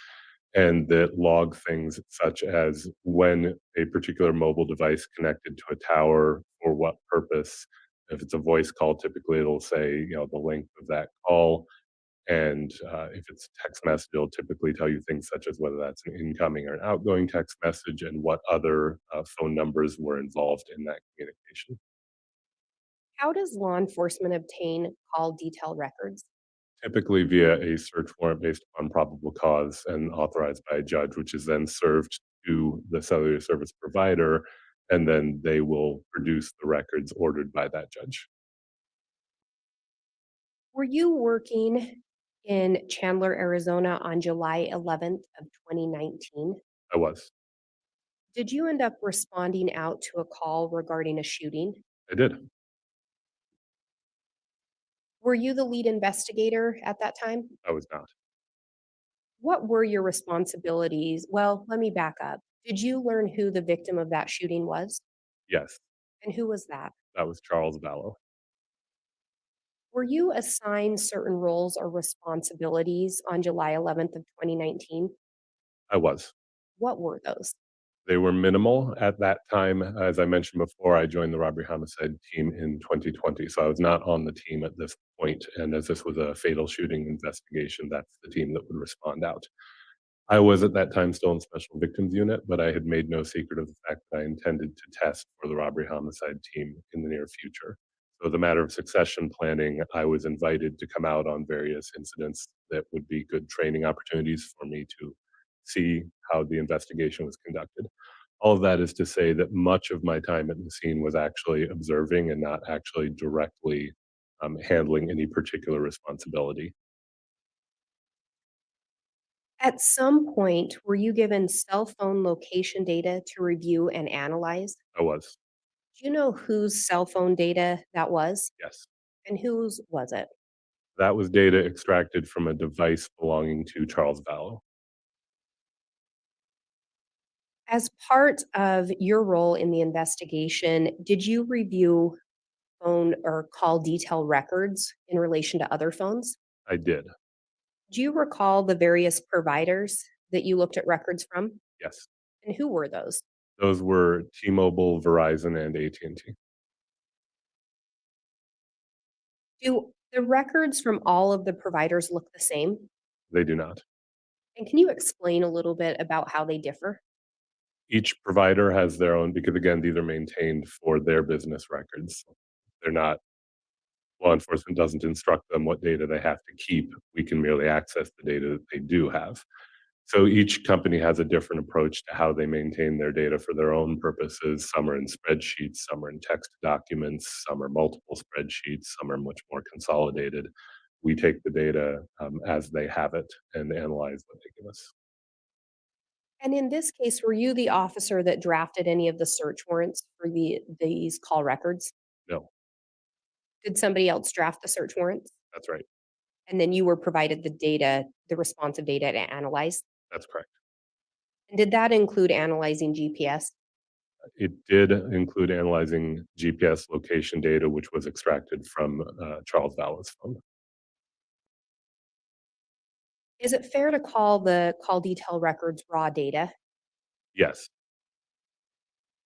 and that log things such as when a particular mobile device connected to a tower, for what purpose. If it's a voice call, typically it'll say, the length of that call. And if it's a text message, it'll typically tell you things such as whether that's an incoming or an outgoing text message and what other phone numbers were involved in that communication. How does law enforcement obtain call detail records? Typically via a search warrant based upon probable cause and authorized by a judge, which is then served to the cellular service provider, and then they will produce the records ordered by that judge. Were you working in Chandler, Arizona on July 11th of 2019? I was. Did you end up responding out to a call regarding a shooting? I did. Were you the lead investigator at that time? I was not. What were your responsibilities? Well, let me back up. Did you learn who the victim of that shooting was? Yes, And who was that? that was Charles Vallow. Were you assigned certain roles or responsibilities on July 11th of 2019? I was. What were those? They were minimal at that time. As I mentioned before, I joined the robbery homicide team in 2020, so I was not on the team at this point. And as this was a fatal shooting investigation, that's the team that would respond out. I was at that time still in Special Victims Unit, but I had made no secret of the fact that I intended to test for the robbery homicide team in the near future. So, the matter of succession planning, I was invited to come out on various incidents that would be good training opportunities for me to see how the investigation was conducted. All of that is to say that much of my time at the scene was actually observing and not actually directly handling any particular responsibility. At some point, were you given cell phone location data to review and analyze? I was, Do you know whose cell phone data that was? yes. And whose was it? That was data extracted from a device belonging to Charles Vallow. As part of your role in the investigation, did you review phone or call detail records in relation to other phones? I did, Do you recall the various providers that you looked at records from? yes. And who were those? Those were T-Mobile, Verizon, and AT&T. Do the records from all of the providers look the same? They do not. And can you explain a little bit about how they differ? Each provider has their own, because again, these are maintained for their business records. They're not, law enforcement doesn't instruct them what data they have to keep. We can merely access the data that they do have. So each company has a different approach to how they maintain their data for their own purposes. Some are in spreadsheets, some are in text documents, some are multiple spreadsheets, some are much more consolidated. We take the data as they have it and analyze what they give us. And in this case, were you the officer that drafted any of the search warrants for these call records? No, Did somebody else draft the search warrants? that's right. And then you were provided the data, the responsive data to analyze? That's correct. And did that include analyzing GPS? It did include analyzing GPS location data, which was extracted from Charles Vallow's phone. Is it fair to call the call detail records raw data? Yes,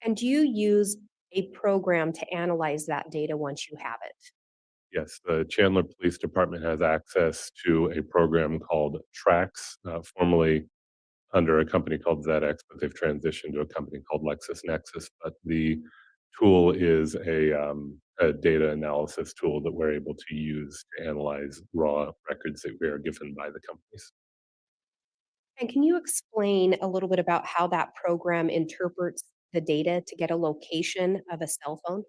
And do you use a program to analyze that data once you have it? yes. The Chandler Police Department has access to a program called Trax, formerly under a company called ZX, but they've transitioned to a company called LexisNexis. But the tool is a data analysis tool that we're able to use to analyze raw records that we are given by the companies. And can you explain a little bit about how that program interprets the data to get a location of a cell phone?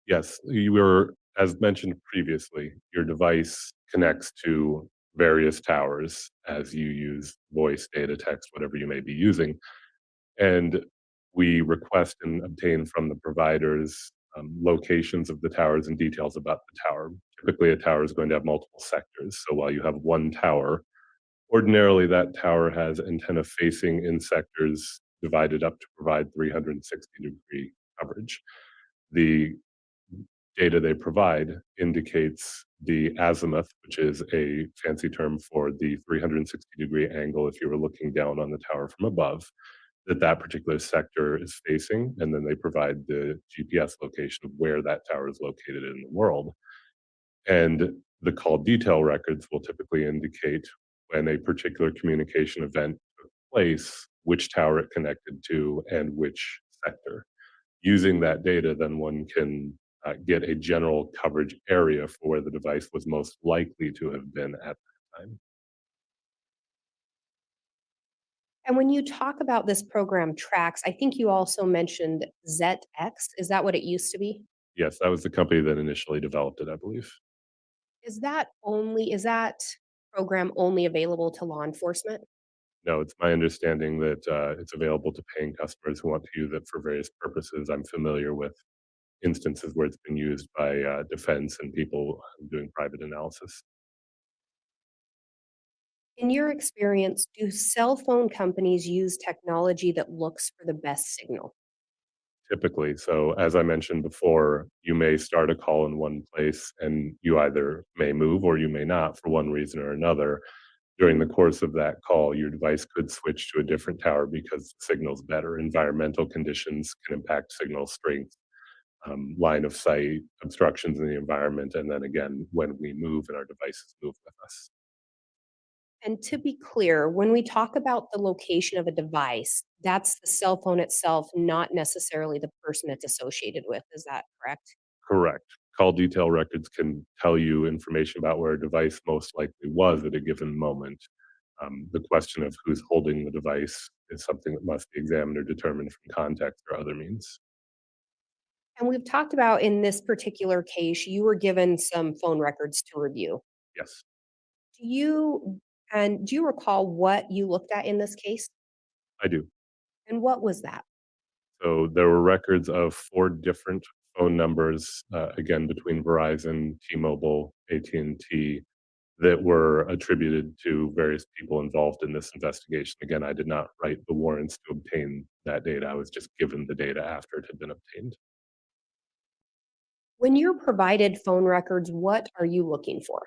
Yes, you were, as mentioned previously, your device connects to various towers as you use voice, data, text, whatever you may be using. And we request and obtain from the providers locations of the towers and details about the tower. Typically, a tower is going to have multiple sectors. So while you have one tower, ordinarily that tower has antenna facing in sectors divided up to provide 360-degree coverage. The data they provide indicates the azimuth, which is a fancy term for the 360-degree angle if you were looking down on the tower from above, that particular sector is facing, and then they provide the GPS location of where that tower is located in the world. And the call detail records will typically indicate when a particular communication event took place, which tower it connected to, and which sector. Using that data, then one can get a general coverage area for where the device was most likely to have been at that time. And when you talk about this program Trax, I think you also mentioned ZX. Is that what it used to be? Yes, that was the company that initially developed it, I believe. Is that program only available to law enforcement? No, it's my understanding that it's available to paying customers who want to use it for various purposes I'm familiar with instances where it's been used by defense and people doing private analysis. In your experience, do cell phone companies use technology that looks for the best signal? Typically. So as I mentioned before, you may start a call in one place and you either may move or you may not for one reason or another. During the course of that call, your device could switch to a different tower because the signal's better. Environmental conditions can impact signal strength, line of sight, obstructions in the environment, and then again, when we move and our devices move with us. And to be clear, when we talk about the location of a device, that's the cell phone itself, not necessarily the person it's associated with. Is that correct? Correct. Call detail records can tell you information about where a device most likely was at a given moment. The question of who's holding the device is something that must be examined or determined from context or other means. And we've talked about in this particular case, you were given some phone records to review. Yes, Do you do you recall what you looked at in this case? I do. And what was that? So there were records of 4 different phone numbers, again, between Verizon, T-Mobile, AT&T, that were attributed to various people involved in this investigation. Again, I did not write the warrants to obtain that data. I was just given the data after it had been obtained. When you're provided phone records, what are you looking for?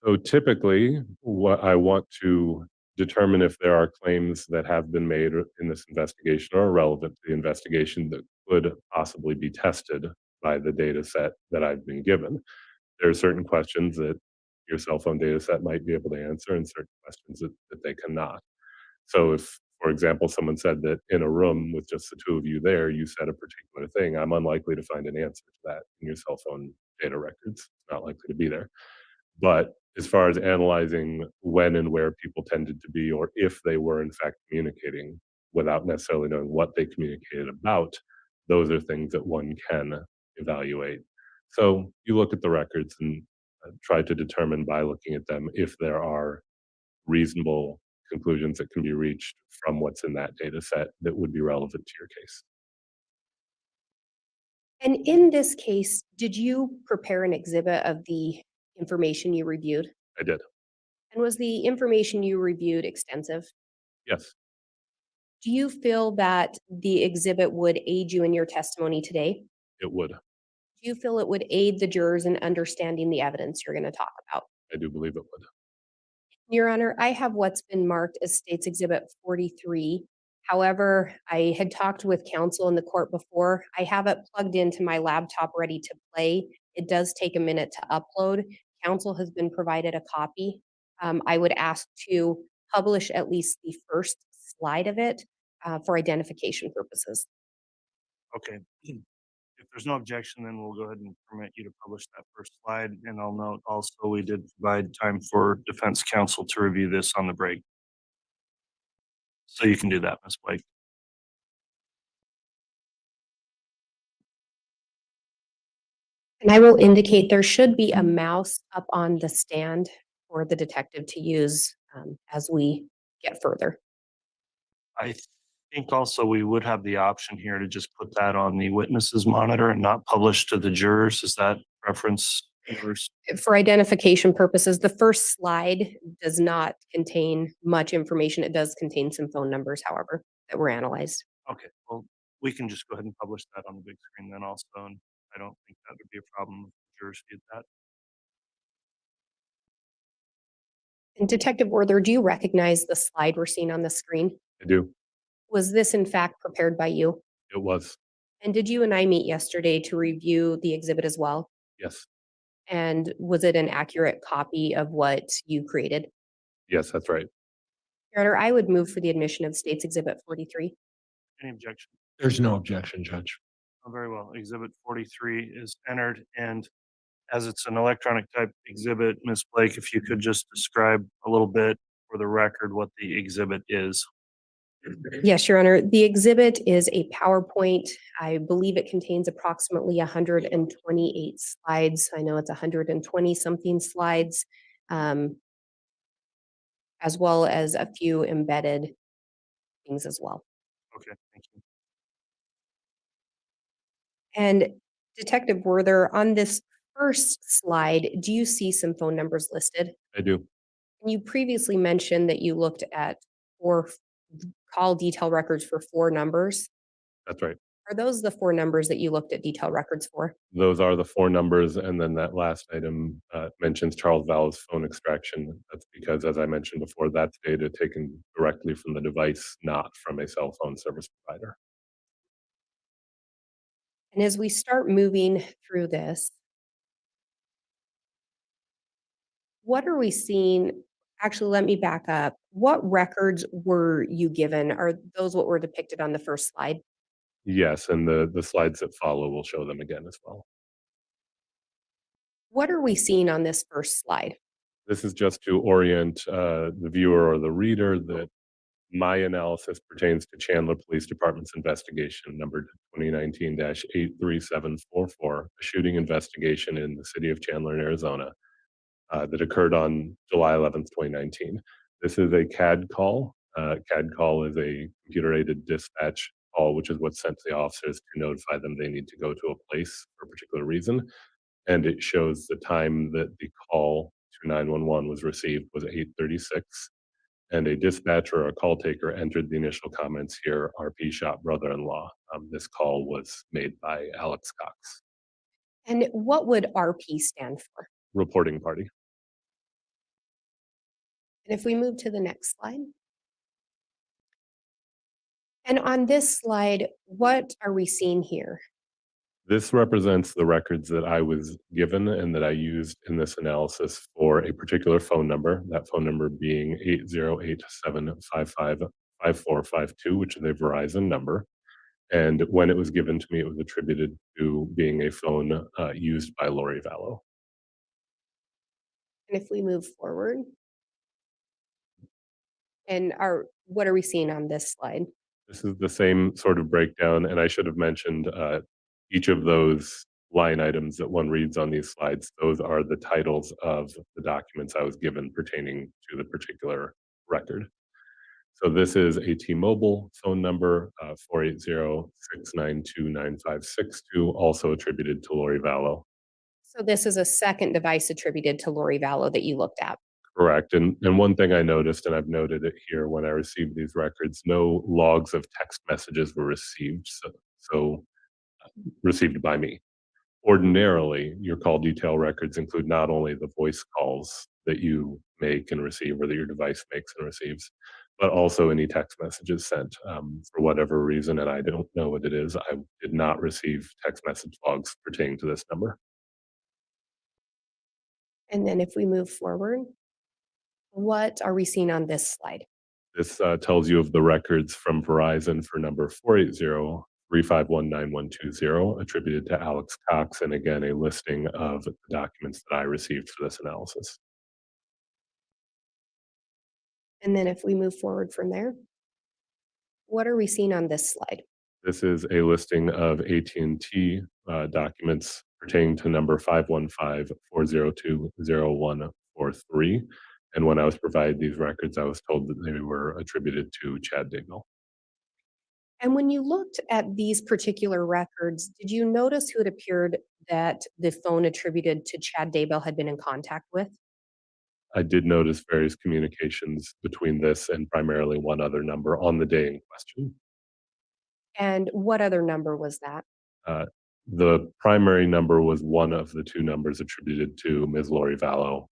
So typically, what I want to determine if there are claims that have been made in this investigation or are relevant to the investigation that could possibly be tested by the data set that I've been given. There are certain questions that your cell phone data set might be able to answer and certain questions that they cannot. So if, for example, someone said that in a room with just the 2 of you there, you said a particular thing, I'm unlikely to find an answer to that in your cell phone data records. It's not likely to be there. But as far as analyzing when and where people tended to be, or if they were in fact communicating without necessarily knowing what they communicated about, those are things that one can evaluate. So you look at the records and try to determine by looking at them if there are reasonable conclusions that can be reached from what's in that data set that would be relevant to your case. And in this case, did you prepare an exhibit of the information you reviewed? I did. And was the information you reviewed extensive? Yes, Do you feel that the exhibit would aid you in your testimony today? it would. Do you feel it would aid the jurors in understanding the evidence you're going to talk about? I do believe it would. Your Honor, I have what's been marked as State's Exhibit 43. However, I had talked with counsel in the court before. I have it plugged into my laptop ready to play. It does take a minute to upload. Counsel has been provided a copy. I would ask to publish at least the first slide of it for identification purposes. Okay. If there's no objection, then we'll go ahead and permit you to publish that first slide. And I'll note also, we did provide time for defense counsel to review this on the break. So you can do that, Ms. Blake. And I will indicate there should be a mouse up on the stand for the detective to use as we get further. I think also we would have the option here to just put that on the witnesses monitor and not publish to the jurors. Is that preference yours? For identification purposes, the first slide does not contain much information. It does contain some phone numbers, however, that were analyzed. Okay, well, we can just go ahead and publish that on the big screen then also, and I don't think that would be a problem if jurors did that. And Detective Werther, do you recognize the slide we're seeing on the screen? I do. Was this in fact prepared by you? It was. And did you and I meet yesterday to review the exhibit as well? Yes. And was it an accurate copy of what you created? Yes, that's right. Your Honor, I would move for the admission of State's Exhibit 43. Any objection? There's no objection, Judge. Oh, very well. Exhibit 43 is entered, and as it's an electronic type exhibit, Ms. Blake, if you could just describe a little bit for the record what the exhibit is. Yes, Your Honor. The exhibit is a PowerPoint. I believe it contains approximately 128 slides. I know it's 120 something slides, as well as a few embedded things as well. Okay, thank you. And Detective Werther, on this first slide, do you see some phone numbers listed? I do. You previously mentioned that you looked at 4 call detail records for 4 numbers. That's right. Are those the 4 numbers that you looked at detail records for? Those are the 4 numbers, and then that last item mentions Charles Vallow's phone extraction. That's because, as I mentioned before, that's data taken directly from the device, not from a cell phone service provider. And as we start moving through this, what are we seeing? Actually, let me back up. What records were you given? Are those what were depicted on the first slide? Yes, and the slides that follow will show them again as well. What are we seeing on this first slide? This is just to orient the viewer or the reader that my analysis pertains to Chandler Police Department's investigation number 2019-83744, a shooting investigation in the city of Chandler in Arizona that occurred on July 11th, 2019. This is a CAD call. CAD call is a computer-aided dispatch call, which is what's sent to the officers to notify them they need to go to a place for a particular reason. And it shows the time that the call to 911 was received was 8:36. And a dispatcher or a call taker entered the initial comments here, RP shot brother-in-law. This call was made by Alex Cox, And what would RP stand for? reporting party. And if we move to the next slide. And on this slide, what are we seeing here? This represents the records that I was given and that I used in this analysis for a particular phone number, that phone number being 808-755-5452, which is a Verizon number. And when it was given to me, it was attributed to being a phone used by Lori Vallow. And if we move forward. And what are we seeing on this slide? This is the same sort of breakdown, and I should have mentioned each of those line items that one reads on these slides. Those are the titles of the documents I was given pertaining to the particular record. So this is a T-Mobile phone number, 480-692-9562, also attributed to Lori Vallow. So this is a second device attributed to Lori Vallow that you looked at. Correct. And one thing I noticed, and I've noted it here when I received these records, no logs of text messages were received, so received by me. Ordinarily, your call detail records include not only the voice calls that you make and receive or that your device makes and receives, but also any text messages sent. For whatever reason, and I don't know what it is, I did not receive text message logs pertaining to this number. And then if we move forward, what are we seeing on this slide? This tells you of the records from Verizon for number 480-351-9120, attributed to Alex Cox, and again, a listing of the documents that I received for this analysis. And then if we move forward from there, what are we seeing on this slide? This is a listing of AT&T documents pertaining to number 515-402-0143. And when I was provided these records, I was told that they were attributed to Chad Daybell. And when you looked at these particular records, did you notice who it appeared that the phone attributed to Chad Daybell had been in contact with? I did notice various communications between this and primarily one other number on the day in question. And what other number was that? The primary number was one of the 2 numbers attributed to Ms. Lori Vallow.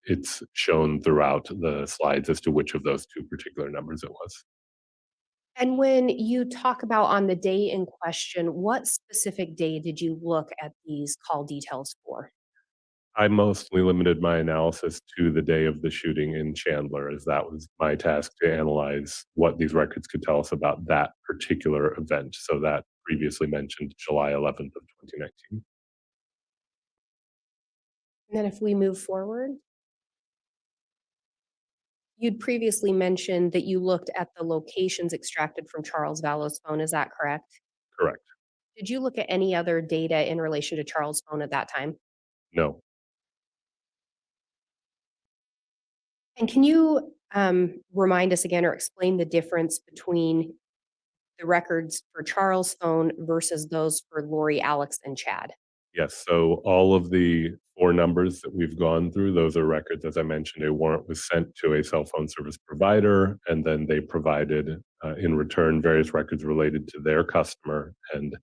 It's shown throughout the slides as to which of those 2 particular numbers it was. And when you talk about on the day in question, what specific day did you look at these call details for? I mostly limited my analysis to the day of the shooting in Chandler, as that was my task to analyze what these records could tell us about that particular event. So that previously mentioned July 11th of 2019. And then if we move forward, you'd previously mentioned that you looked at the locations extracted from Charles Vallow's phone. Is that correct? Correct. Did you look at any other data in relation to Charles' phone at that time? No. And can you remind us again or explain the difference between the records for Charles' phone versus those for Lori, Alex, and Chad? Yes, so all of the 4 numbers that we've gone through, those are records. As I mentioned, a warrant was sent to a cell phone service provider, and then they provided, in return, various records related to their customer and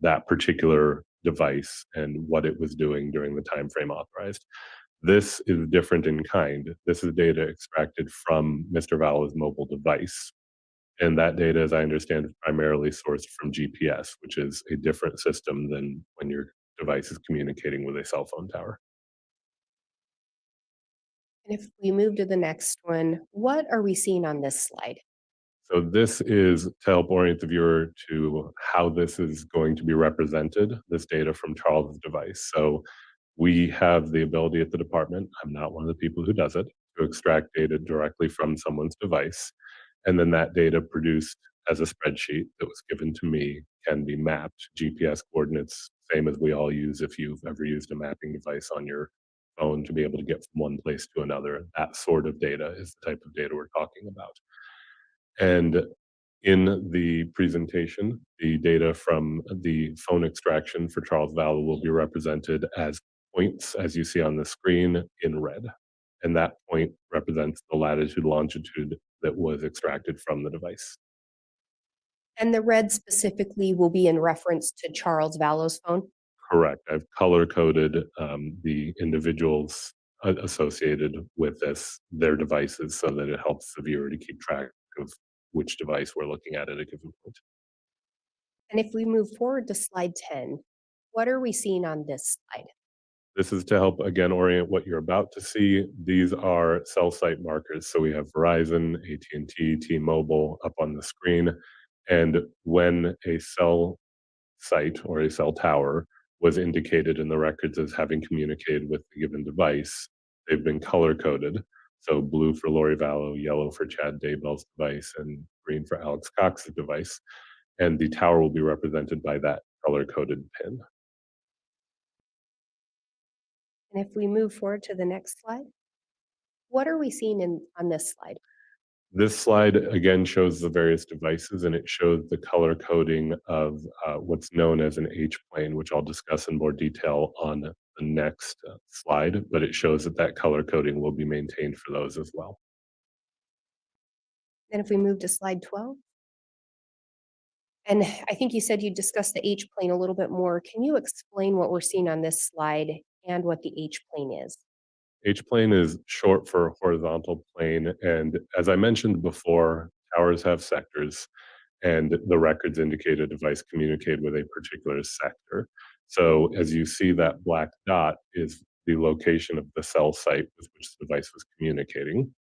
that particular device and what it was doing during the time frame authorized. This is different in kind. This is data extracted from Mr. Vallow's mobile device. And that data, as I understand, is primarily sourced from GPS, which is a different system than when your device is communicating with a cell phone tower. And if we move to the next one, what are we seeing on this slide? So this is to help orient the viewer to how this is going to be represented, this data from Charles' device. So we have the ability at the department, I'm not one of the people who does it, to extract data directly from someone's device. And then that data produced as a spreadsheet that was given to me can be mapped, GPS coordinates, same as we all use if you've ever used a mapping device on your phone to be able to get from one place to another. That sort of data is the type of data we're talking about. And in the presentation, the data from the phone extraction for Charles Vallow will be represented as points, as you see on the screen, in red. And that point represents the latitude, longitude that was extracted from the device. And the red specifically will be in reference to Charles Vallow's phone? Correct. I've color coded the individuals associated with this, their devices, so that it helps the viewer to keep track of which device we're looking at a given point. And if we move forward to slide 10, what are we seeing on this slide? This is to help, again, orient what you're about to see. These are cell site markers. So we have Verizon, AT&T, T-Mobile up on the screen. And when a cell site or a cell tower was indicated in the records as having communicated with the given device, they've been color coded. So blue for Lori Vallow, yellow for Chad Daybell's device, and green for Alex Cox's device. And the tower will be represented by that color coded pin. And if we move forward to the next slide, what are we seeing on this slide? This slide again shows the various devices, and it shows the color coding of what's known as an H-plane, which I'll discuss in more detail on the next slide, but it shows that that color coding will be maintained for those as well. And if we move to slide 12. And I think you said you discussed the H-plane a little bit more. Can you explain what we're seeing on this slide and what the H-plane is? H-plane is short for horizontal plane, and as I mentioned before, towers have sectors, and the records indicate a device communicated with a particular sector. So as you see, that black dot is the location of the cell site with which the device was communicating.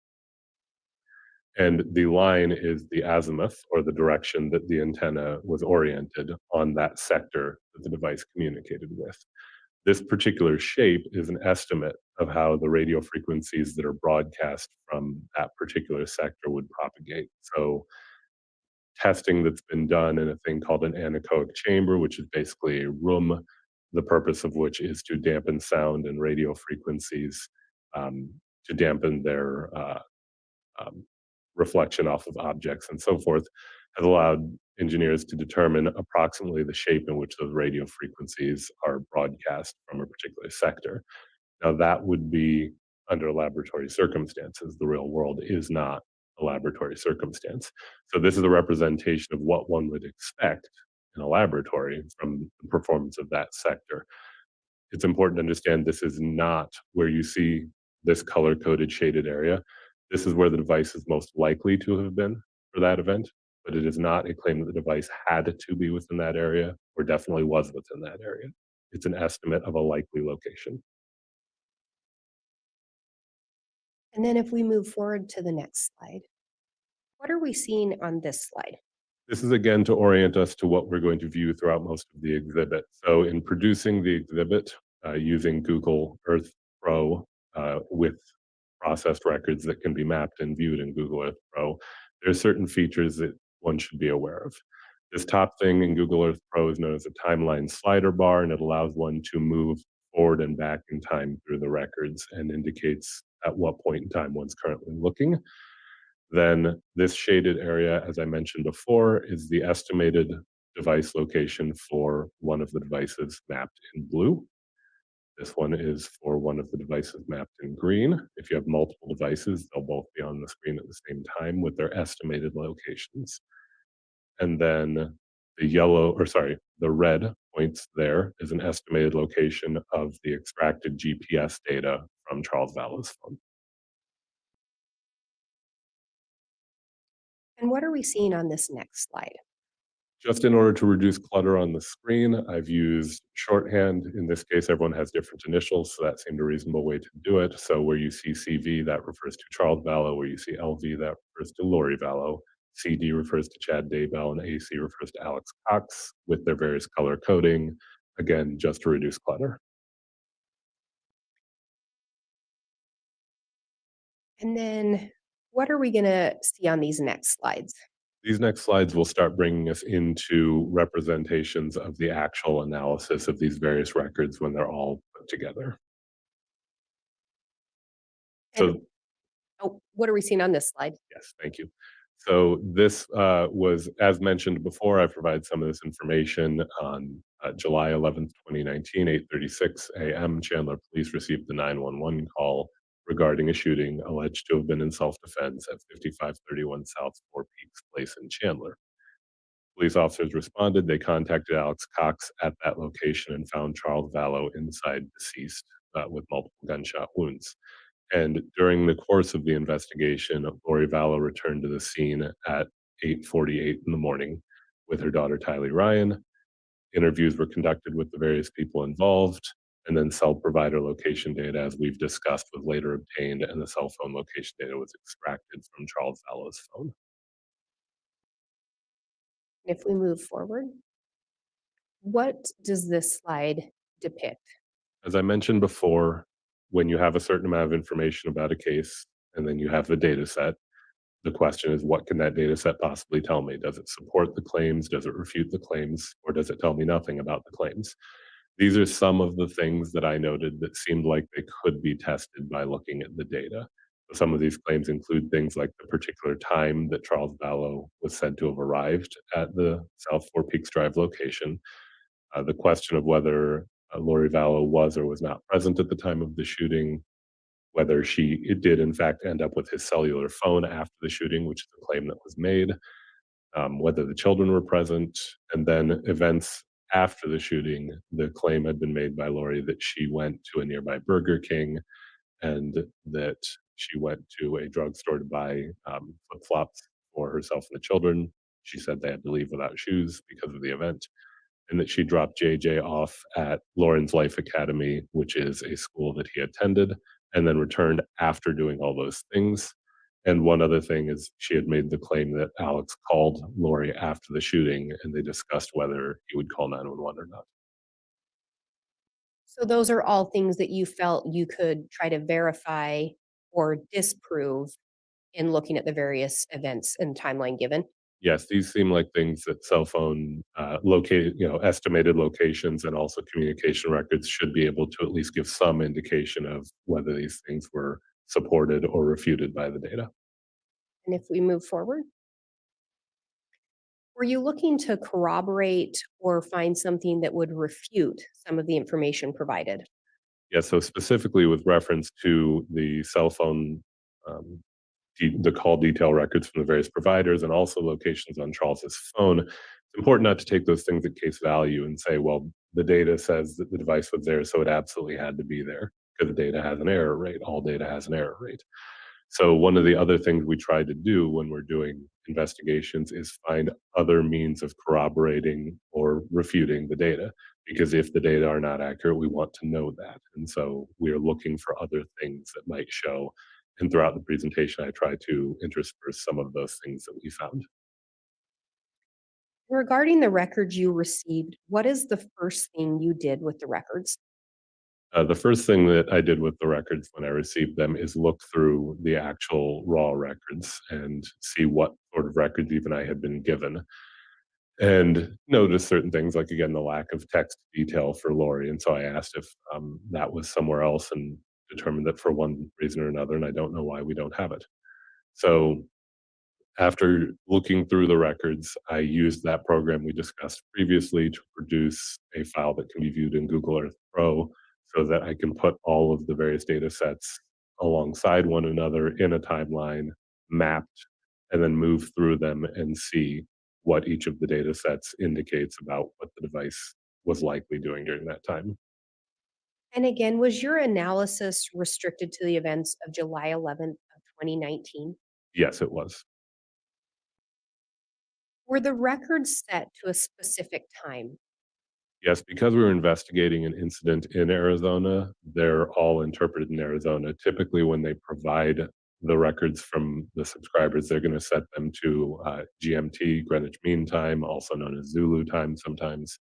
And the line is the azimuth, or the direction that the antenna was oriented on that sector that the device communicated with. This particular shape is an estimate of how the radio frequencies that are broadcast from that particular sector would propagate. So testing that's been done in a thing called an anechoic chamber, which is basically a room, the purpose of which is to dampen sound and radio frequencies, to dampen their reflection off of objects and so forth, has allowed engineers to determine approximately the shape in which those radio frequencies are broadcast from a particular sector. Now, that would be under laboratory circumstances. The real world is not a laboratory circumstance. So this is a representation of what one would expect in a laboratory from the performance of that sector. It's important to understand this is not where you see this color-coded shaded area. This is where the device is most likely to have been for that event, but it is not a claim that the device had to be within that area or definitely was within that area. It's an estimate of a likely location. And then if we move forward to the next slide, what are we seeing on this slide? This is again to orient us to what we're going to view throughout most of the exhibit. So in producing the exhibit using Google Earth Pro with processed records that can be mapped and viewed in Google Earth Pro, there are certain features that one should be aware of. This top thing in Google Earth Pro is known as a timeline slider bar, and it allows one to move forward and back in time through the records and indicates at what point in time one's currently looking. Then this shaded area, as I mentioned before, is the estimated device location for one of the devices mapped in blue. This one is for one of the devices mapped in green. If you have multiple devices, they'll both be on the screen at the same time with their estimated locations. And then the red points there is an estimated location of the extracted GPS data from Charles Vallow's phone. And what are we seeing on this next slide? Just in order to reduce clutter on the screen, I've used shorthand. In this case, everyone has different initials, so that seemed a reasonable way to do it. So where you see CV, that refers to Charles Vallow. Where you see LV, that refers to Lori Vallow. CD refers to Chad Daybell, and AC refers to Alex Cox with their various color coding. Again, just to reduce clutter. And then what are we going to see on these next slides? These next slides will start bringing us into representations of the actual analysis of these various records when they're all put together. And, what are we seeing on this slide? Yes, thank you. So this was, as mentioned before, I provide some of this information on July 11th, 2019, 8:36 a.m. Chandler Police received the 911 call regarding a shooting alleged to have been in self-defense at 5531 South Four Peaks Place in Chandler. Police officers responded. They contacted Alex Cox at that location and found Charles Vallow inside deceased with multiple gunshot wounds. And during the course of the investigation, Lori Vallow returned to the scene at 8:48 in the morning with her daughter Tylee Ryan. Interviews were conducted with the various people involved, and then cell provider location data, as we've discussed, was later obtained, and the cell phone location data was extracted from Charles Vallow's phone. If we move forward, what does this slide depict? As I mentioned before, when you have a certain amount of information about a case and then you have the data set, the question is, what can that data set possibly tell me? Does it support the claims? Does it refute the claims? Or does it tell me nothing about the claims? These are some of the things that I noted that seemed like they could be tested by looking at the data. Some of these claims include things like the particular time that Charles Vallow was said to have arrived at the South Four Peaks Drive location, the question of whether Lori Vallow was or was not present at the time of the shooting, whether it did in fact end up with his cellular phone after the shooting, which is a claim that was made, whether the children were present, and then events after the shooting. The claim had been made by Lori that she went to a nearby Burger King and that she went to a drugstore to buy flip-flops for herself and the children. She said they had to leave without shoes because of the event, and that she dropped JJ off at Lawrence Life Academy, which is a school that he attended, and then returned after doing all those things. And one other thing is she had made the claim that Alex called Lori after the shooting, and they discussed whether he would call 911 or not. So those are all things that you felt you could try to verify or disprove in looking at the various events and timeline given? Yes, these seem like things that cell phone estimated locations and also communication records should be able to at least give some indication of whether these things were supported or refuted by the data. And if we move forward? Were you looking to corroborate or find something that would refute some of the information provided? Yeah, so specifically with reference to the cell phone, the call detail records from the various providers and also locations on Charles's phone, it's important not to take those things at case value and say, well, the data says that the device was there, so it absolutely had to be there, because the data has an error rate. All data has an error rate. So one of the other things we try to do when we're doing investigations is find other means of corroborating or refuting the data, because if the data are not accurate, we want to know that. And so we are looking for other things that might show. And throughout the presentation, I try to intersperse some of those things that we found. Regarding the records you received, what is the first thing you did with the records? The first thing that I did with the records when I received them is look through the actual raw records and see what sort of records even I had been given, and notice certain things, like, again, the lack of text detail for Lori. And so I asked if that was somewhere else, and determined that for one reason or another, and I don't know why, we don't have it. So After looking through the records, I used that program we discussed previously to produce a file that can be viewed in Google Earth Pro so that I can put all of the various data sets alongside one another in a timeline mapped and then move through them and see what each of the data sets indicates about what the device was likely doing during that time. And again, was your analysis restricted to the events of July 11th of 2019? Yes, it was. Were the records set to a specific time? Yes, because we were investigating an incident in Arizona, they're all interpreted in Arizona. Typically, when they provide the records from the subscribers, they're going to set them to GMT, Greenwich Mean Time, also known as Zulu time sometimes.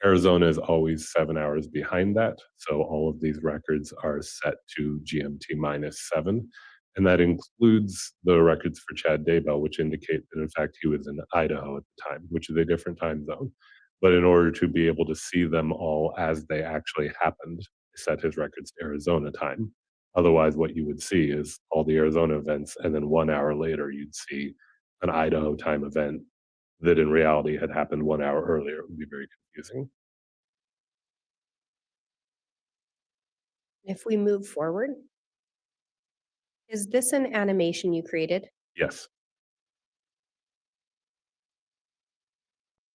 Arizona is always 7 hours behind that. So all of these records are set to GMT -7. And that includes the records for Chad Daybell, which indicate that in fact he was in Idaho at the time, which is a different time zone. But in order to be able to see them all as they actually happened, I set his records to Arizona time. Otherwise, what you would see is all the Arizona events, and then 1 hour later, you'd see an Idaho time event that in reality had happened 1 hour earlier. It would be very confusing. If we move forward, is this an animation you created? Yes.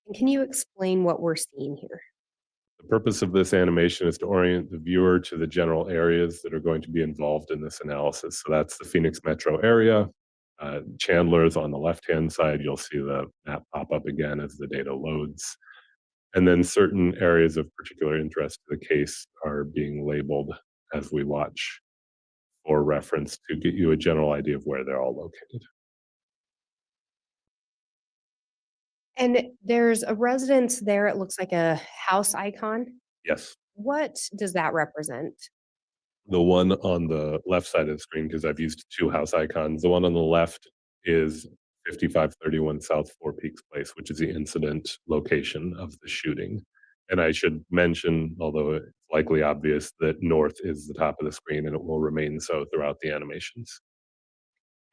And can you explain what we're seeing here? The purpose of this animation is to orient the viewer to the general areas that are going to be involved in this analysis. So that's the Phoenix metro area. Chandler is on the left-hand side. You'll see the map pop up again as the data loads. And then certain areas of particular interest to the case are being labeled as we watch for reference to get you a general idea of where they're all located. And there's a residence there. It looks like a house icon. Yes. What does that represent? The one on the left side of the screen, because I've used two house icons, the one on the left is 5531 South Four Peaks Place, which is the incident location of the shooting. And I should mention, although it's likely obvious, that north is the top of the screen and it will remain so throughout the animations.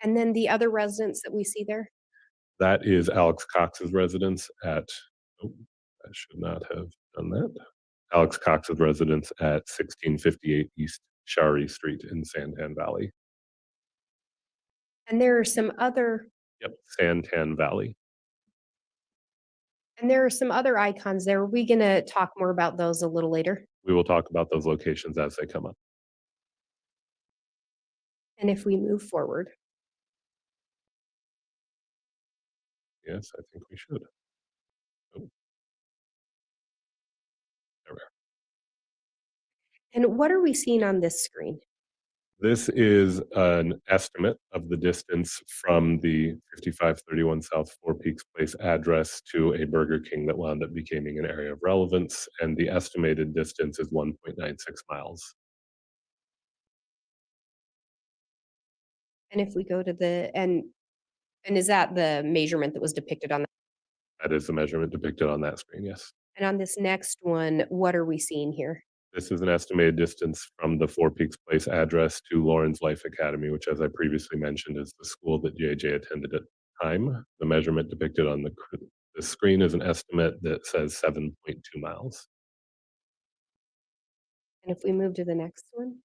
And then the other residence that we see there? That is Alex Cox's residence at, oh, I should not have done that. Alex Cox's residence at 1658 East Shari Street in Santan Valley. And there are some other, Yep, Santan Valley. and there are some other icons there. Are we going to talk more about those a little later? We will talk about those locations as they come up. And if we move forward, Yes, I think we should. Oh. There we are. and what are we seeing on this screen? This is an estimate of the distance from the 5531 South Four Peaks Place address to a Burger King that wound up becoming an area of relevance, and the estimated distance is 1.96 miles. And if we go to the, and is that the measurement that was depicted on that? That is the measurement depicted on that screen, yes. And on this next one, what are we seeing here? This is an estimated distance from the Four Peaks Place address to Lawrence Life Academy, which, as I previously mentioned, is the school that JJ attended at the time. The measurement depicted on the screen is an estimate that says 7.2 miles. And if we move to the next one,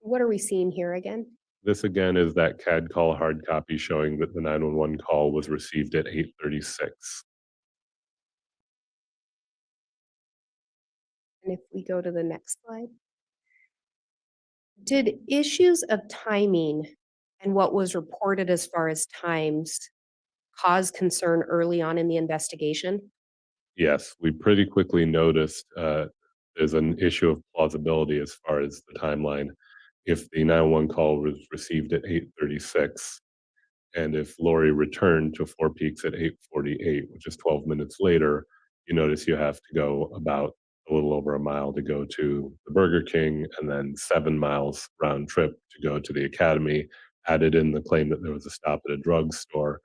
what are we seeing here again? This again is that CAD call hard copy showing that the 911 call was received at 8:36. And if we go to the next slide. Did issues of timing and what was reported as far as times cause concern early on in the investigation? Yes, we pretty quickly noticed there's an issue of plausibility as far as the timeline. If the 911 call was received at 8:36, and if Lori returned to Four Peaks at 8:48, which is 12 minutes later, you notice you have to go about a little over a mile to go to the Burger King, and then 7 miles round trip to go to the academy. Added in the claim that there was a stop at a drugstore,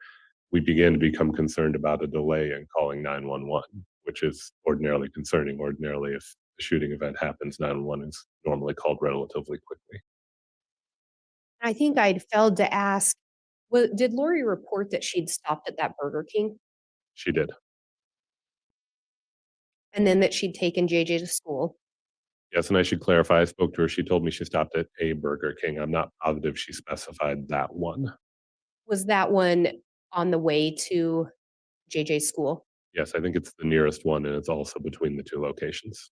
we began to become concerned about a delay in calling 911, which is ordinarily concerning. Ordinarily, if the shooting event happens, 911 is normally called relatively quickly. I think I'd failed to ask, Did Lori report that she'd stopped at that Burger King She did. and then that she'd taken JJ to school? Yes, and I should clarify, I spoke to her. She told me she stopped at a Burger King. I'm not positive she specified that one. Was that one on the way to JJ's school? Yes, I think it's the nearest one, and it's also between the two locations.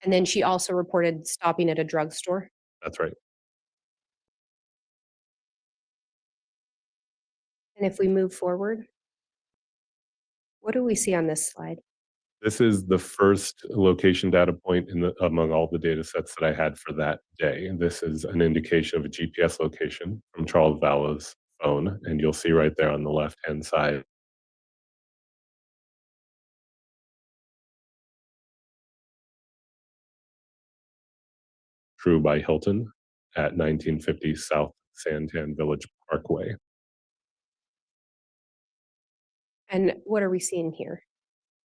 And then she also reported stopping at a drugstore? That's right. And if we move forward, what do we see on this slide? This is the first location data point among all the data sets that I had for that day. And this is an indication of a GPS location from Charles Vallow's phone. And you'll see right there on the left-hand side, True by Hilton at 1950 South Santan Village Parkway. And what are we seeing here?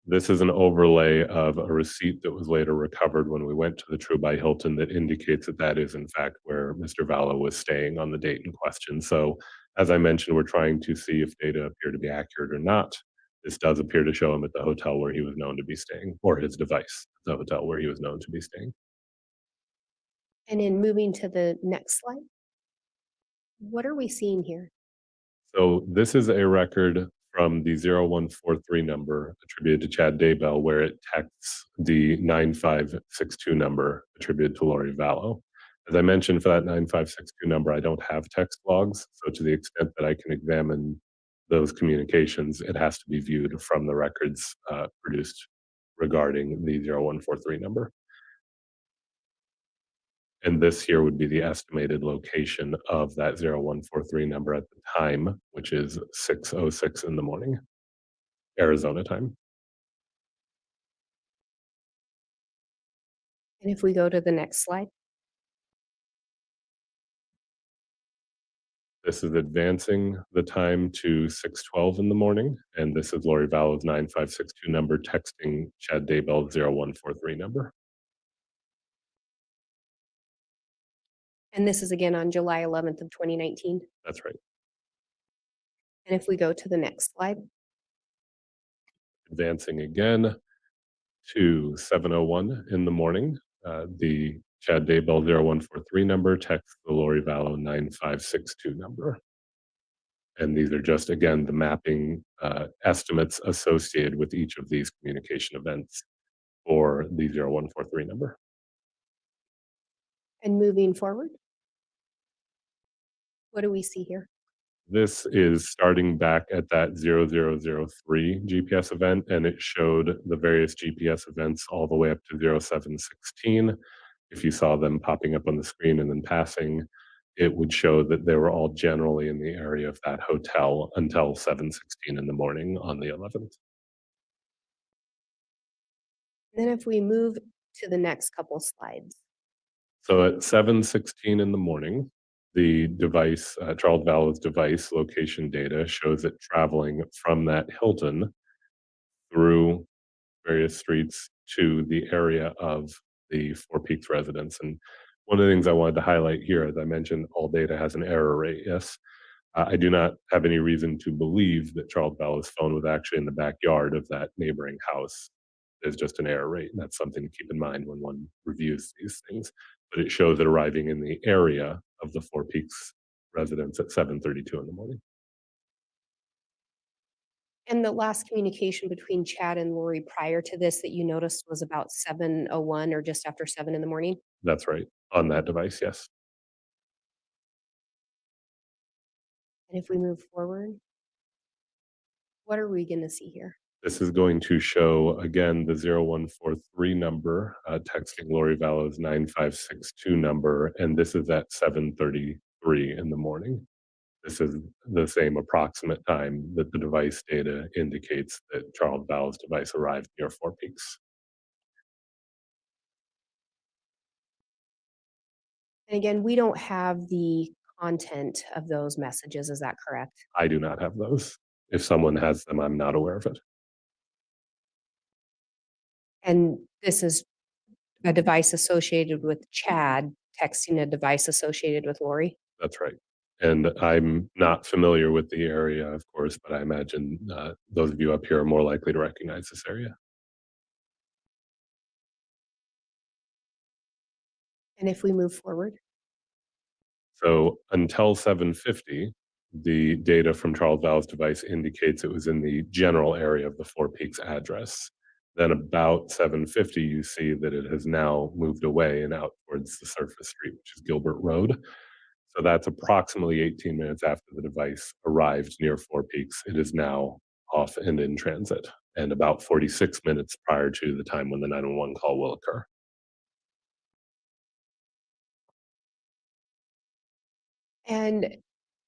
This is an overlay of a receipt that was later recovered when we went to the True by Hilton that indicates that that is in fact where Mr. Vallow was staying on the date in question. So as I mentioned, we're trying to see if data appear to be accurate or not. This does appear to show him at the hotel where he was known to be staying, or his device, the hotel where he was known to be staying. And in moving to the next slide, what are we seeing here? So this is a record from the 0143 number attributed to Chad Daybell, where it texts the 9562 number attributed to Lori Vallow. As I mentioned, for that 9562 number, I don't have text logs. So to the extent that I can examine those communications, it has to be viewed from the records produced regarding the 0143 number. And this here would be the estimated location of that 0143 number at the time, which is 6:06 in the morning, Arizona time. And if we go to the next slide, This is advancing the time to 6:12 in the morning, and this is Lori Vallow's 9562 number texting Chad Daybell 0143 number. and this is again on July 11th of 2019. That's right. And if we go to the next slide, Advancing again to 7:01 in the morning, the Chad Daybell 0143 number texts the Lori Vallow 9562 number. And these are just, again, the mapping estimates associated with each of these communication events for the 0143 number. and moving forward, what do we see here? This is starting back at that 0003 GPS event, and it showed the various GPS events all the way up to 0716. If you saw them popping up on the screen and then passing, it would show that they were all generally in the area of that hotel until 7:16 in the morning on the 11th. And then if we move to the next couple slides, So at 7:16 in the morning, the device, Charles Vallow's device location data shows it traveling from that Hilton through various streets to the area of the Four Peaks residence. And one of the things I wanted to highlight here, as I mentioned, all data has an error rate. Yes, I do not have any reason to believe that Charles Vallow's phone was actually in the backyard of that neighboring house. There's just an error rate, and that's something to keep in mind when one reviews these things. But it shows it arriving in the area of the Four Peaks residence at 7:32 in the morning. and the last communication between Chad and Lori prior to this that you noticed was about 7:01 or just after 7 in the morning. That's right, on that device, yes. And if we move forward, what are we gonna see here? This is going to show, again, the 0143 number, texting Lori Vallow's 9562 number, and this is at 7:33 in the morning. This is the same approximate time that the device data indicates that Charles Vallow's device arrived near Four Peaks. And again, we don't have the content of those messages, is that correct? I do not have those. If someone has them, I'm not aware of it. And this is a device associated with Chad texting a device associated with Lori? That's right. And I'm not familiar with the area, of course, but I imagine those of you up here are more likely to recognize this area. And if we move forward, So until 7:50, the data from Charles Vallow's device indicates it was in the general area of the Four Peaks address. Then about 7:50, you see that it has now moved away and out towards the surface street, which is Gilbert Road. So that's approximately 18 minutes after the device arrived near Four Peaks. It is now off and in transit, and about 46 minutes prior to the time when the 911 call will occur. and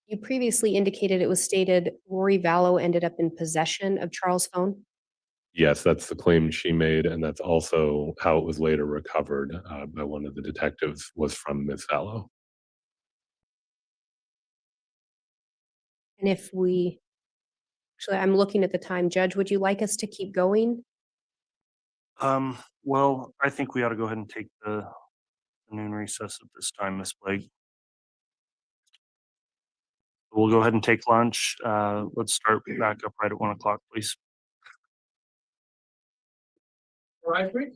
you previously indicated it was stated Lori Vallow ended up in possession of Charles' phone. Yes, that's the claim she made, and that's also how it was later recovered by one of the detectives, was from Ms. Vallow. And if we, actually, I'm looking at the time. Judge, would you like us to keep going? Well, I think we ought to go ahead and take the noon recess at this time, Ms. Blake. We'll go ahead and take lunch. Let's start back up right at 1 o'clock, please. All right, please.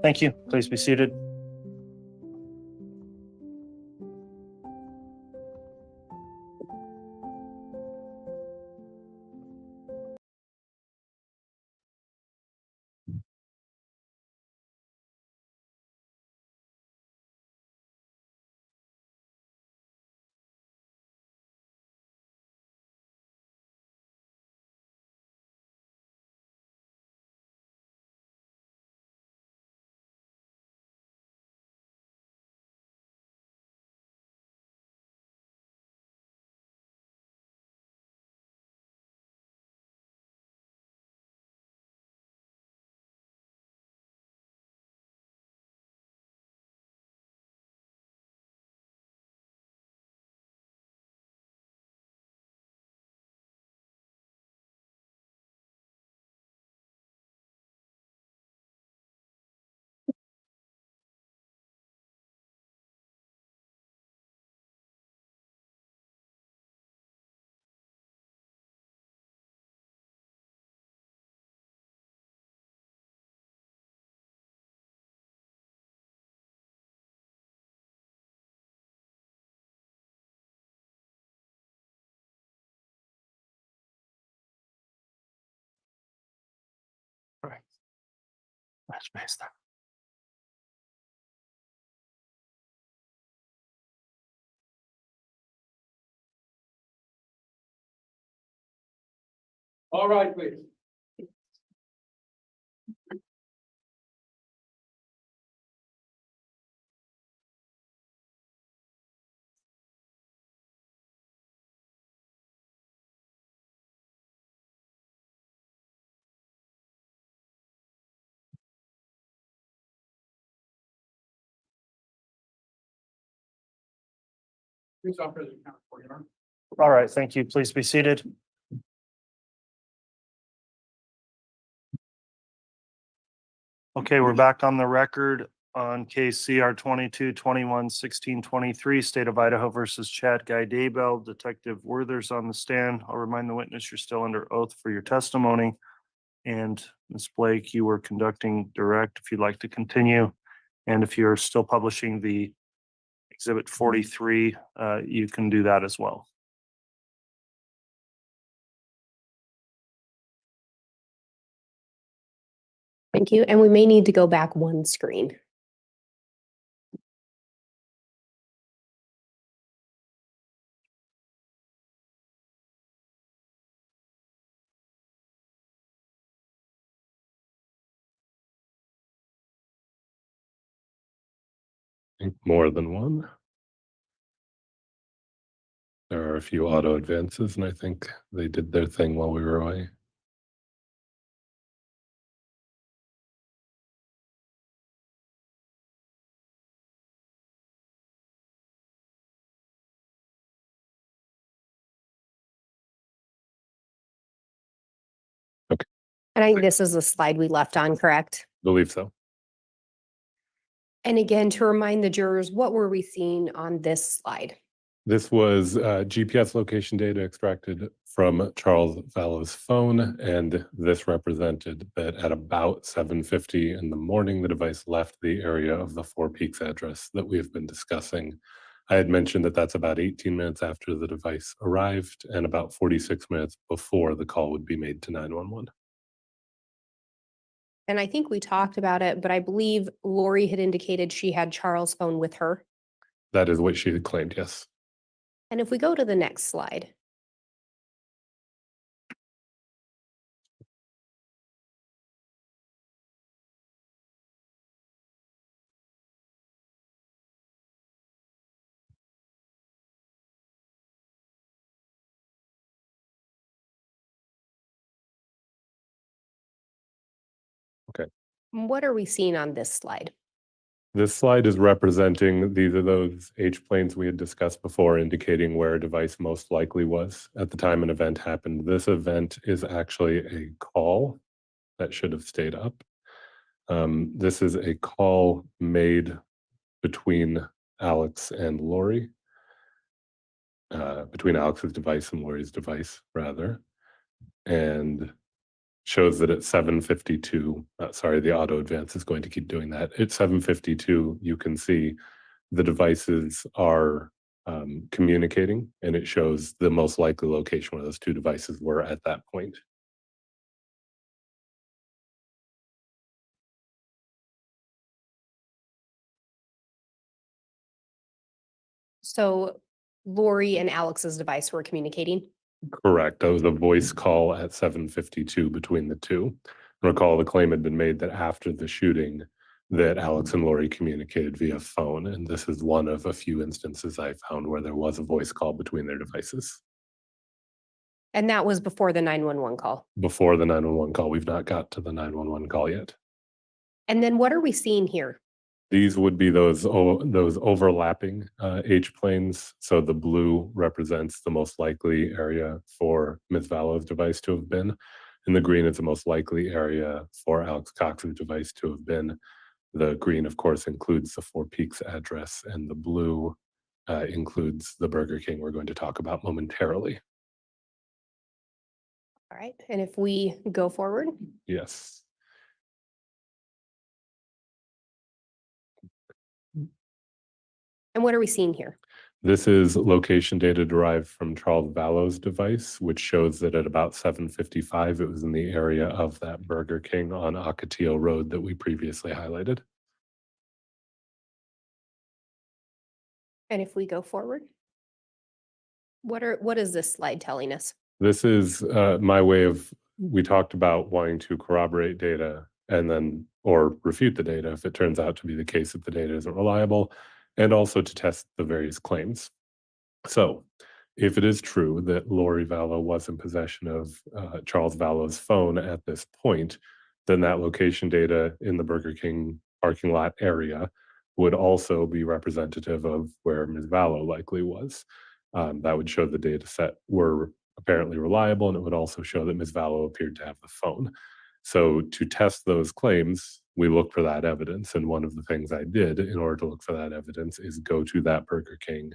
Thank you. Please be seated. Right. That's best. All right, please. Please offer the account for you. All right, thank you. Please be seated. Okay, we're back on the record on case CR 22-21-16-23, State of Idaho versus Chad Daybell. Detective Werther's on the stand. I'll remind the witness you're still under oath for your testimony. And Ms. Blake, you were conducting direct if you'd like to continue. And if you're still publishing the Exhibit 43, you can do that as well. Thank you. And we may need to go back one screen. I think more than one. There are a few auto advances, and I think they did their thing while we were away. And I think this is the slide we left on, correct? Believe so. And again, to remind the jurors, what were we seeing on this slide? This was GPS location data extracted from Charles Vallow's phone, and this represented that at about 7:50 in the morning, the device left the area of the Four Peaks address that we have been discussing. I had mentioned that that's about 18 minutes after the device arrived and about 46 minutes before the call would be made to 911. And I think we talked about it, but I believe Lori had indicated she had Charles' phone with her. That is what she had claimed, yes. And if we go to the next slide. Okay. What are we seeing on this slide? This slide is representing, these are those H planes we had discussed before, indicating where a device most likely was at the time an event happened. This event is actually a call that should have stayed up. This is a call made between Alex and Lori, between Alex's device and Lori's device, rather, and shows that at 7:52, sorry, the auto advance is going to keep doing that. At 7:52, you can see the devices are communicating, and it shows the most likely location where those two devices were at that point. So Lori and Alex's device were communicating. Correct. That was a voice call at 7:52 between the two. Recall the claim had been made that after the shooting that Alex and Lori communicated via phone, and this is one of a few instances I found where there was a voice call between their devices. And that was before the 911 call. Before the 911 call, we've not got to the 911 call yet. And then what are we seeing here? These would be those overlapping H planes. So the blue represents the most likely area for Ms. Vallow's device to have been, and the green is the most likely area for Alex Cox's device to have been. The green, of course, includes the Four Peaks address, and the blue includes the Burger King we're going to talk about momentarily. All right. And if we go forward. Yes. And what are we seeing here? This is location data derived from Charles Vallow's device, which shows that at about 7:55, it was in the area of that Burger King on Ocotillo Road that we previously highlighted. And if we go forward. What is this slide telling us? This is my way of, we talked about wanting to corroborate data and then, or refute the data if it turns out to be the case that the data isn't reliable, and also to test the various claims. So if it is true that Lori Vallow was in possession of Charles Vallow's phone at this point, then that location data in the Burger King parking lot area would also be representative of where Ms. Vallow likely was. That would show the data set were apparently reliable, and it would also show that Ms. Vallow appeared to have the phone. So to test those claims, we look for that evidence. And one of the things I did in order to look for that evidence is go to that Burger King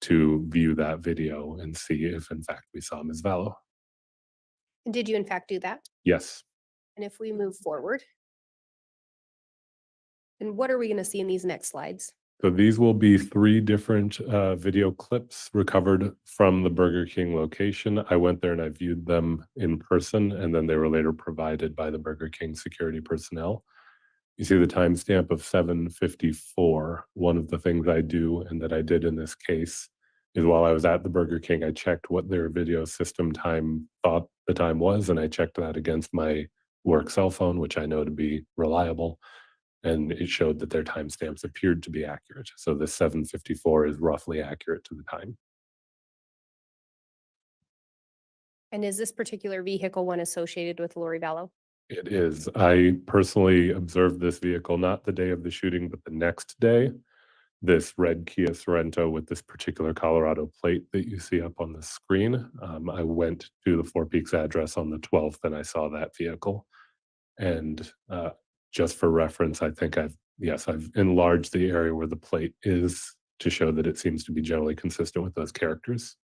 to view that video and see if in fact we saw Ms. Vallow. And did you in fact do that? Yes. And if we move forward, and what are we going to see in these next slides? So these will be 3 different video clips recovered from the Burger King location. I went there and I viewed them in person, and then they were later provided by the Burger King security personnel. You see the timestamp of 7:54. One of the things I do, and that I did in this case, is while I was at the Burger King, I checked what their video system time thought the time was, and I checked that against my work cell phone, which I know to be reliable, and it showed that their timestamps appeared to be accurate. So the 7:54 is roughly accurate to the time. And is this particular vehicle one associated with Lori Vallow? It is. I personally observed this vehicle not the day of the shooting, but the next day. This red Kia Sorento with this particular Colorado plate that you see up on the screen. I went to the Four Peaks address on the 12th and I saw that vehicle. And just for reference, I think I've enlarged the area where the plate is to show that it seems to be generally consistent with those characters.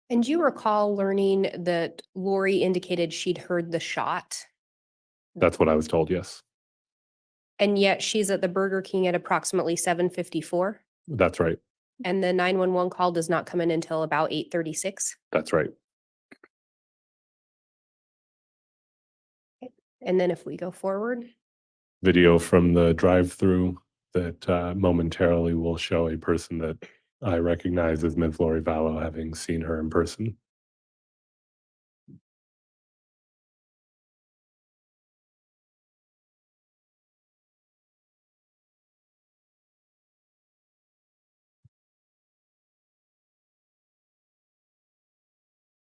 And do you recall learning that Lori indicated she'd heard the shot, That's what I was told, yes. and yet she's at the Burger King at approximately 7:54? That's right. And the 911 call does not come in until about 8:36? That's right. And then if we go forward, Video from the drive-through that momentarily will show a person that I recognize as Ms. Lori Vallow, having seen her in person.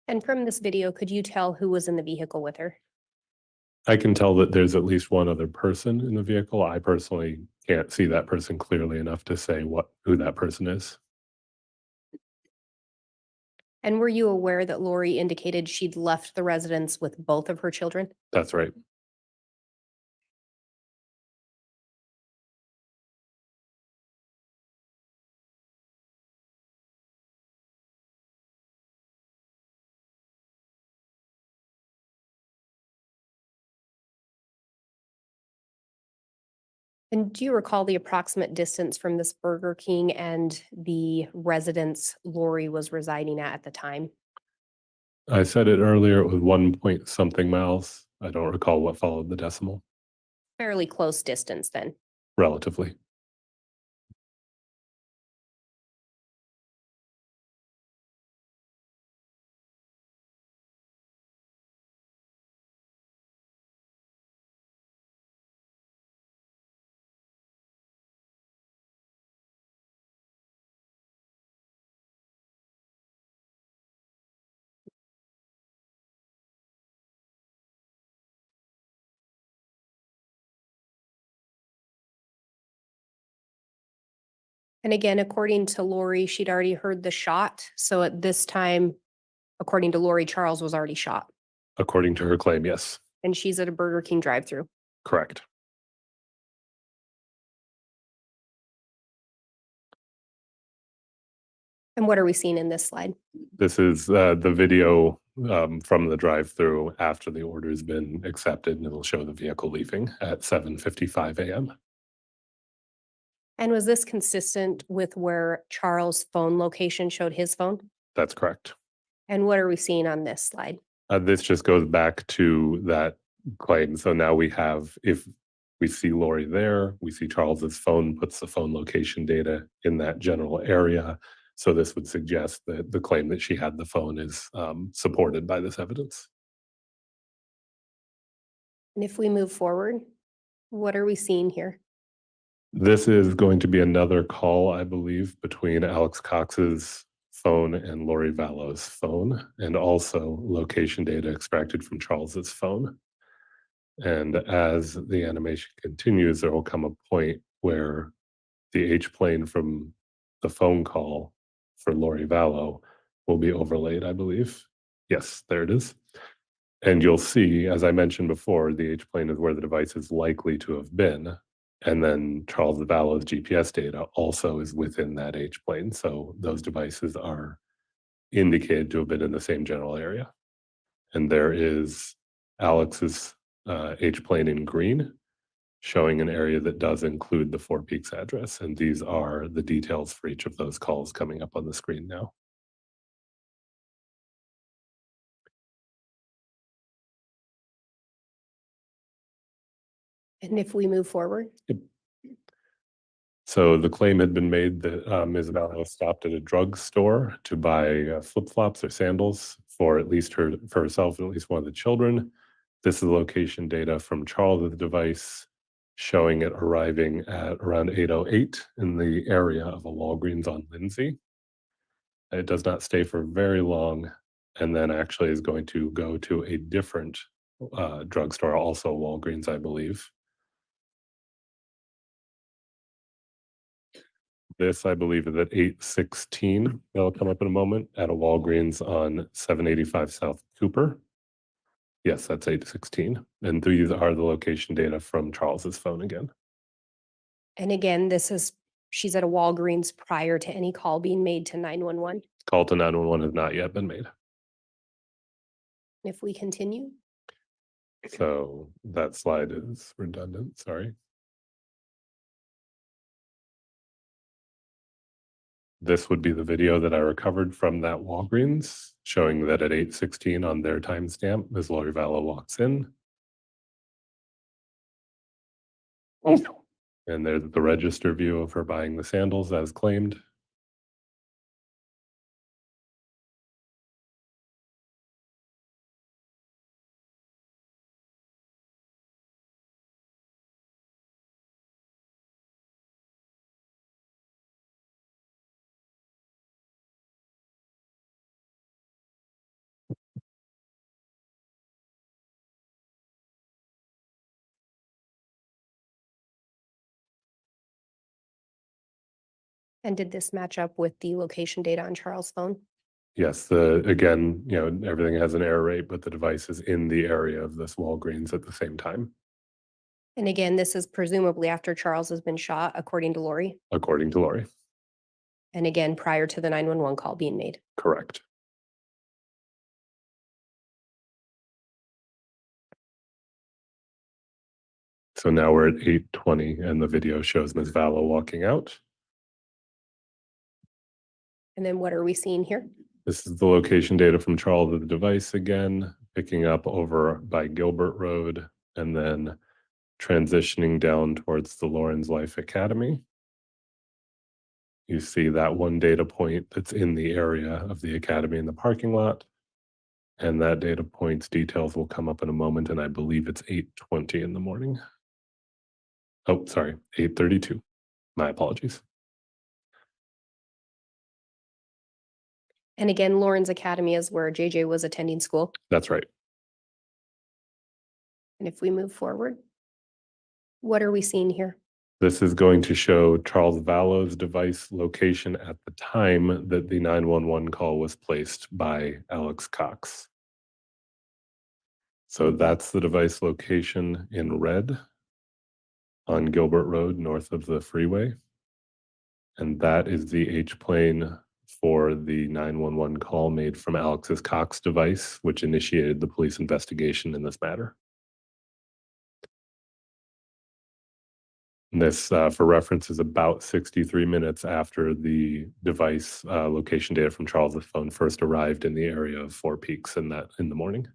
and from this video, could you tell who was in the vehicle with her? I can tell that there's at least one other person in the vehicle. I personally can't see that person clearly enough to say who that person is. And were you aware that Lori indicated she'd left the residence with both of her children? That's right. And do you recall the approximate distance from this Burger King and the residence Lori was residing at the time? I said it earlier, it was 1 point something miles. I don't recall what followed the decimal, Fairly close distance then. relatively. And again, according to Lori, she'd already heard the shot. So at this time, according to Lori, Charles was already shot. According to her claim, yes, And she's at a Burger King drive-through. correct. And what are we seeing in this slide? This is the video from the drive-through after the order's been accepted, and it'll show the vehicle leaving at 7:55 a.m. And was this consistent with where Charles' phone location showed his phone? That's correct. And what are we seeing on this slide? This just goes back to that claim. So now we have, if we see Lori there, we see Charles's phone, puts the phone location data in that general area. So this would suggest that the claim that she had the phone is supported by this evidence. And if we move forward, what are we seeing here? This is going to be another call, I believe, between Alex Cox's phone and Lori Vallow's phone, and also location data extracted from Charles's phone. And as the animation continues, there will come a point where the H plane from the phone call for Lori Vallow will be overlaid, I believe. Yes, there it is. And you'll see, as I mentioned before, the H plane is where the device is likely to have been. And then Charles Vallow's GPS data also is within that H plane. So those devices are indicated to have been in the same general area. And there is Alex's H plane in green, showing an area that does include the Four Peaks address. And these are the details for each of those calls coming up on the screen now. And if we move forward, So the claim had been made that Ms. Vallow stopped at a drugstore to buy flip-flops or sandals for at least for herself and at least one of the children. This is location data from Charles' device showing it arriving at around 8:08 in the area of a Walgreens on Lindsay. It does not stay for very long, and then actually is going to go to a different drugstore, also Walgreens, I believe. This, I believe, is at 8:16. That'll come up in a moment at a Walgreens on 785 South Cooper. Yes, that's 8:16. And these are the location data from Charles's phone again. and again, she's at a Walgreens prior to any call being made to 911. Call to 911 has not yet been made. If we continue, So that slide is redundant, sorry. This would be the video that I recovered from that Walgreens, showing that at 8:16 on their timestamp, Ms. Lori Vallow walks in. And there's the register view of her buying the sandals as claimed. and did this match up with the location data on Charles' phone? Yes, again, everything has an error rate, but the device is in the area of this Walgreens at the same time, And again, this is presumably after Charles has been shot, according to Lori. according to Lori. And again, prior to the 911 call being made. Correct. So now we're at 8:20 and the video shows Ms. Vallow walking out. And then what are we seeing here? This is the location data from Charles of the device again, picking up over by Gilbert Road and then transitioning down towards the Lawrence Life Academy. You see that one data point that's in the area of the academy in the parking lot. And that data point's details will come up in a moment, and I believe it's 8:20 in the morning. Oh, sorry, 8:32. My apologies. And again, Lawrence Academy is where JJ was attending school. That's right. And if we move forward, what are we seeing here? This is going to show Charles Vallow's device location at the time that the 911 call was placed by Alex Cox. So that's the device location in red on Gilbert Road, north of the freeway. And that is the H plane for the 911 call made from Alex's Cox device, which initiated the police investigation in this matter. And this, for reference, is about 63 minutes after the device location data from Charles's phone first arrived in the area of Four Peaks in the morning.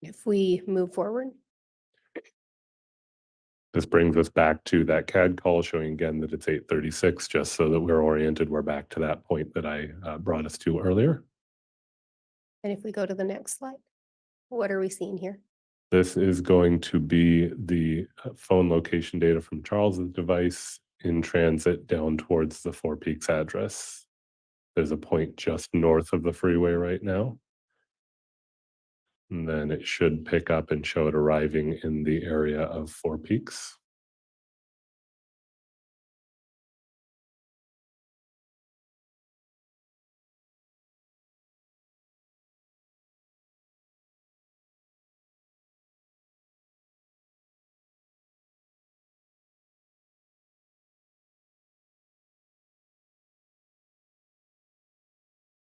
If we move forward, This brings us back to that CAD call showing again that it's 8:36, just so that we're oriented. We're back to that point that I brought us to earlier. And if we go to the next slide, what are we seeing here? This is going to be the phone location data from Charles's device in transit down towards the Four Peaks address. There's a point just north of the freeway right now. And then it should pick up and show it arriving in the area of Four Peaks.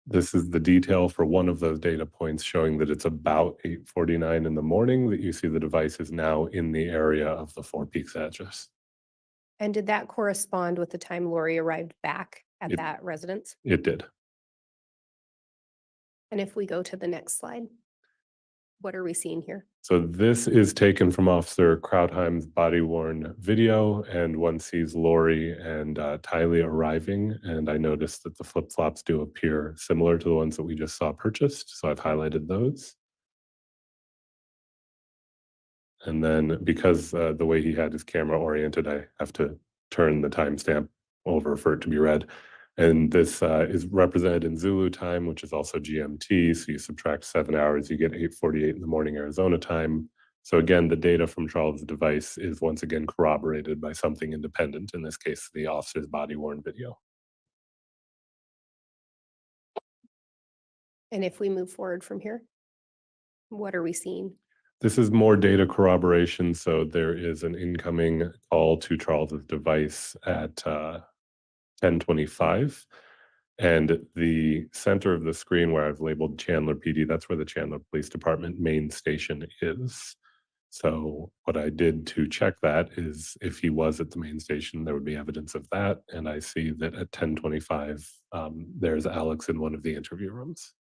This is the detail for one of those data points showing that it's about 8:49 in the morning that you see the device is now in the area of the Four Peaks address. And did that correspond with the time Lori arrived back at It- that residence? It did. And if we go to the next slide, what are we seeing here? So this is taken from Officer Krautheim's body-worn video, and one sees Lori and Tylee arriving, and I noticed that the flip-flops do appear similar to the ones that we just saw purchased, so I've highlighted those. And then because the way he had his camera oriented, I have to turn the timestamp over for it to be read. And this is represented in Zulu time, which is also GMT. So you subtract 7 hours, you get 8:48 in the morning Arizona time. So again, the data from Charles' device is once again corroborated by something independent, in this case, the officer's body-worn video. And if we move forward from here, what are we seeing? This is more data corroboration. So there is an incoming call to Charles's device at 10:25. And the center of the screen where I've labeled Chandler PD, that's where the Chandler Police Department main station is. So what I did to check that is if he was at the main station, there would be evidence of that. And I see that at 10:25, there's Alex in one of the interview rooms.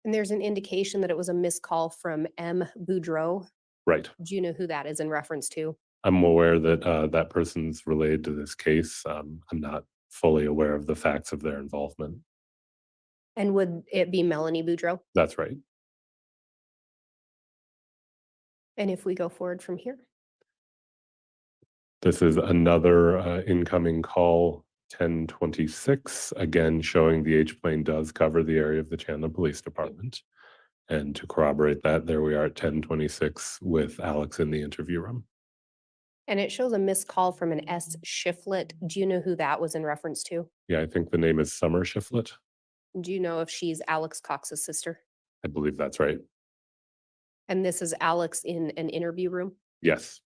And there's an indication that it was a missed call from M. Boudreau. Right. Do you know who that is in reference to? I'm aware that that person's related to this case. I'm not fully aware of the facts of their involvement. And would it be Melanie Boudreau? That's right. And if we go forward from here, This is another incoming call, 10:26, again showing the H-plane does cover the area of the Chandler Police Department. And to corroborate that, there we are at 10:26 with Alex in the interview room. and it shows a missed call from an S. Shiflett. Do you know who that was in reference to? Yeah, I think the name is Summer Shiflett. Do you know if she's Alex Cox's sister? I believe that's right. And this is Alex in an interview room? Yes.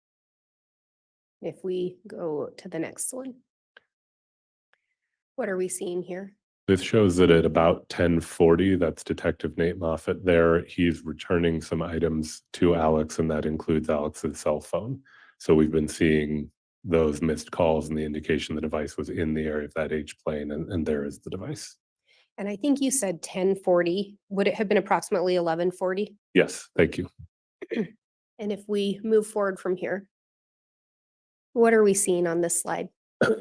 If we go to the next one. What are we seeing here? This shows that at about 10:40, that's Detective Nate Moffett there. He's returning some items to Alex, and that includes Alex's cell phone. So we've been seeing those missed calls and the indication the device was in the area of that H-plane, and there is the device. And I think you said 10:40. Would it have been approximately 11:40? Yes, thank you. And if we move forward from here, what are we seeing on this slide?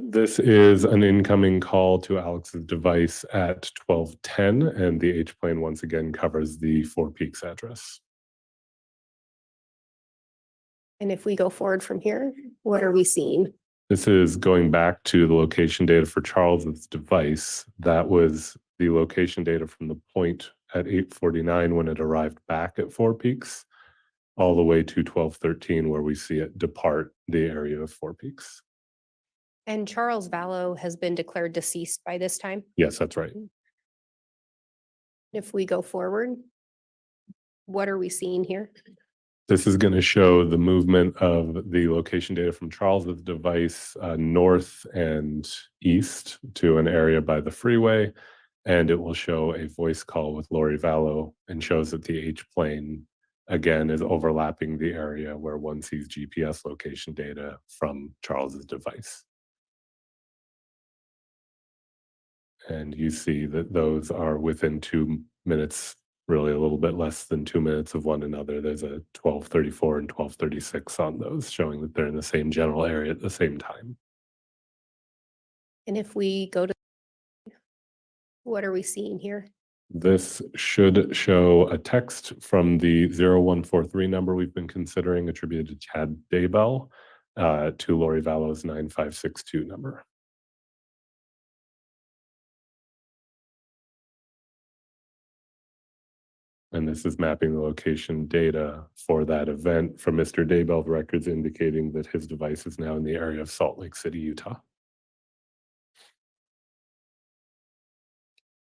This is an incoming call to Alex's device at 12:10, and the H-plane once again covers the Four Peaks address. And if we go forward from here, what are we seeing? This is going back to the location data for Charles's device. That was the location data from the point at 8:49 when it arrived back at Four Peaks, all the way to 12:13 where we see it depart the area of Four Peaks. And Charles Vallow has been declared deceased by this time. Yes, that's right. If we go forward, what are we seeing here? This is going to show the movement of the location data from Charles's device north and east to an area by the freeway. And it will show a voice call with Lori Vallow and shows that the H-plane, again, is overlapping the area where one sees GPS location data from Charles's device. And you see that those are within 2 minutes really a little bit less than 2 minutes of one another. There's a 12:34 and 12:36 on those, showing that they're in the same general area at the same time. And if we go to, what are we seeing here? This should show a text from the 0143 number we've been considering attributed to Chad Daybell to Lori Vallow's 9562 number. And this is mapping the location data for that event from Mr. Daybell records indicating that his device is now in the area of Salt Lake City, Utah.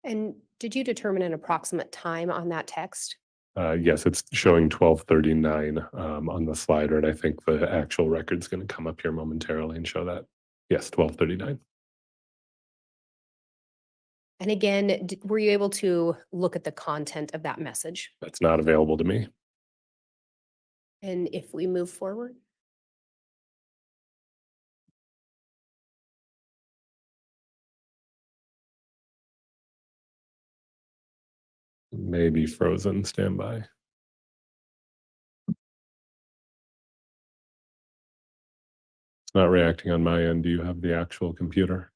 And did you determine an approximate time on that text? Yes, it's showing 12:39 on the slider, and I think the actual record's going to come up here momentarily and show that. Yes, 12:39. And again, were you able to look at the content of that message? That's not available to me. And if we move forward? Maybe frozen. Stand by. It's not reacting on my end. Do you have the actual computer?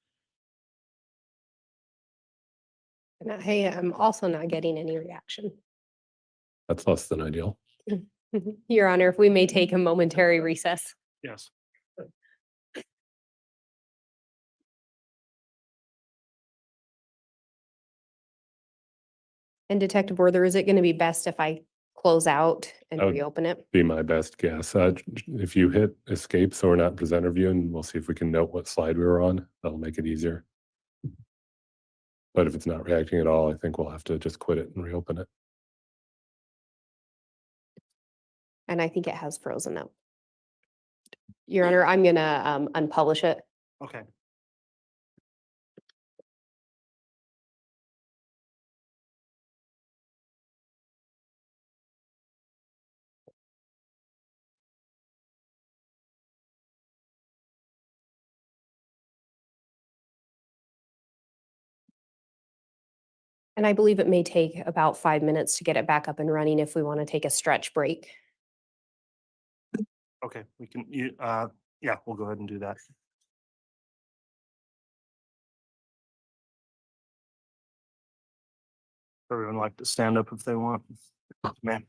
And I am also not getting any reaction. That's less than ideal. Your Honor, if we may take a momentary recess. Yes. And Detective Werther, is it going to be best if I close out and I would reopen it? Be my best guess. If you hit escape so we're not in presenter view, and we'll see if we can note what slide we were on. That'll make it easier. But if it's not reacting at all, I think we'll have to just quit it and reopen it. And I think it has frozen up. Your Honor, I'm going to unpublish it. Okay. And I believe it may take about 5 minutes to get it back up and running if we want to take a stretch break. Okay, we can, yeah, we'll go ahead and do that. Everyone like to stand up if they want. Ma'am.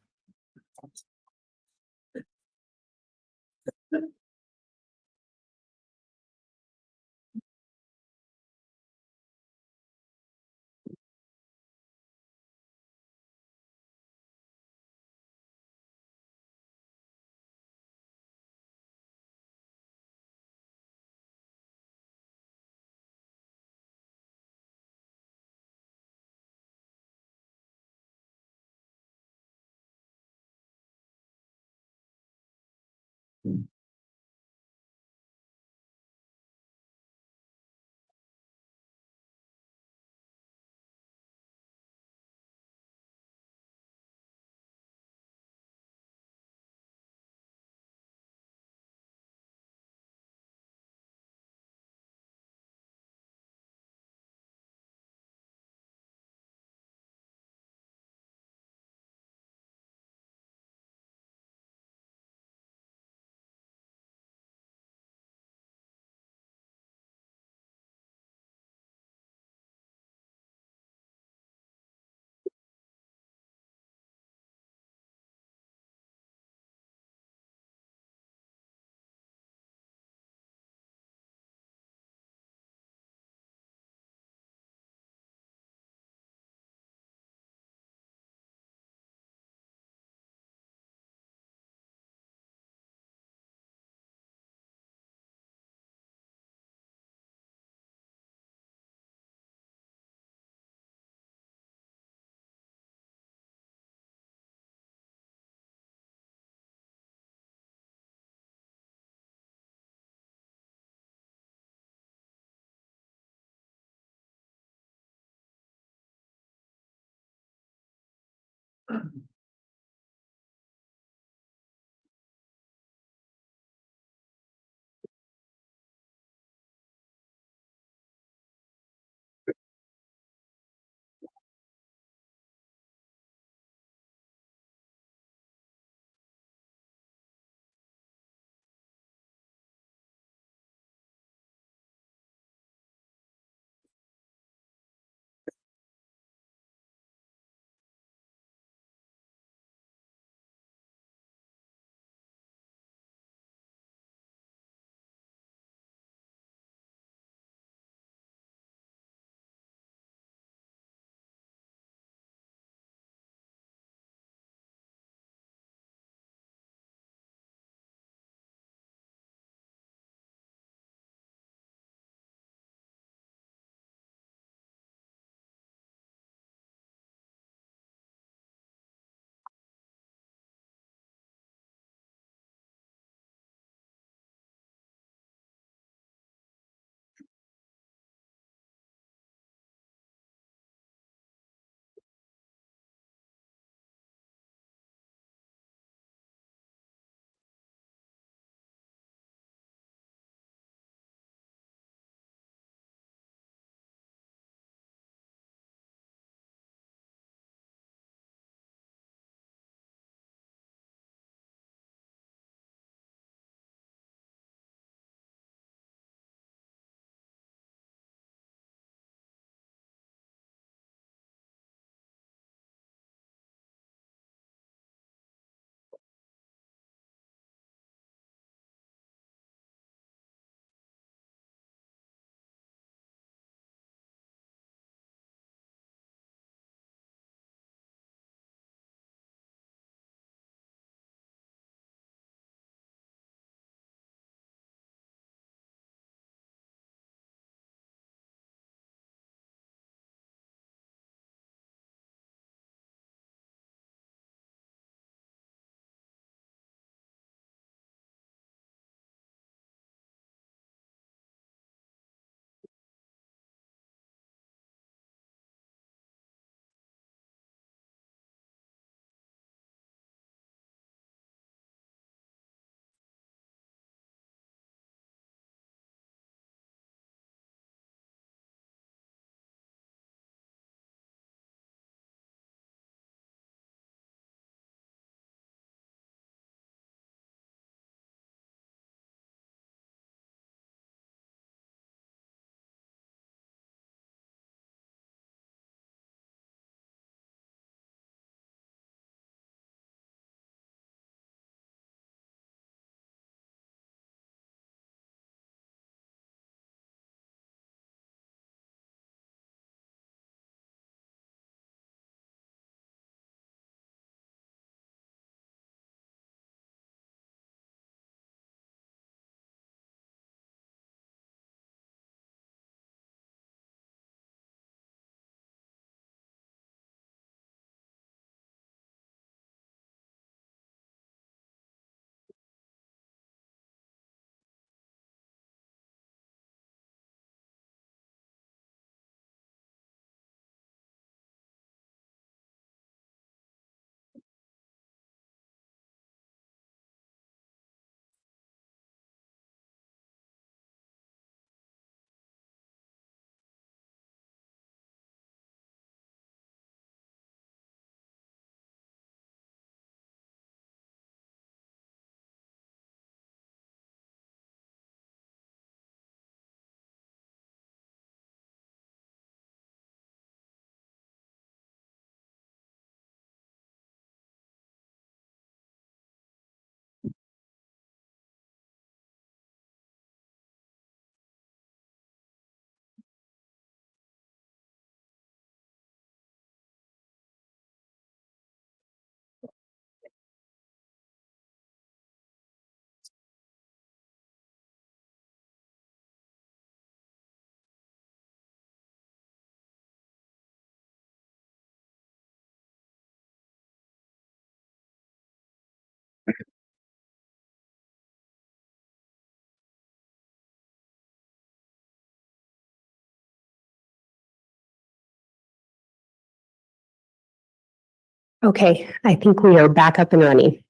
Okay, I think we are back up and running.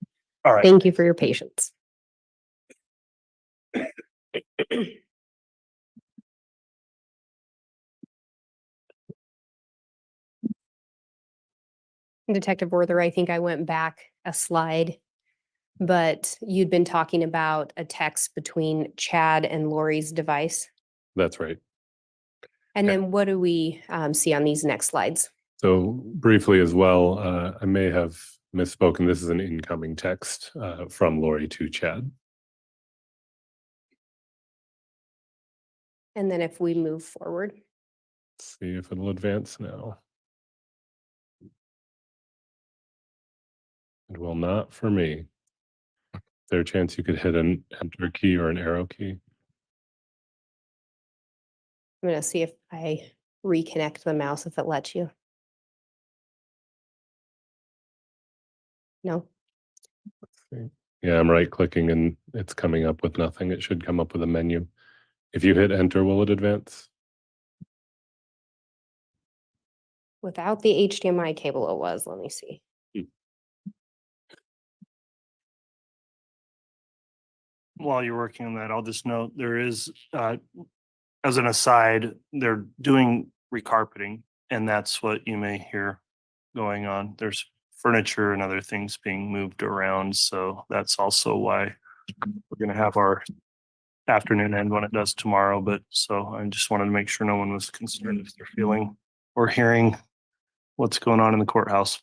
All right. Thank you for your patience. Detective Werther, I think I went back a slide, but you'd been talking about a text between Chad and Lori's device. That's right. And Yeah. then what do we see on these next slides? So briefly as well, I may have misspoken. This is an incoming text from Lori to Chad. And then if we move forward, Let's see if it'll advance now. It will not for me. Is there a chance you could hit an enter key or an arrow key? I'm going to see if I reconnect the mouse if it lets you. No? Yeah, I'm right clicking and it's coming up with nothing. It should come up with a menu. If you hit enter, will it advance? Without the HDMI cable, it was. Let me see. While you're working on that, I'll just note there is, as an aside, they're doing recarpeting, and that's what you may hear going on. There's furniture and other things being moved around, so that's also why we're gonna have our afternoon end when it does tomorrow. But so I just wanted to make sure no one was concerned if they're feeling or hearing what's going on in the courthouse.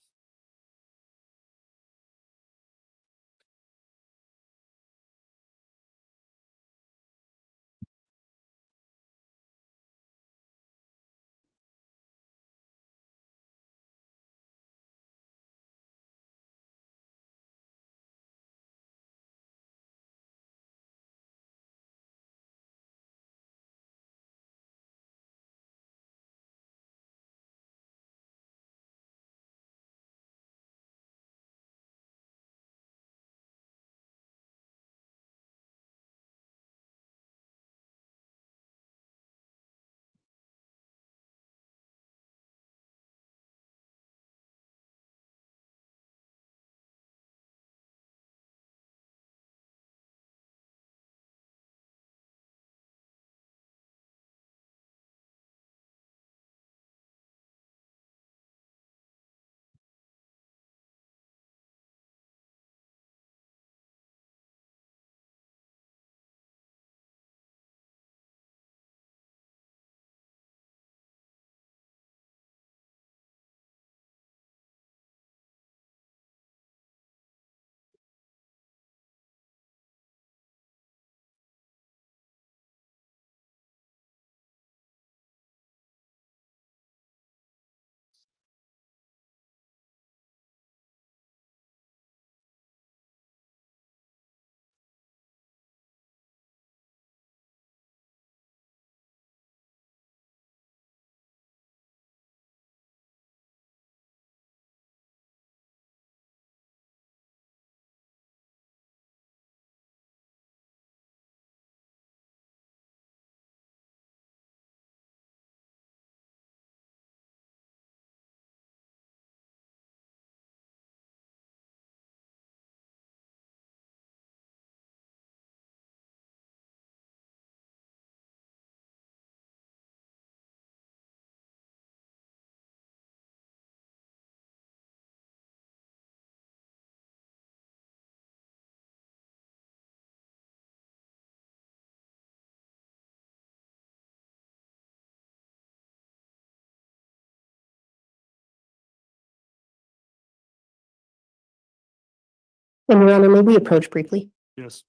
And Your Honor, may we approach briefly? Yes.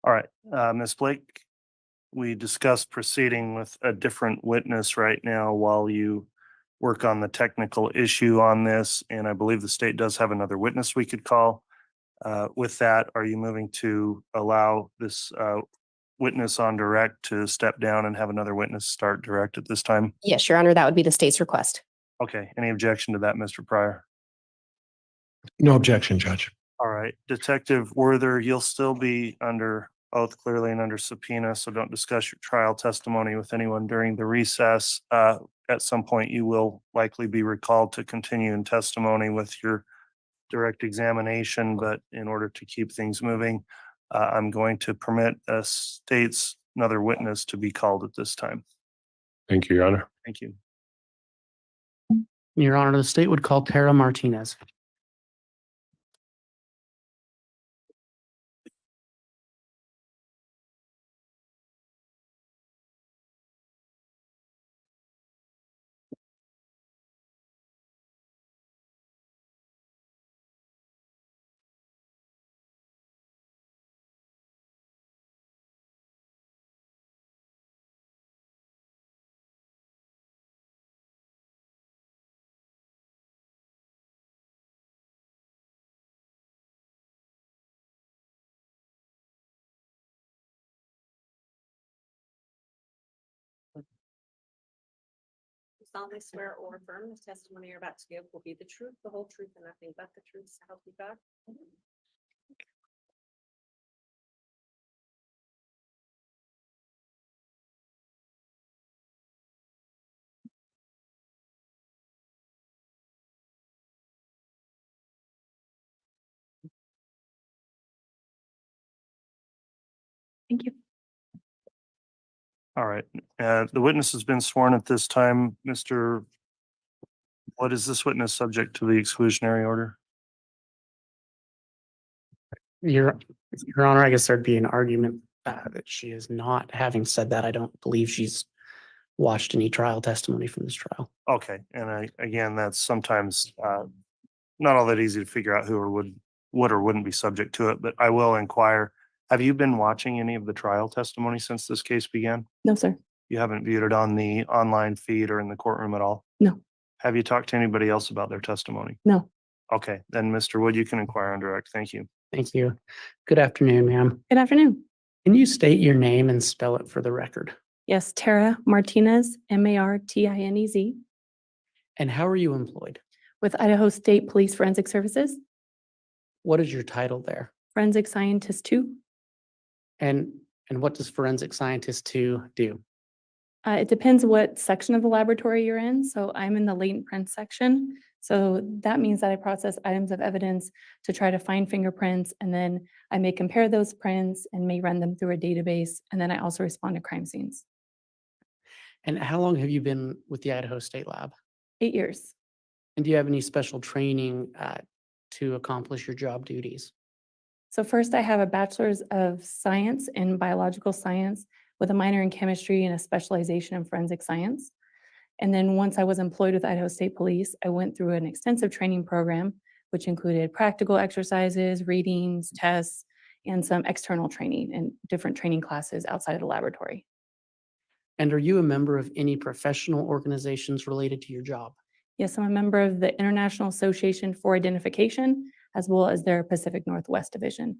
All right, Ms. Blake, we discussed proceeding with a different witness right now while you work on the technical issue on this, and I believe the state does have another witness we could call. With that, are you moving to allow this witness on direct to step down and have another witness start direct at this time? Yes, Your Honor, that would be the state's request. Okay, any objection to that, Mr. Pryor? No objection, Judge. All right, Detective Werther, you'll still be under oath clearly and under subpoena, so don't discuss your trial testimony with anyone during the recess. At some point, you will likely be recalled to continue in testimony with your direct examination, but in order to keep things moving, I'm going to permit a state's another witness to be called at this time. Thank you, Your Honor. Thank you. Your Honor, the state would call Tara Martinez. You solemnly swear or affirm the testimony you're about to give will be the truth, the whole truth, and nothing but the truth, so help you God? Thank you. All right, the witness has been sworn at this time. Mr. What is this witness subject to the exclusionary order? Your Honor, I guess there'd be an argument that she is not. Having said that, I don't believe she's watched any trial testimony from this trial. Okay, and again, that's sometimes not all that easy to figure out who or would or wouldn't be subject to it, but I will inquire. Have you been watching any of the trial testimony since this case began? No, sir. You haven't viewed it on the online feed or in the courtroom at all? No. Have you talked to anybody else about their testimony? No. Okay, then Mr. Wood, you can inquire on direct. Thank you. Thank you. Good afternoon, ma'am. Good afternoon. Can you state your name and spell it for the record? Yes, Tara Martinez, Martinez, And how are you employed? with Idaho State Police Forensic Services, What is your title there? Forensic Scientist 2. And what does forensic scientist 2 do? It depends what section of the laboratory you're in. So I'm in the latent print section. So that means that I process items of evidence to try to find fingerprints, and then I may compare those prints and may run them through a database. And then I also respond to crime scenes. And how long have you been with the Idaho State Lab? 8 years. And do you have any special training to accomplish your job duties? So first I have a bachelor's of science in biological science with a minor in chemistry and a specialization in forensic science. And then once I was employed with Idaho State Police, I went through an extensive training program, which included practical exercises, readings, tests, and some external training and different training classes outside of the laboratory. And are you a member of any professional organizations related to your job? Yes, I'm a member of the International Association for Identification, as well as their Pacific Northwest Division.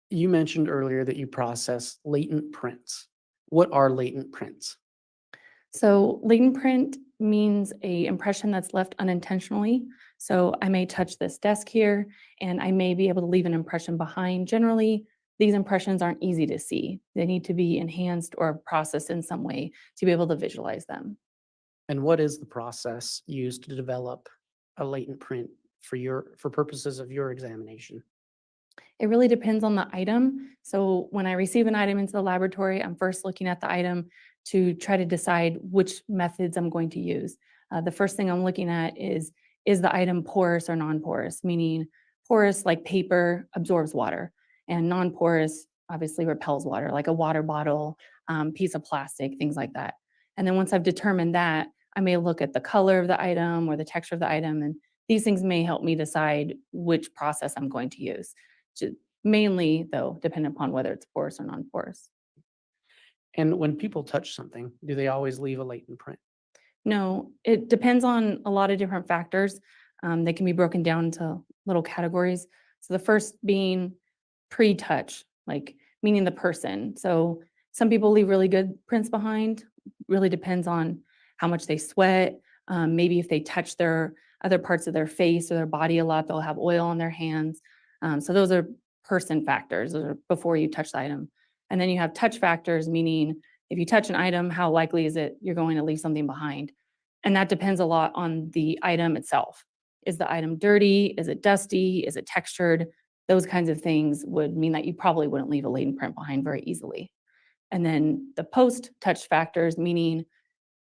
You mentioned earlier that you process latent prints. What are latent prints? So latent print means a impression that's left unintentionally. So I may touch this desk here and I may be able to leave an impression behind. Generally, these impressions aren't easy to see. They need to be enhanced or processed in some way to be able to visualize them. And what is the process used to develop a latent print for purposes of your examination? It really depends on the item. So when I receive an item into the laboratory, I'm first looking at the item to try to decide which methods I'm going to use. The first thing I'm looking at is the item porous or non-porous? Meaning porous, like paper, absorbs water, and non-porous obviously repels water, like a water bottle, piece of plastic, things like that. And then once I've determined that, I may look at the color of the item or the texture of the item, and these things may help me decide which process I'm going to use. mainly though, depending upon whether it's porous or non-porous. And when people touch something, do they always leave a latent print? No, it depends on a lot of different factors. They can be broken down into little categories. So the first being pre-touch, like meaning the person. So some people leave really good prints behind. Really depends on how much they sweat. Maybe if they touch their other parts of their face or their body a lot, they'll have oil on their hands. So those are person factors. Those are before you touch the item. And then you have touch factors, meaning if you touch an item, how likely is it you're going to leave something behind? And that depends a lot on the item itself. Is the item dirty? Is it dusty? Is it textured? Those kinds of things would mean that you probably wouldn't leave a latent print behind very easily. And then the post-touch factors, meaning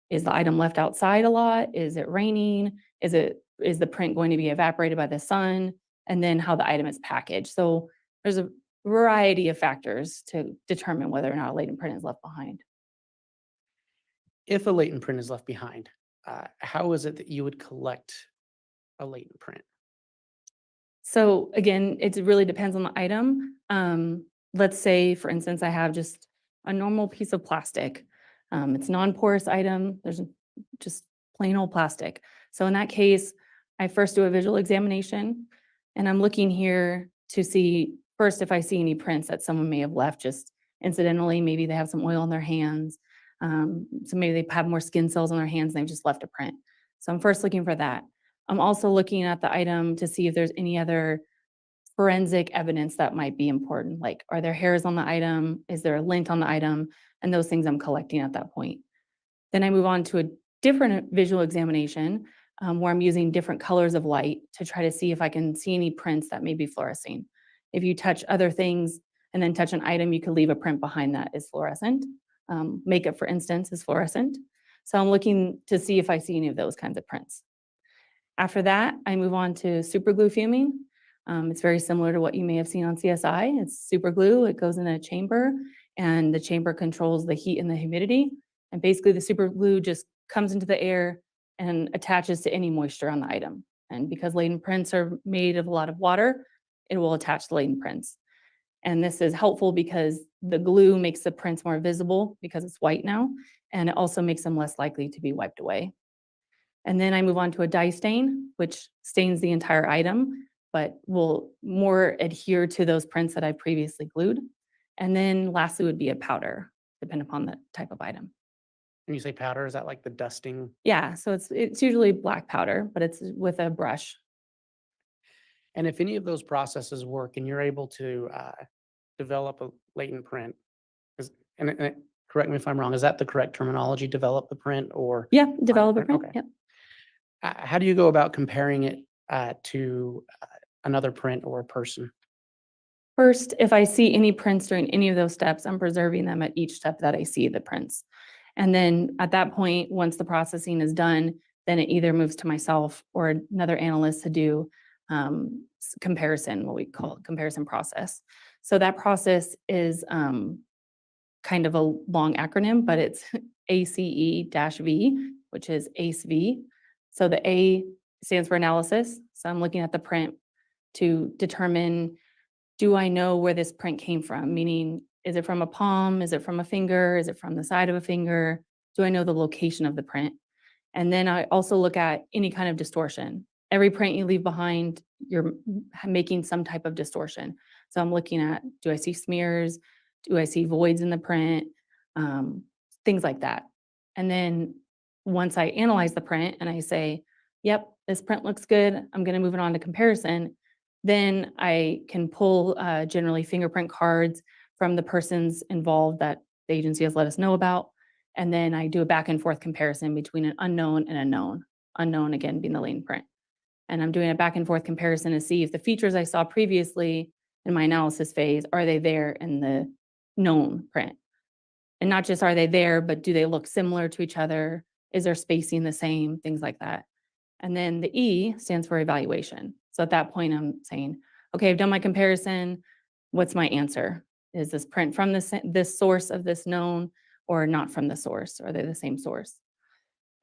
is the item left outside a lot? Is it raining? Is the print going to be evaporated by the sun? And then how the item is packaged. So there's a variety of factors to determine whether or not a latent print is left behind. If a latent print is left behind, how is it that you would collect a latent print? So again, it really depends on the item. Let's say, for instance, I have just a normal piece of plastic. It's non-porous item. There's just plain old plastic. So in that case, I first do a visual examination, and I'm looking here to see first if I see any prints that someone may have left just incidentally. Maybe they have some oil on their hands. So maybe they have more skin cells on their hands and they've just left a print. So I'm first looking for that. I'm also looking at the item to see if there's any other forensic evidence that might be important. Like, are there hairs on the item? Is there a lint on the item? And those things I'm collecting at that point. Then I move on to a different visual examination where I'm using different colors of light to try to see if I can see any prints that may be fluorescing. If you touch other things and then touch an item, you could leave a print behind that is fluorescent. Makeup, for instance, is fluorescent. So I'm looking to see if I see any of those kinds of prints. After that, I move on to super glue fuming. It's very similar to what you may have seen on CSI. It's super glue. It goes in a chamber, and the chamber controls the heat and the humidity. And basically, the super glue just comes into the air and attaches to any moisture on the item. And because latent prints are made of a lot of water, it will attach the latent prints. And this is helpful because the glue makes the prints more visible because it's white now, and it also makes them less likely to be wiped away. And then I move on to a dye stain, which stains the entire item, but will more adhere to those prints that I previously glued. And then lastly would be a powder, depending upon the type of item. When you say powder, is that like the dusting? Yeah, so it's usually black powder, but it's with a brush. And if any of those processes work and you're able to develop a latent print, and correct me if I'm wrong, is that the correct terminology, develop the print or? Yeah, develop a print? print. Okay. Yep. How do you go about comparing it to another print or a person? First, if I see any prints during any of those steps, I'm preserving them at each step that I see the prints. And then at that point, once the processing is done, then it either moves to myself or another analyst to do comparison, what we call it, comparison process. So that process is kind of a long acronym, but it's ACE-V, which is ACE-V. So the A stands for analysis. So I'm looking at the print to determine, do I know where this print came from? Meaning, is it from a palm? Is it from a finger? Is it from the side of a finger? Do I know the location of the print? And then I also look at any kind of distortion. Every print you leave behind, you're making some type of distortion. So I'm looking at, do I see smears? Do I see voids in the print? Things like that. And then once I analyze the print and I say, yep, this print looks good, I'm gonna move it on to comparison, then I can pull generally fingerprint cards from the persons involved that the agency has let us know about. And then I do a back and forth comparison between an unknown and a known. Unknown, again, being the latent print. And I'm doing a back and forth comparison to see if the features I saw previously in my analysis phase, are they there in the known print? And not just are they there, but do they look similar to each other? Is their spacing the same? Things like that. And then the E stands for evaluation. So at that point, I'm saying, okay, I've done my comparison. What's my answer? Is this print from this source of this known or not from the source? Are they the same source?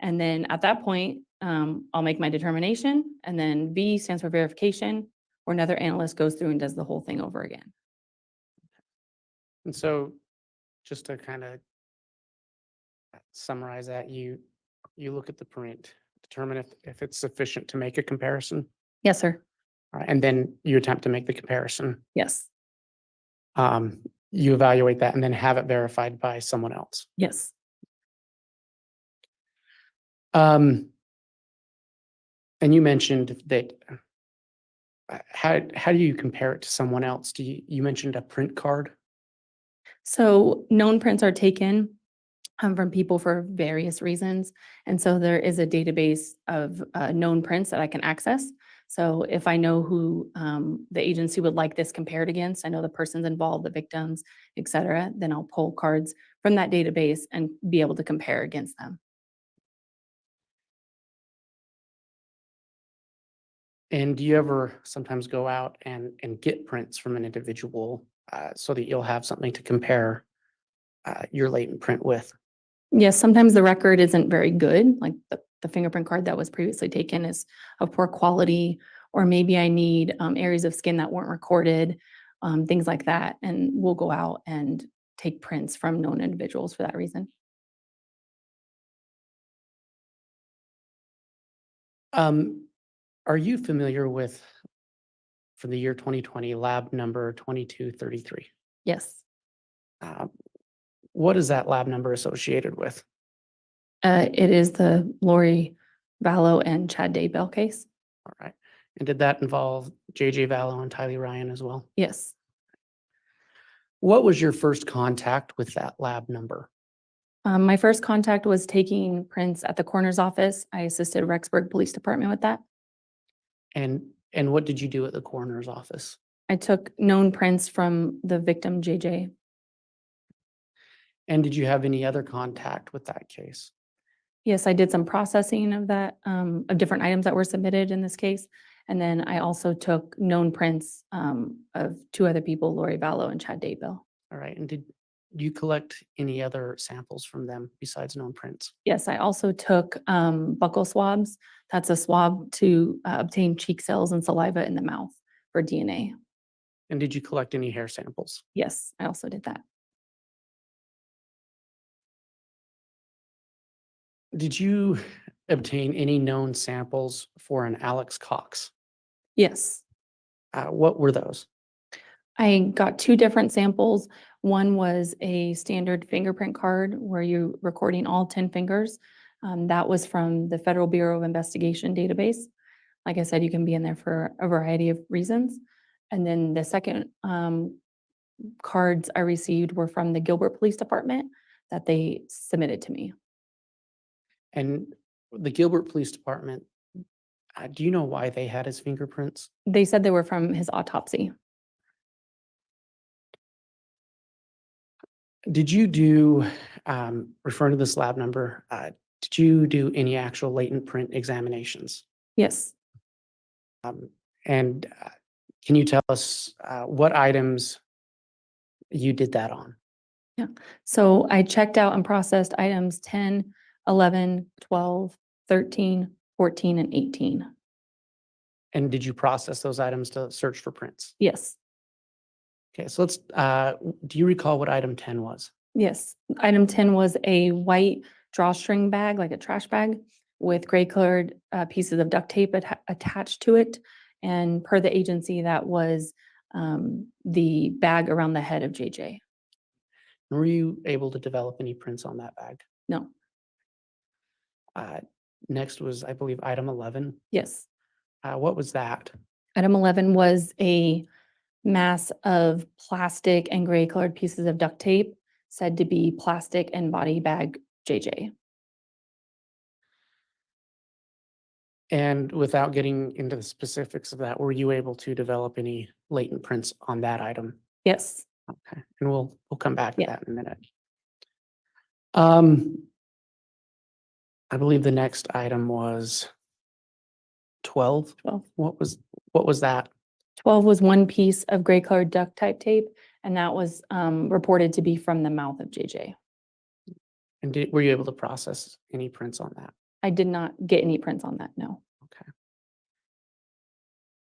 And then at that point, I'll make my determination. And then V stands for verification, where another analyst goes through and does the whole thing over again. And so just to kind of summarize that, you look at the print, determine if it's sufficient to make a comparison, Yes, sir. and then you attempt to make the comparison. Yes, You evaluate that and then have it verified by someone else. yes. And you mentioned that, how do you compare it to someone else? You mentioned a print card? So known prints are taken from people for various reasons. And so there is a database of known prints that I can access. So if I know who the agency would like this compared against, I know the persons involved, the victims, et cetera, then I'll pull cards from that database and be able to compare against them. And do you ever sometimes go out and get prints from an individual so that you'll have something to compare your latent print with? Yes, sometimes the record isn't very good, like the fingerprint card that was previously taken is of poor quality, or maybe I need areas of skin that weren't recorded, things like that. And we'll go out and take prints from known individuals for that reason. Are you familiar with, for the year 2020, lab number 2233? Yes. What is that lab number associated with? It is the Lori Vallow and Chad Daybell case. All right. And did that involve JJ Vallow and Tylee Ryan as well? Yes. What was your first contact with that lab number? My first contact was taking prints at the coroner's office. I assisted Rexburg Police Department with that. And what did you do at the coroner's office? I took known prints from the victim, JJ. And did you have any other contact with that case? Yes, I did some processing of that, of different items that were submitted in this case. And then I also took known prints of two other people, Lori Vallow and Chad Daybell. All right. And did you collect any other samples from them besides known prints? Yes, I also took buccal swabs. That's a swab to obtain cheek cells and saliva in the mouth for DNA. And did you collect any hair samples? Yes, I also did that. Did you obtain any known samples for an Alex Cox? Yes. What were those? I got two different samples. One was a standard fingerprint card where you're recording all 10 fingers. That was from the Federal Bureau of Investigation database. Like I said, you can be in there for a variety of reasons. And then the second cards I received were from the Gilbert Police Department that they submitted to me. And the Gilbert Police Department, do you know why they had his fingerprints? They said they were from his autopsy. Did you do, referring to this lab number, did you do any actual latent print examinations? Yes. And can you tell us what items you did that on? So I checked out and processed items 10, 11, 12, 13, 14, and 18. And did you process those items to search for prints? Yes. Okay, so let's, do you recall what item 10 was? Yes. Item 10 was a white drawstring bag, like a trash bag, with gray colored pieces of duct tape attached to it. And per the agency, that was the bag around the head of JJ. Were you able to develop any prints on that bag? No. Next was, I believe, item 11. Yes. What was that? Item 11 was a mass of plastic and gray colored pieces of duct tape, said to be plastic and body bag JJ. And without getting into the specifics of that, were you able to develop any latent prints on that item? Yes. Okay, and we'll come back to Yeah. that in a minute. I believe the next item was 12. 12. What was that? 12 was one piece of gray colored duct tape, and that was reported to be from the mouth of JJ. And were you able to process any prints on that? I did not get any prints on that, no. Okay.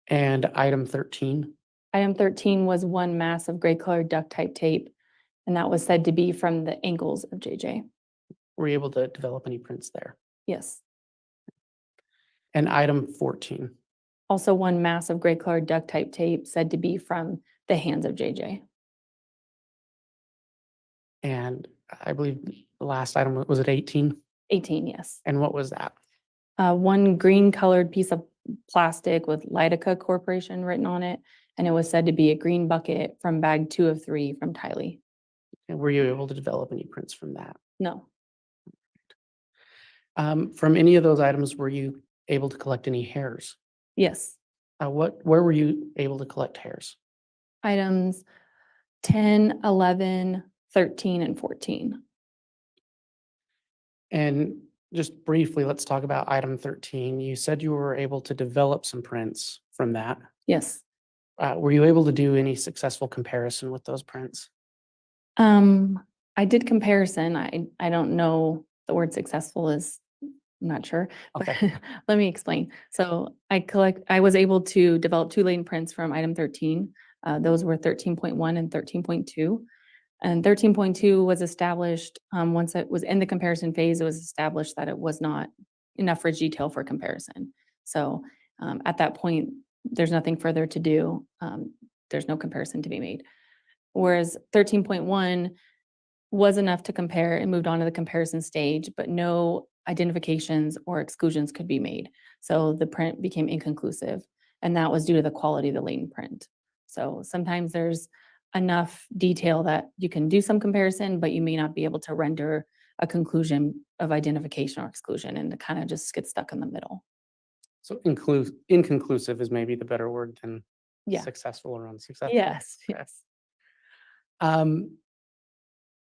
And item 13? Item 13 was one mass of gray colored duct tape And that was said to be from the ankles of JJ. Were you able to develop any prints there? Yes. And item 14. Also one mass of gray colored duct type tape said to be from the hands of JJ. And I believe the last item, was it 18? 18, yes. And what was that? One green colored piece of plastic with Lidica Corporation written on it. And it was said to be a green bucket from bag 2 of 3 from Tylee. And were you able to develop any prints from that? No, From any of those items, were you able to collect any hairs? yes. Where were you able to collect hairs? Items 10, 11, 13, and 14. And just briefly, let's talk about item 13. You said you were able to develop some prints from that. Yes. Were you able to do any successful comparison with those prints? I did comparison. I don't know the word successful is, I'm not sure. but Okay. Let me explain. So I was able to develop 2 latent prints from item 13. Those were 13.1 and 13.2. And 13.2 was established, once it was in the comparison phase, it was established that it was not enough rich detail for comparison. So at that point, there's nothing further to do. There's no comparison to be made. Whereas 13.1 was enough to compare and moved on to the comparison stage, but no identifications or exclusions could be made. So the print became inconclusive, and that was due to the quality of the latent print. So sometimes there's enough detail that you can do some comparison, but you may not be able to render a conclusion of identification or exclusion, and it kind of just gets stuck in the middle. So inconclusive is maybe the better word than Yeah. successful or unsuccessful. Yes, Okay. yes.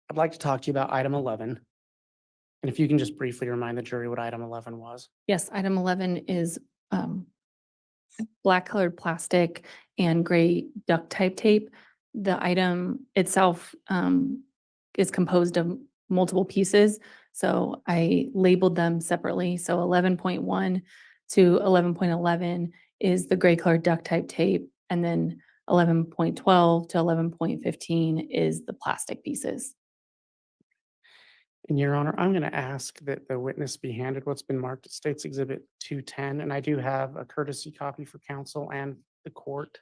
I'd like to talk to you about item 11. And if you can just briefly remind the jury what item 11 was. Yes, item 11 is black colored plastic and gray duct type tape. The item itself is composed of multiple pieces. So I labeled them separately. So 11.1 to 11.11 is the gray colored duct type tape. And then 11.12 to 11.15 is the plastic pieces. And Your Honor, I'm going to ask that the witness be handed what's been marked as State's Exhibit 210. And I do have a courtesy copy for counsel and the court.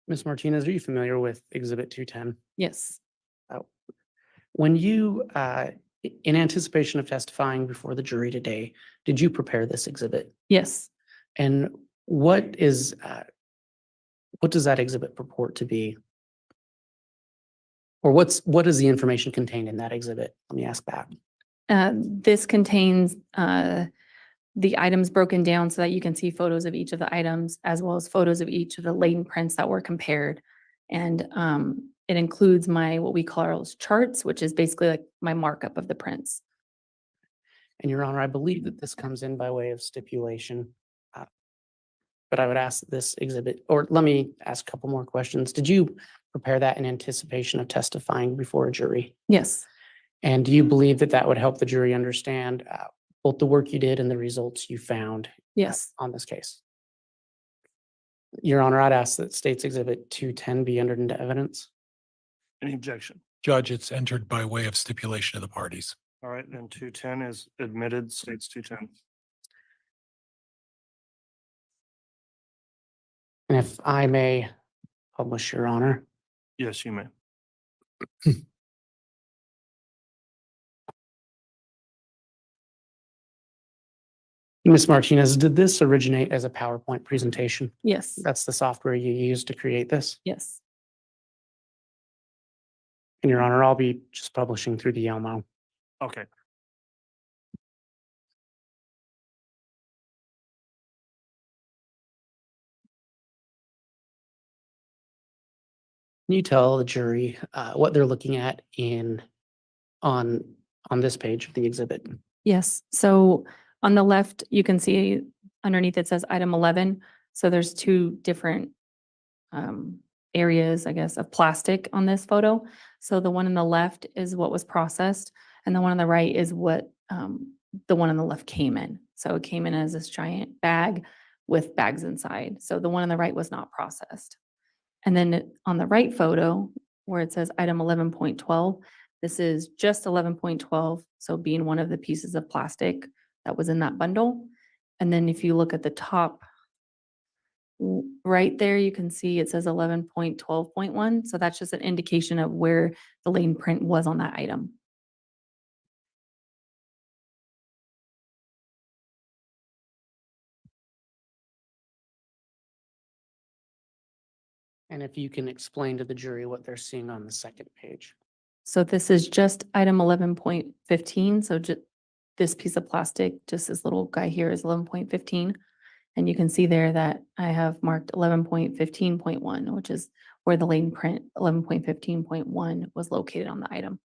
Ms. Martinez, are you familiar with Exhibit 210? Yes, When you, in anticipation of testifying before the jury today, did you prepare this exhibit? yes. And what does that exhibit purport to be? Or what is the information contained in that exhibit? Let me ask that. This contains the items broken down so that you can see photos of each of the items as well as photos of each of the latent prints that were compared. And it includes what we call our charts, which is basically like my markup of the prints. And Your Honor, I believe that this comes in by way of stipulation. But I would ask this exhibit, or let me ask a couple more questions. Did you prepare that in anticipation of testifying before a jury? Yes, And do you believe that that would help the jury understand both the work you did and the results you found yes, on this case? Your Honor, I'd ask that State's Exhibit 210 be entered into evidence. Any objection? Judge, it's entered by way of stipulation of the parties. All right, then 210 is admitted, states 210. And if I may publish, Your Honor. Yes, you may. Ms. Martinez, did this originate as a PowerPoint presentation? yes, That's the software you used to create this? yes. And Your Honor, I'll be just publishing through the Elmo. Okay. Can you tell the jury what they're looking at on this page of the exhibit? Yes, so on the left, you can see underneath it says item 11. So there's two different areas, I guess, of plastic on this photo. So the one on the left is what was processed, and the one on the right is what the one on the left came in. So it came in as this giant bag with bags inside. So the one on the right was not processed. And then on the right photo, where it says item 11.12, this is just 11.12, so being one of the pieces of plastic that was in that bundle. And then if you look at the top right there, you can see it says 11.12.1. So that's just an indication of where the lane print was on that item. And if you can explain to the jury what they're seeing on the second page. So this is just item 11.15. So just this piece of plastic, just this little guy here is 11.15. And you can see there that I have marked 11.15.1, which is where the lane print 11.15.1 was located on the item.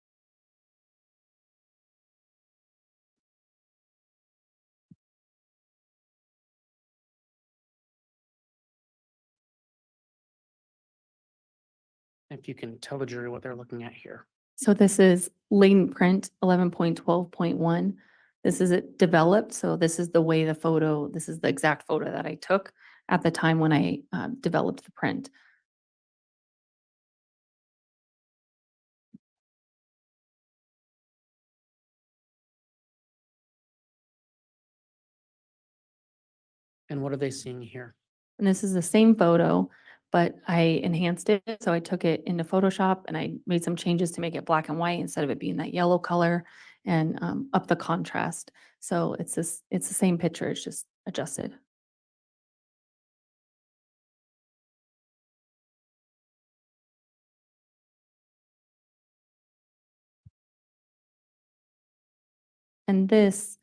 If you can tell the jury what they're looking at here. So this is lane print 11.12.1. This is it developed. So this is the way the photo, this is the exact photo that I took at the time when I developed the print. And what are they seeing here? And this is the same photo, but I enhanced it. So I took it into Photoshop and I made some changes to make it black and white instead of it being that yellow color, and up the contrast. So it's the same picture, it's just adjusted. And this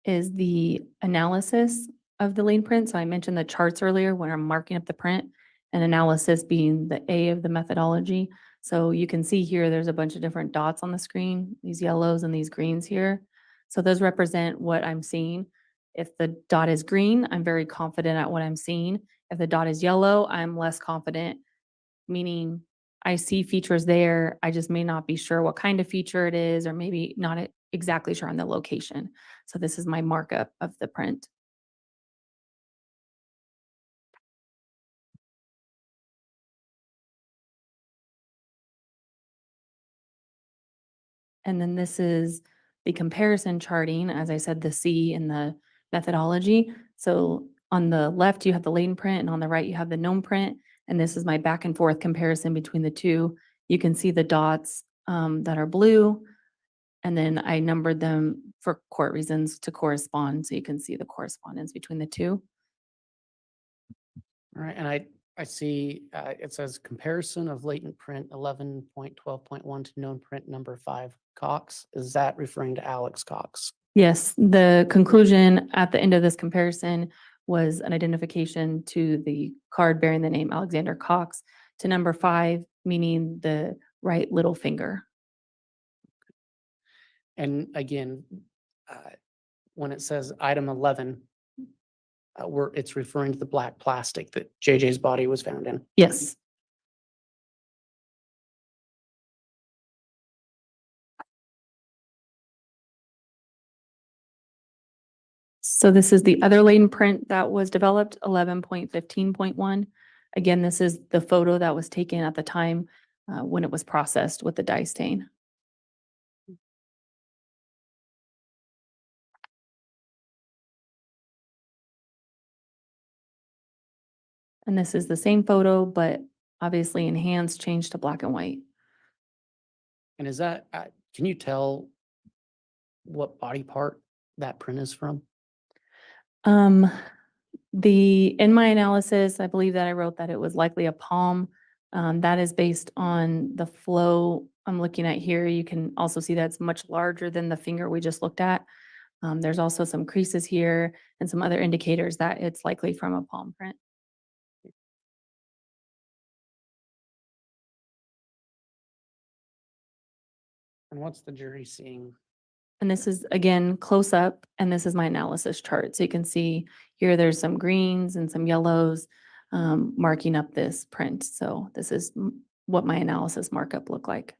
is the analysis of the lane print. So I mentioned the charts earlier when I'm marking up the print, and analysis being the A of the methodology. So you can see here, there's a bunch of different dots on the screen, these yellows and these greens here. So those represent what I'm seeing. If the dot is green, I'm very confident at what I'm seeing. If the dot is yellow, I'm less confident, meaning I see features there. I just may not be sure what kind of feature it is, or maybe not exactly sure on the location. So this is my markup of the print. And then this is the comparison charting, as I said, the C in the methodology. So on the left, you have the lane print, and on the right, you have the gnome print. And this is my back and forth comparison between the two. You can see the dots that are blue, and then I numbered them for court reasons to correspond. So you can see the correspondence between the two. All right, and I see it says comparison of latent print 11.12.1 to known print number 5 Cox. Is that referring to Alex Cox? Yes, the conclusion at the end of this comparison was an identification to the card bearing the name Alexander Cox to number 5, meaning the right little finger. And again, when it says item 11, it's referring to the black plastic that JJ's body was found in. Yes. So this is the other lane print that was developed, 11.15.1. Again, this is the photo that was taken at the time when it was processed with the dye stain. And this is the same photo, but obviously enhanced, changed to black and white. And is that, can you tell what body part that print is from? In my analysis, I believe that I wrote that it was likely a palm. That is based on the flow I'm looking at here. You can also see that it's much larger than the finger we just looked at. There's also some creases here and some other indicators that it's likely from a palm print. And what's the jury seeing And this is, again, close up, and this is my analysis chart. So you can see here, there's some greens and some yellows marking up this print. So this is what my analysis markup looked like.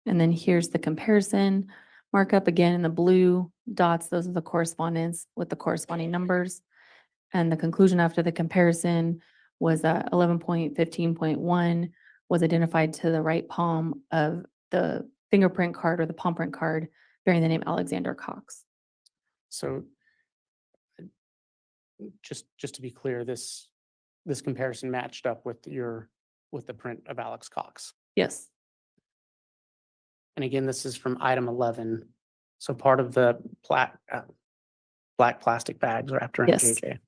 And then here's the comparison markup again in the blue dots. Those are the correspondence with the corresponding numbers. And the conclusion after the comparison was that 11.15.1 was identified to the right palm of the fingerprint card or the palm print card bearing the name Alexander Cox. So just to be clear, this comparison matched up with with the print of Alex Cox. Yes, And again, this is from item 11. So part of the black plastic bags wrapped around Yes. JJ.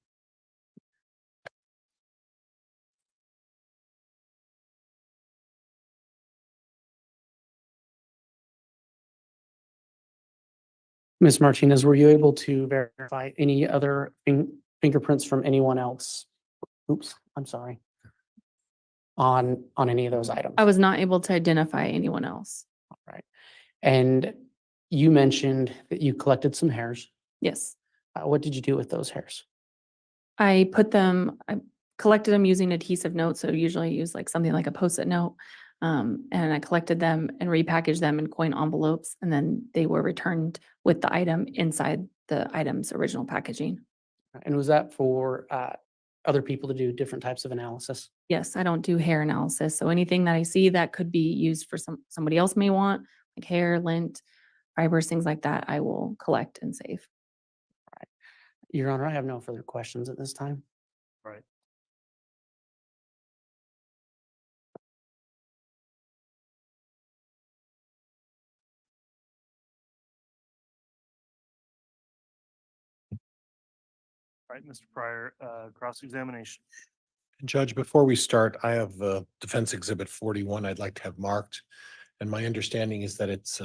Ms. Martinez, were you able to verify any other fingerprints from anyone else? Oops, I'm sorry. On any of those items? I was not able to identify anyone else. Right. And you mentioned that you collected some hairs. Yes, What did you do with those hairs? I collected them using adhesive notes. So usually I use like something like a Post-it note. And I collected them and repackaged them in coin envelopes, and then they were returned with the item inside the item's original packaging. And was that for other people to do different types of analysis? Yes, I don't do hair analysis. So anything that I see that could be used for somebody else may want, like hair, lint, fibers, things like that, I will collect and save. Your Honor, I have no further questions at this time. Right. All right, Mr. Pryor, cross-examination. Judge, before we start, I have Defense Exhibit 41 I'd like to have marked. And my understanding is that it's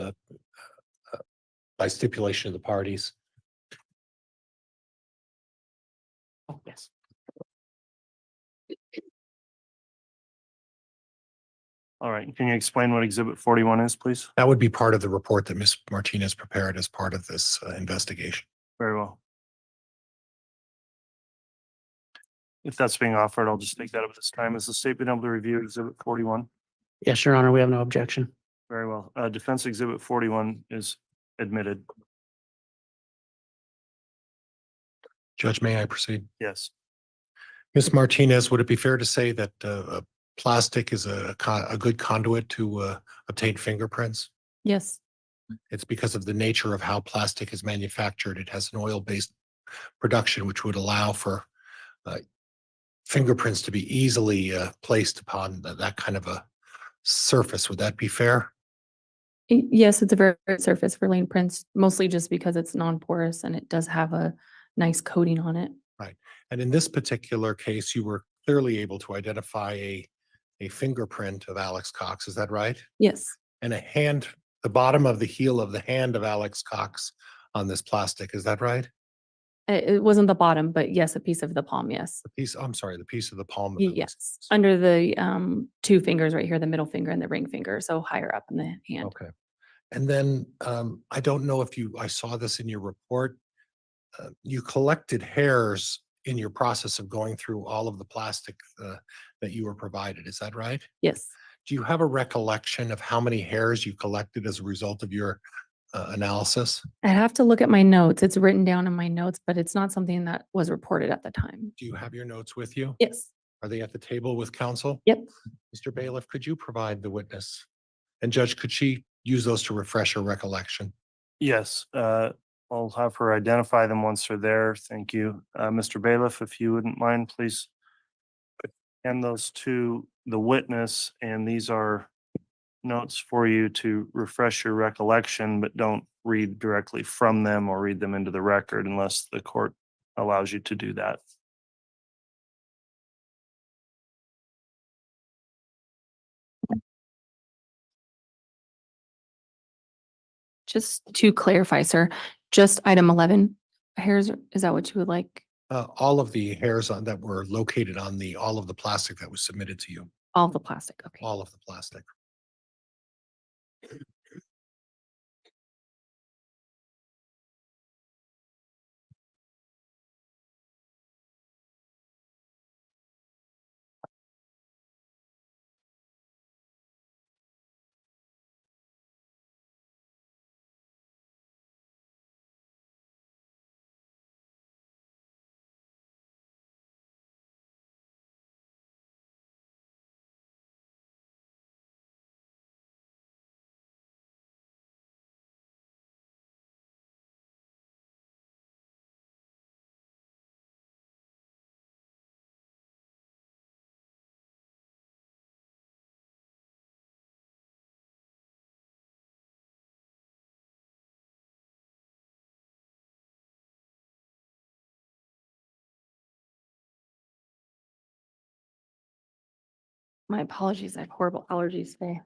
by stipulation of the parties. Oh, yes. All right, can you explain what Exhibit 41 is, please? That would be part of the report that Ms. Martinez prepared as part of this investigation. Very well. If that's being offered, I'll just take that up at this time. Is the state been able to review Exhibit 41? Yes, Your Honor, we have no objection. Very well. Defense Exhibit 41 is admitted. Judge, may I proceed? Yes. Ms. Martinez, would it be fair to say that plastic is a good conduit to obtain fingerprints? Yes, It's because of the nature of how plastic is manufactured. It has an oil-based production, which would allow for fingerprints to be easily placed upon that kind of a surface. Would that be fair? Yes, it's a very good surface for lane prints, mostly just because it's non-porous and it does have a nice coating on it. And in this particular case, you were clearly able to identify a fingerprint of Alex Cox. Is that right? Yes, And a hand, the bottom of the heel of the hand of Alex Cox on this plastic. Is that right? it wasn't the bottom, but yes, a piece of the palm, yes. The piece, I'm sorry, the piece of the palm. Of Alex Yes, Cox. under the two fingers right here, the middle finger and the ring finger, so higher up in the hand. Okay. And then I don't know if I saw this in your report. You collected hairs in your process of going through all of the plastic that you were provided. Is that right? Yes, Do you have a recollection of how many hairs you collected as a result of your analysis? I have to look at my notes. It's written down in my notes, but it's not something that was reported at the time. Do you have your notes with you? Yes, Are they at the table with counsel? yep. Mr. Bailiff, could you provide the witness? And Judge, could she use those to refresh her recollection? Yes, I'll have her identify them once they're there. Thank you. Mr. Bailiff, if you wouldn't mind, please hand those to the witness, and these are notes for you to refresh your recollection, but don't read directly from them or read them into the record unless the court allows you to do that. Just to clarify, sir, just item 11 hairs, is that what you would like? All of the hairs that were located on all of the plastic that was submitted to you. All the plastic, okay. all of the plastic. My apologies, I have horrible allergies today.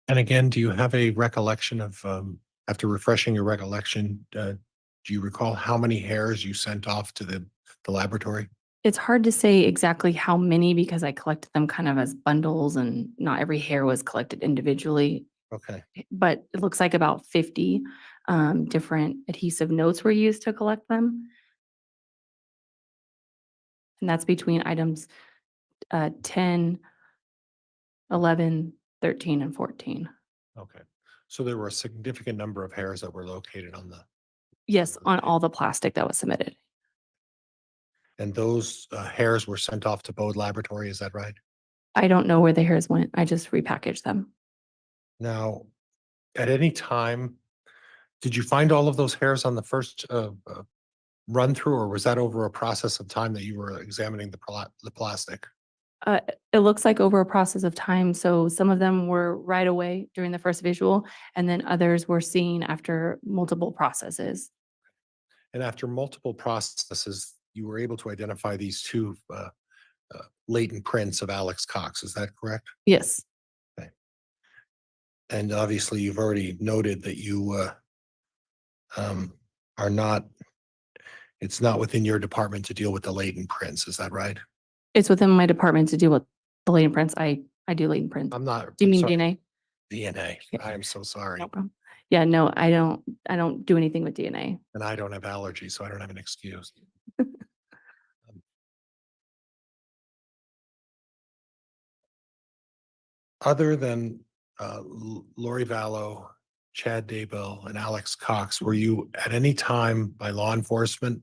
And again, do you have a recollection of, after refreshing your recollection, do you recall how many hairs you sent off to the laboratory? It's hard to say exactly how many because I collected them kind of as bundles and not every hair was collected individually. Okay. But it looks like about 50 different adhesive notes were used to collect them. And that's between items 10, 11, 13, and 14. Okay. So there were a significant number of hairs that were located on the, Yes, on all the plastic that was submitted. and those hairs were sent off to Bode Laboratory, is that right? I don't know where the hairs went. I just repackaged them. Now, at any time, did you find all of those hairs on the first run through, or was that over a process of time that you were examining the plastic? It looks like over a process of time. So some of them were right away during the first visual, and then others were seen after multiple processes. And after multiple processes, you were able to identify these two latent prints of Alex Cox, is that correct? Yes, And obviously, you've already noted that you are not, it's not within your department to deal with the latent prints, is that right? it's within my department to deal with the latent prints. I do latent prints. I'm not. Do you I'm mean sorry, DNA? DNA. Yeah. I am so sorry. No problem. Yeah, no, I don't do anything with DNA. And I don't have allergies, so I don't have an excuse. Other than Lori Vallow, Chad Daybell, and Alex Cox, were you at any time by law enforcement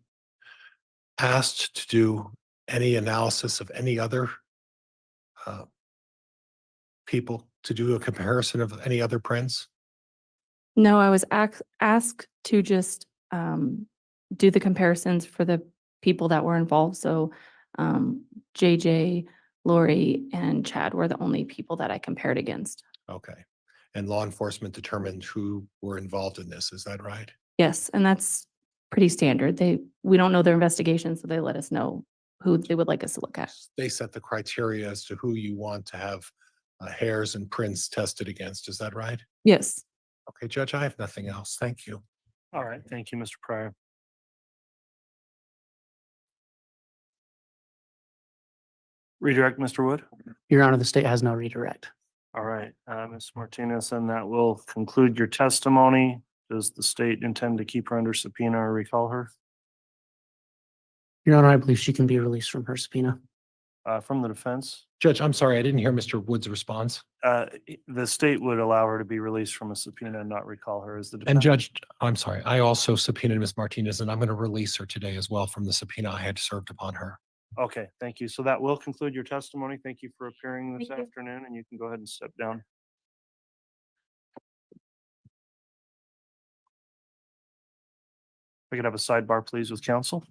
asked to do any analysis of any other people, to do a comparison of any other prints? No, I was asked to just do the comparisons for the people that were involved. So JJ, Lori, and Chad were the only people that I compared against. Okay. And law enforcement determined who were involved in this, is that right? Yes, and that's pretty standard. We don't know their investigation, so they let us know who they would like us to look at. They set the criteria as to who you want to have hairs and prints tested against, is that right? Yes. Okay, Judge, I have nothing else. Thank you. All right, thank you, Mr. Pryor. Redirect, Mr. Wood. Your Honor, the state has no redirect. All right, Ms. Martinez, and that will conclude your testimony. Does the state intend to keep her under subpoena or recall her? Your Honor, I believe she can be released from her subpoena. From the defense, Judge, I'm sorry, I didn't hear Mr. Wood's response. the state would allow her to be released from a subpoena and not recall her as the And defense. Judge, I'm sorry, I also subpoenaed Ms. Martinez and I'm going to release her today as well from the subpoena I had served upon her. Okay, thank you. So that will conclude your testimony. Thank you for appearing this Thank you. afternoon, and you can go ahead and step down. If I could have a sidebar, please, with counsel.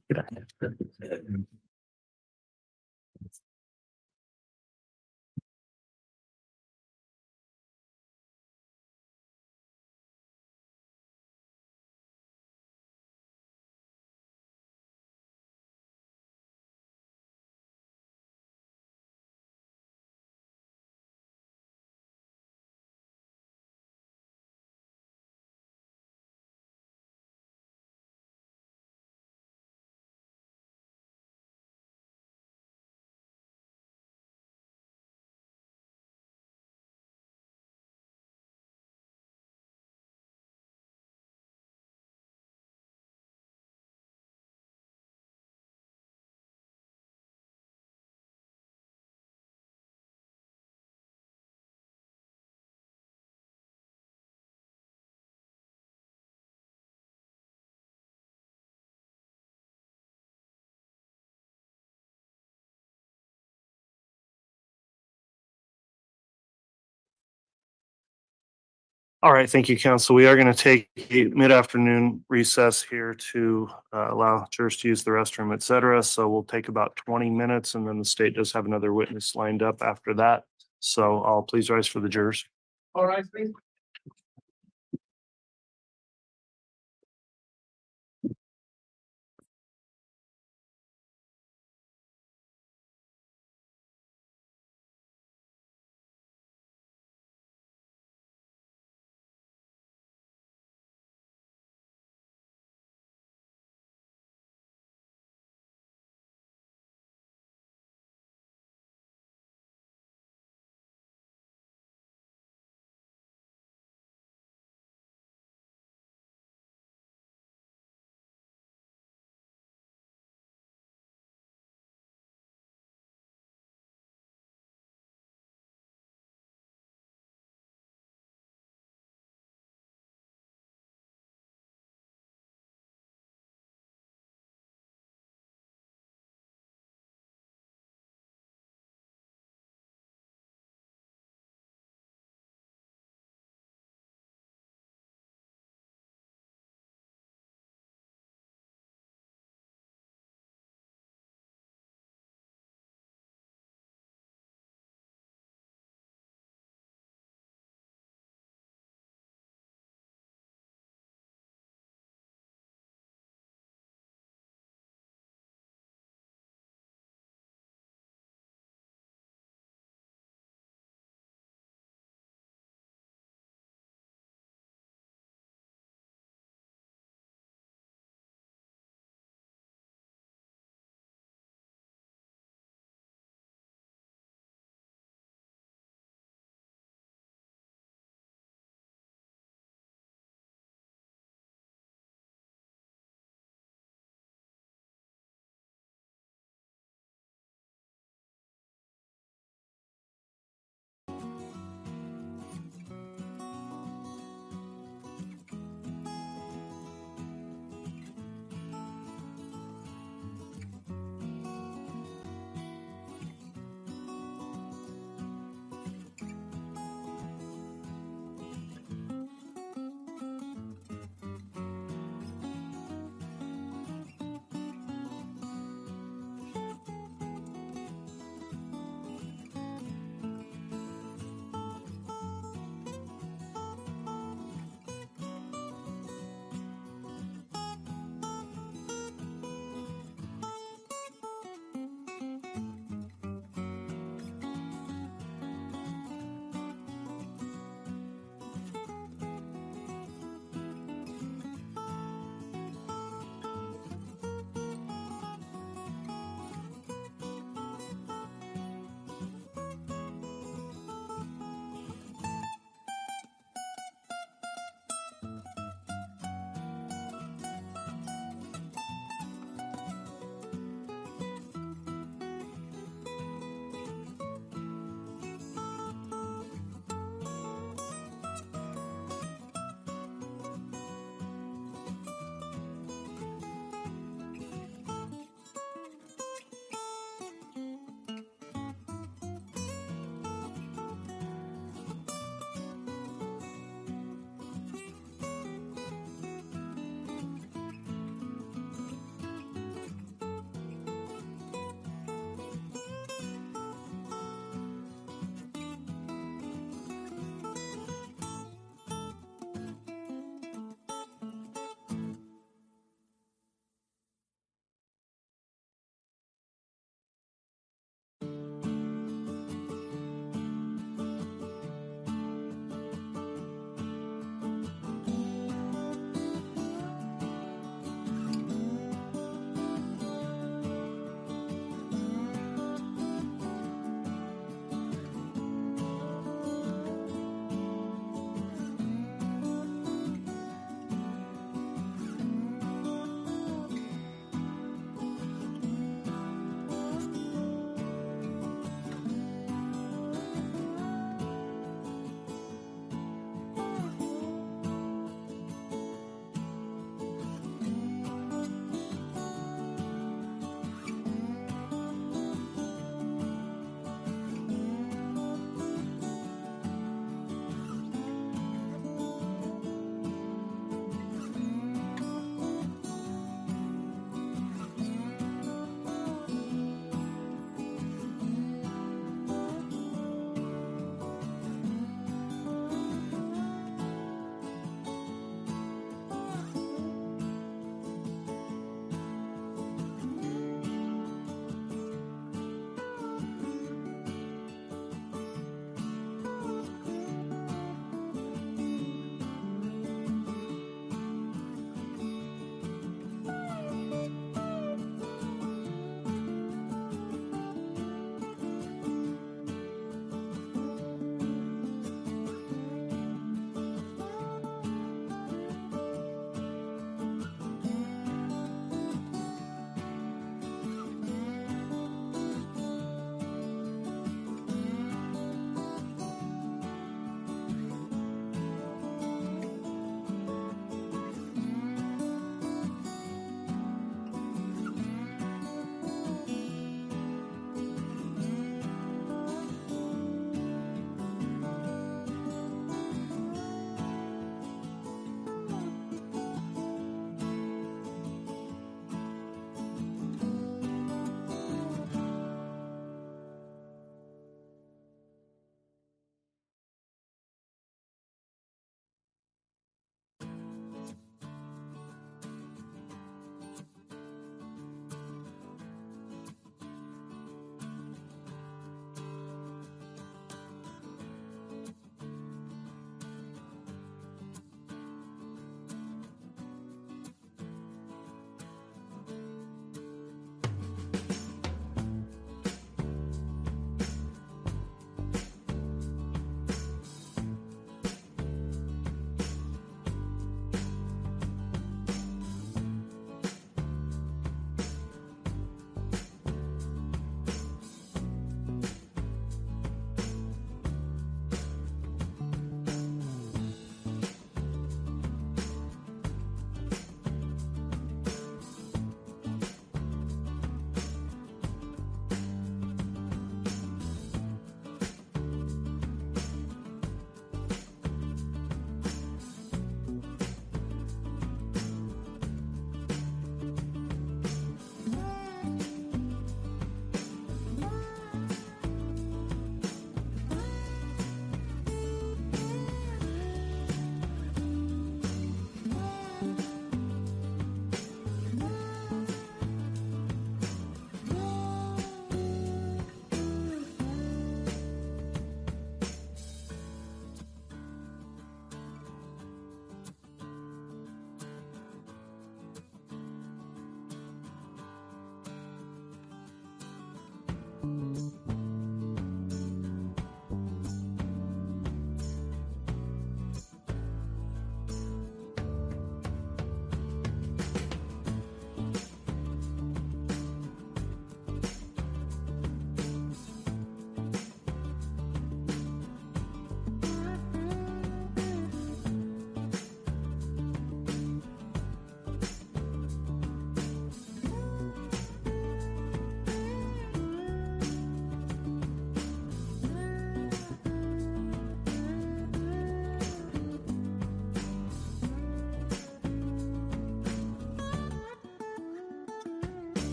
All right, thank you, counsel. We are going to take a mid-afternoon recess here to allow jurors to use the restroom, et cetera. So we'll take about 20 minutes, and then the state does have another witness lined up after that. So I'll please rise for the jurors. All right, please.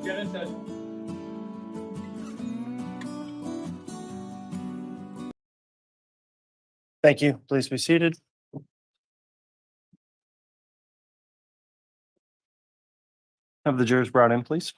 get it that Thank you. Please be seated. Have the jurors brought in, please.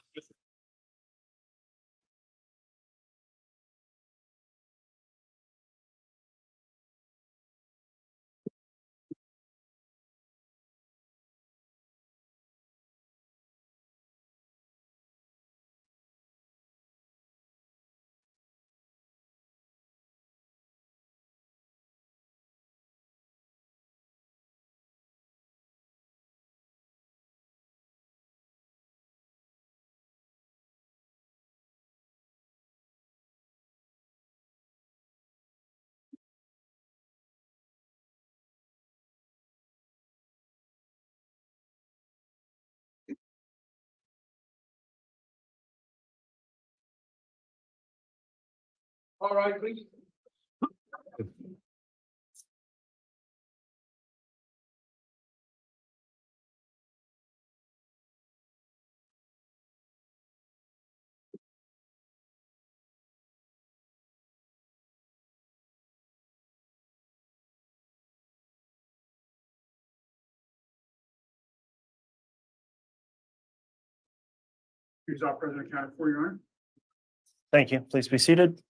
all right, please. Here's our President County for your honor. Thank you. Please be seated.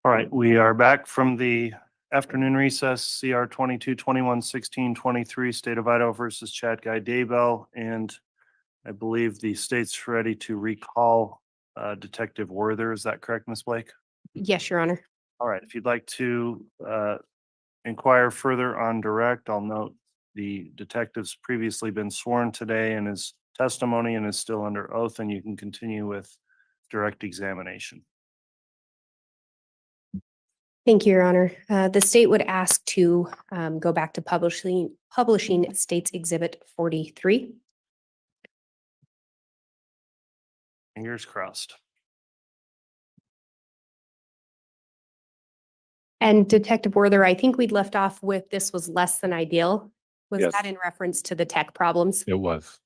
All right, we are back from the afternoon recess, CR 22-21-16-23, State of Idaho versus Chad Daybell. And I believe the state's ready to recall Detective Werther. Is that correct, Ms. Blake? Yes, Your Honor. All right, if you'd like to inquire further on direct, I'll note the detective's previously been sworn today in his testimony and is still under oath, and you can continue with direct examination. Thank you, Your Honor. The state would ask to go back to publishing State's Exhibit 43. Fingers crossed. And Detective Werther, I think we'd left off with this was less than ideal. Was Yes. that in reference to the tech problems? It was.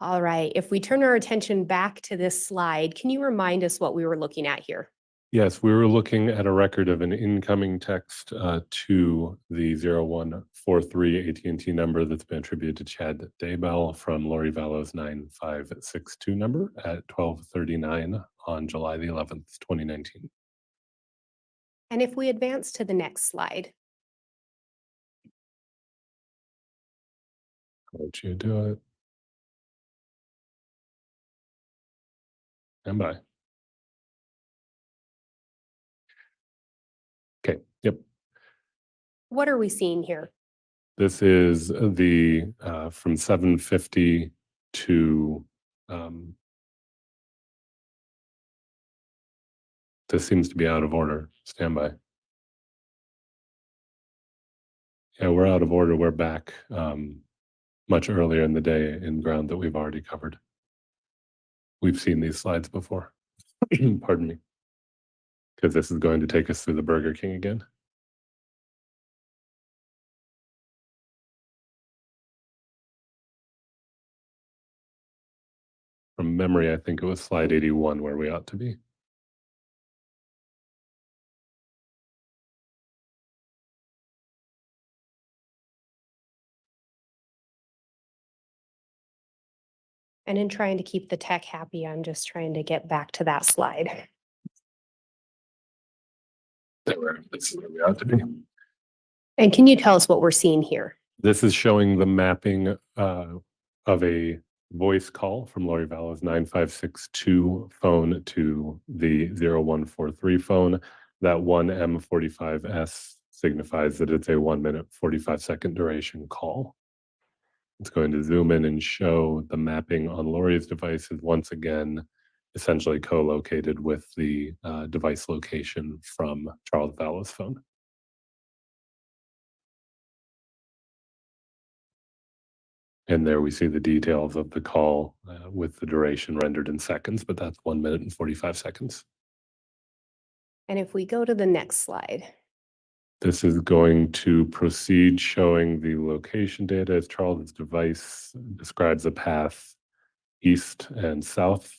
All right, if we turn our attention back to this slide, can you remind us what we were looking at here? Yes, we were looking at a record of an incoming text to the 0143 AT&T number that's been attributed to Chad Daybell from Lori Vallow's 9562 number at 12:39 on July the 11th, 2019. And if we advance to the next slide, Let you do it. Stand by. Okay, yep. what are we seeing here? This is the from 750 to this seems to be out of order. Stand by. Yeah, we're out of order. We're back much earlier in the day in ground that we've already covered. We've seen these slides before. Pardon me. Because this is going to take us through the Burger King again. From memory, I think it was slide 81 where we ought to be. And in trying to keep the tech happy, I'm just trying to get back to that slide. That's where we ought to be. And can you tell us what we're seeing here? This is showing the mapping of a voice call from Lori Vallow's 9562 phone to the 0143 phone. That one M45S signifies that it's a 1 minute 45-second duration call. It's going to zoom in and show the mapping on Lori's devices once again, essentially co-located with the device location from Charles Vallow's phone. And there we see the details of the call with the duration rendered in seconds, but that's 1 minute and 45 seconds. And if we go to the next slide. This is going to proceed showing the location data as Charles's device describes a path east and south.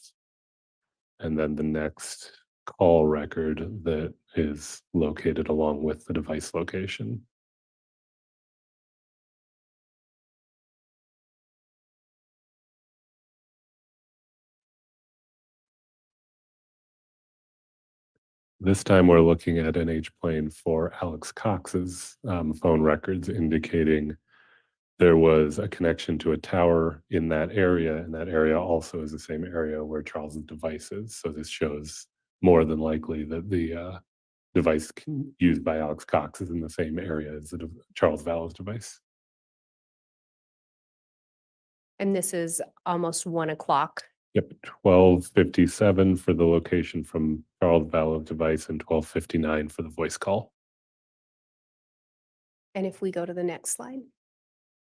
And then the next call record that is located along with the device location. This time we're looking at an H-plane for Alex Cox's phone records indicating there was a connection to a tower in that area, and that area also is the same area where Charles's device is. So this shows more than likely that the device used by Alex Cox is in the same area as Charles Vallow's device. And this is almost 1 o'clock. Yep, 12:57 for the location from Charles Vallow's device and 12:59 for the voice call. And if we go to the next slide.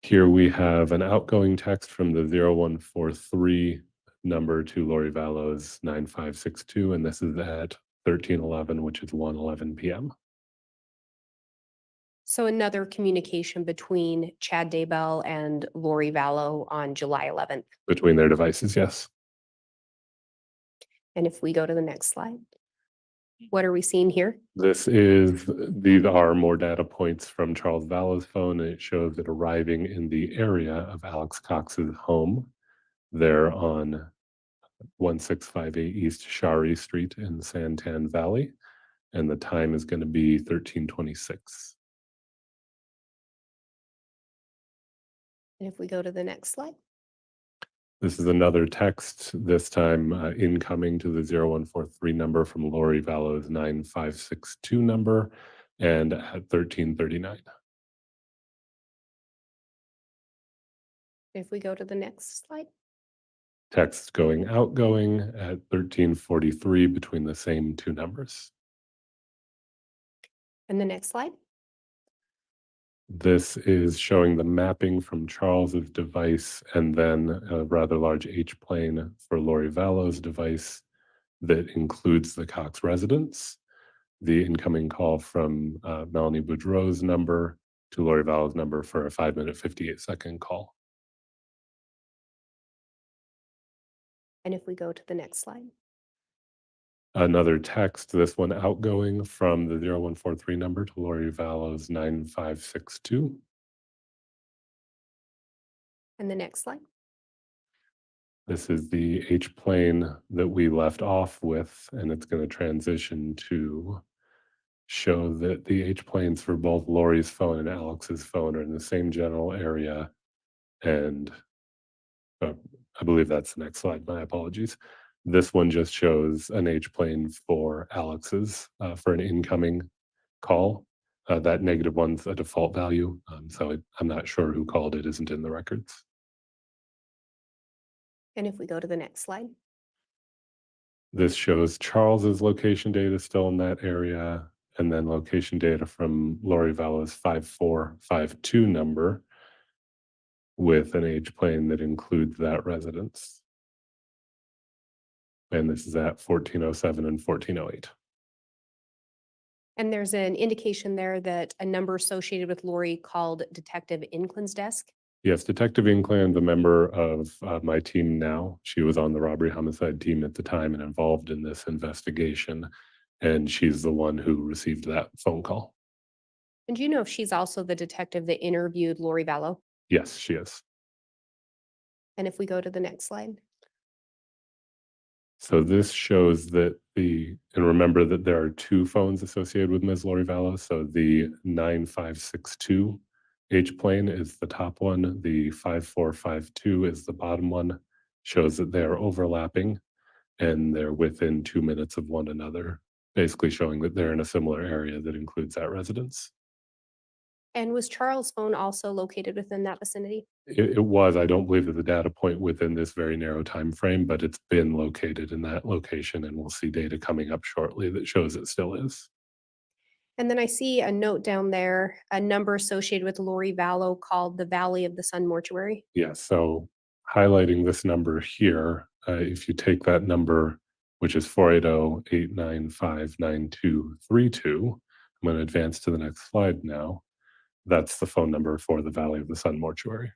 Here we have an outgoing text from the 0143 number to Lori Vallow's 9562, and this is at 13:11, which is 1:11 p.m. So another communication between Chad Daybell and Lori Vallow on July 11th. Between their devices, yes. And if we go to the next slide, what are we seeing here? These are more data points from Charles Vallow's phone, and it shows it arriving in the area of Alex Cox's home. They're on 1658 East Shari Street in Santan Valley, and the time is going to be 13:26. And if we go to the next slide. This is another text, this time incoming to the 0143 number from Lori Vallow's 9562 number, and at 13:39. If we go to the next slide. Text going outgoing at 13:43 between the same two numbers. And the next slide. This is showing the mapping from Charles's device and then a rather large H-plane for Lori Vallow's device that includes the Cox residence. The incoming call from Melanie Boudreau's number to Lori Vallow's number for a 5-minute, 58-second call. And if we go to the next slide. Another text, this one outgoing from the 0143 number to Lori Vallow's 9562. And the next slide. This is the H-plane that we left off with, and it's going to transition to show that the H-planes for both Lori's phone and Alex's phone are in the same general area. And I believe that's the next slide, my apologies. This one just shows an H-plane for Alex's for an incoming call. That -1's a default value, so I'm not sure who called it, isn't in the records. And if we go to the next slide. This shows Charles's location data still in that area, and then location data from Lori Vallow's 5452 number with an H-plane that includes that residence. And this is at 14:07 and 14:08. And there's an indication there that a number associated with Lori called Detective Inklin's desk. Yes, Detective Inkland, the member of my team now. She was on the robbery homicide team at the time and involved in this investigation. And she's the one who received that phone call. And do you know if she's also the detective that interviewed Lori Vallow? Yes, she is. And if we go to the next slide. So this shows that and remember that there are two phones associated with Ms. Lori Vallow. So the 9562 H-plane is the top one. The 5452 is the bottom one. Shows that they are overlapping and they're within 2 minutes of one another, basically showing that they're in a similar area that includes that residence. And was Charles' phone also located within that vicinity? It was. I don't believe that the data point within this very narrow time frame, but it's been located in that location, and we'll see data coming up shortly that shows it still is. And then I see a note down there, a number associated with Lori Vallow called the Valley of the Sun Mortuary. Yeah, so highlighting this number here, if you take that number which is 480-895-9232. I'm going to advance to the next slide now. That's the phone number for the Valley of the Sun mortuary.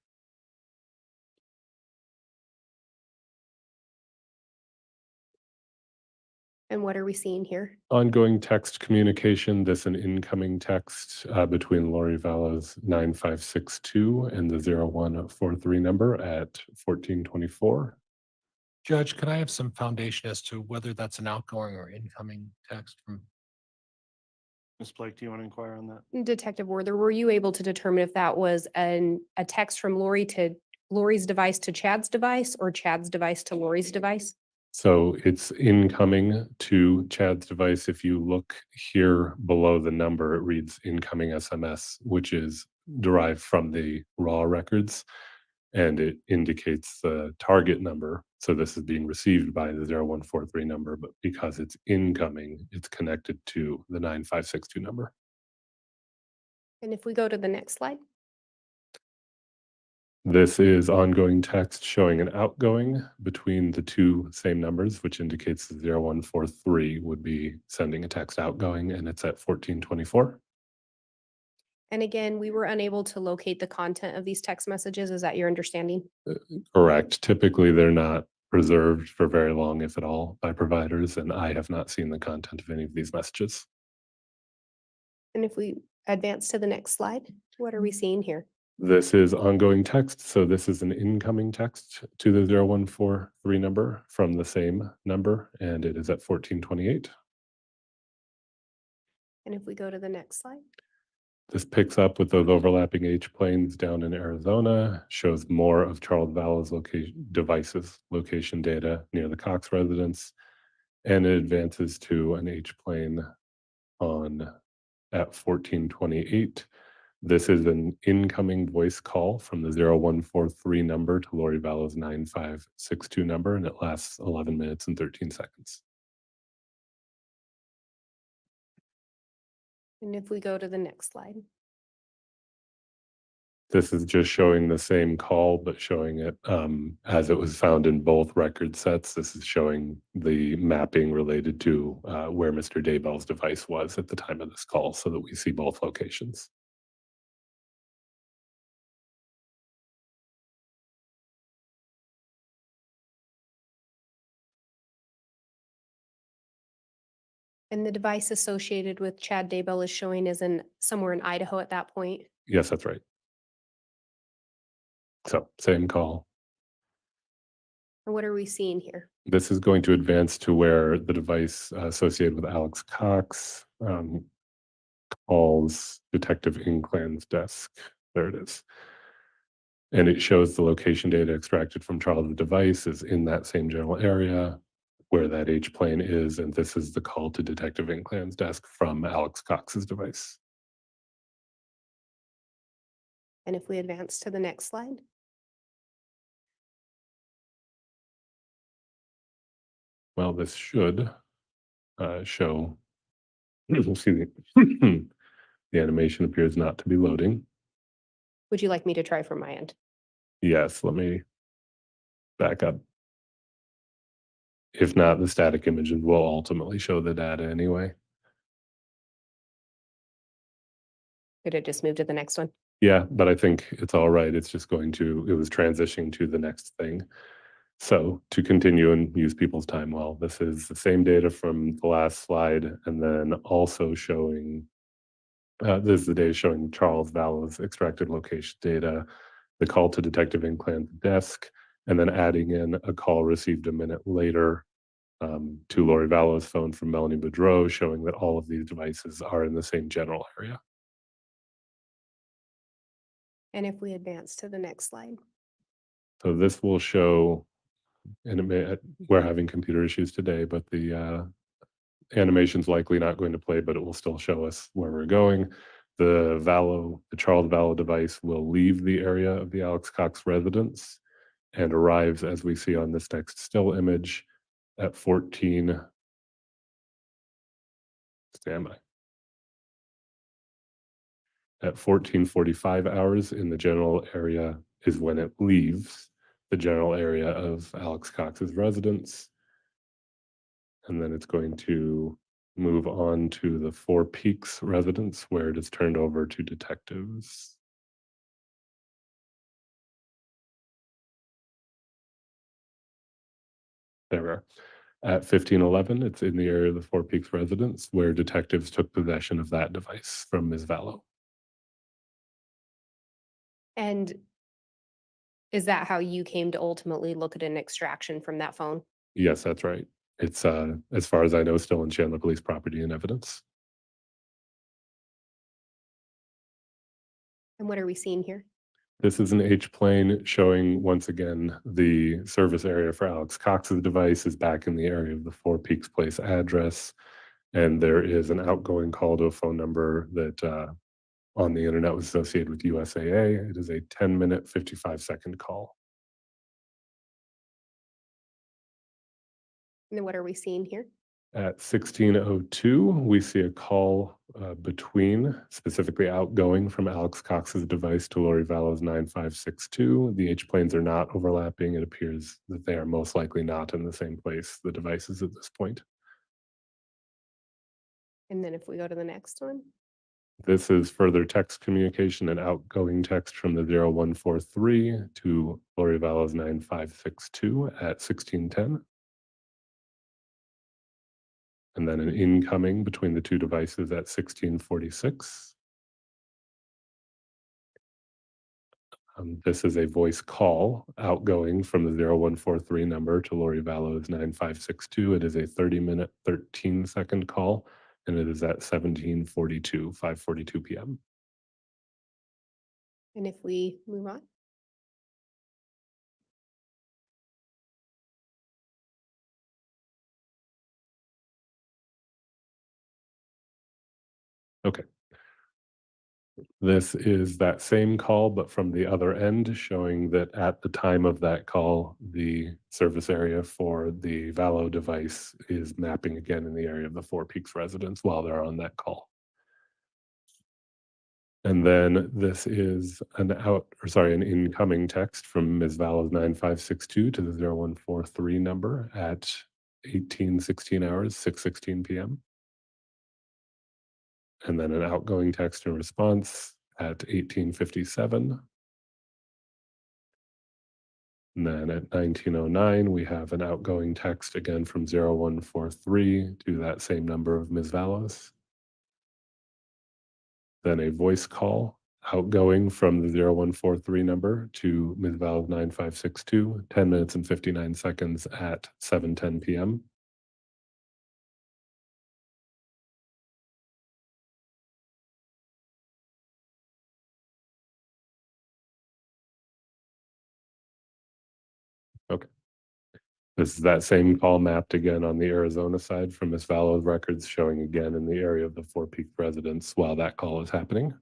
And what are we seeing here? Ongoing text communication, this an incoming text between Lori Vallow's 9562 and the 0143 number at 1424. Judge, could I have some foundation as to whether that's an outgoing or incoming text from? Ms. Blake, do you want to inquire on that? Detective Worther, were you able to determine if that was a text from Lori to Lori's device to Chad's device or Chad's device to Lori's device? So it's incoming to Chad's device. If you look here below the number, it reads incoming SMS, which is derived from the raw records, and it indicates the target number. So this is being received by the 0143 number, but because it's incoming, it's connected to the 9562 number. And if we go to the next slide, This is ongoing text showing an outgoing between the two same numbers, which indicates the 0143 would be sending a text outgoing, and it's at 1424. and again, we were unable to locate the content of these text messages. Is that your understanding? Correct. Typically, they're not preserved for very long, if at all, by providers, and I have not seen the content of any of these messages. And if we advance to the next slide, what are we seeing here? This is ongoing text, so this is an incoming text to the 0143 number from the same number, and it is at 1428. And if we go to the next slide, This picks up with those overlapping H planes down in Arizona, shows more of Charles Vallow's devices, location data near the Cox residence, and it advances to an H plane at 1428. This is an incoming voice call from the 0143 number to Lori Vallow's 9562 number, and it lasts 11 minutes and 13 seconds. and if we go to the next slide, This is just showing the same call, but showing it as it was found in both record sets. This is showing the mapping related to where Mr. Daybell's device was at the time of this call, so that we see both locations. and the device associated with Chad Daybell is showing as in somewhere in Idaho at that point. Yes, that's right. So same call. And what are we seeing here? This is going to advance to where the device associated with Alex Cox calls Detective Inclan's desk. There it is. And it shows the location data extracted from Charles' device is in that same general area where that H plane is. And this is the call to Detective Inclan's desk from Alex Cox's device. And if we advance to the next slide, Well, this should show, excuse me, the animation appears not to be loading. would you like me to try from my end? Yes, let me back up. If not, the static images will ultimately show the data anyway. Could it just move to the next one? Yeah, but I think it's all right. It's just going to, it was transitioning to the next thing. So to continue and use people's time well, this is the same data from the last slide, and then also showing, this is the data showing Charles Vallow's extracted location data, the call to Detective Inclan's desk, and then adding in a call received a minute later to Lori Vallow's phone from Melanie Boudreau, showing that all of these devices are in the same general area. And if we advance to the next slide, So this will show, and it may, we're having computer issues today, but the animation's likely not going to play, but it will still show us where we're going. The Charles Vallow device will leave the area of the Alex Cox residence and arrives, as we see on this text still image, at 14. Stand by. At 14:45 hours in the general area is when it leaves the general area of Alex Cox's residence. And then it's going to move on to the Four Peaks residence where it is turned over to detectives. There we are. At 1511, it's in the area of the Four Peaks residence where detectives took possession of that device from Ms. Vallow. And is that how you came to ultimately look at an extraction from that phone? Yes, that's right. It's, as far as I know, still in Chandler Police property and evidence. And what are we seeing here? This is an H-plane showing, once again, the service area for Alex Cox's device is back in the area of the Four Peaks Place address. And there is an outgoing call to a phone number that on the internet was associated with USAA. It is a 10-minute, 55-second call. And then what are we seeing here? At 1602, we see a call between, specifically outgoing from Alex Cox's device to Lori Vallow's 9562. The H-planes are not overlapping. It appears that they are most likely not in the same place, the devices at this point. And then if we go to the next one, This is further text communication and outgoing text from the 0143 to Lori Vallow's 9562 at 1610. And then an incoming between the two devices at 1646. This is a voice call outgoing from the 0143 number to Lori Vallow's 9562. It is a 30-minute, 13-second call, and it is at 1742, 5:42 p.m. and if we move on, Okay. This is that same call, but from the other end, showing that at the time of that call, the service area for the Vallow device is mapping again in the area of the Four Peaks residence while they're on that call. And then this is an incoming text from Ms. Vallow's 9562 to the 0143 number at 1816 hours, 6:16 p.m. And then an outgoing text in response at 1857. And then at 1909, we have an outgoing text again from 0143 to that same number of Ms. Vallow's. Then a voice call outgoing from the 0143 number to Ms. Vallow's 9562, 10 minutes and 59 seconds at 7:10 p.m. Okay. This is that same call mapped again on the Arizona side from Ms. Vallow's records, showing again in the area of the Four Peak residence while that call is happening.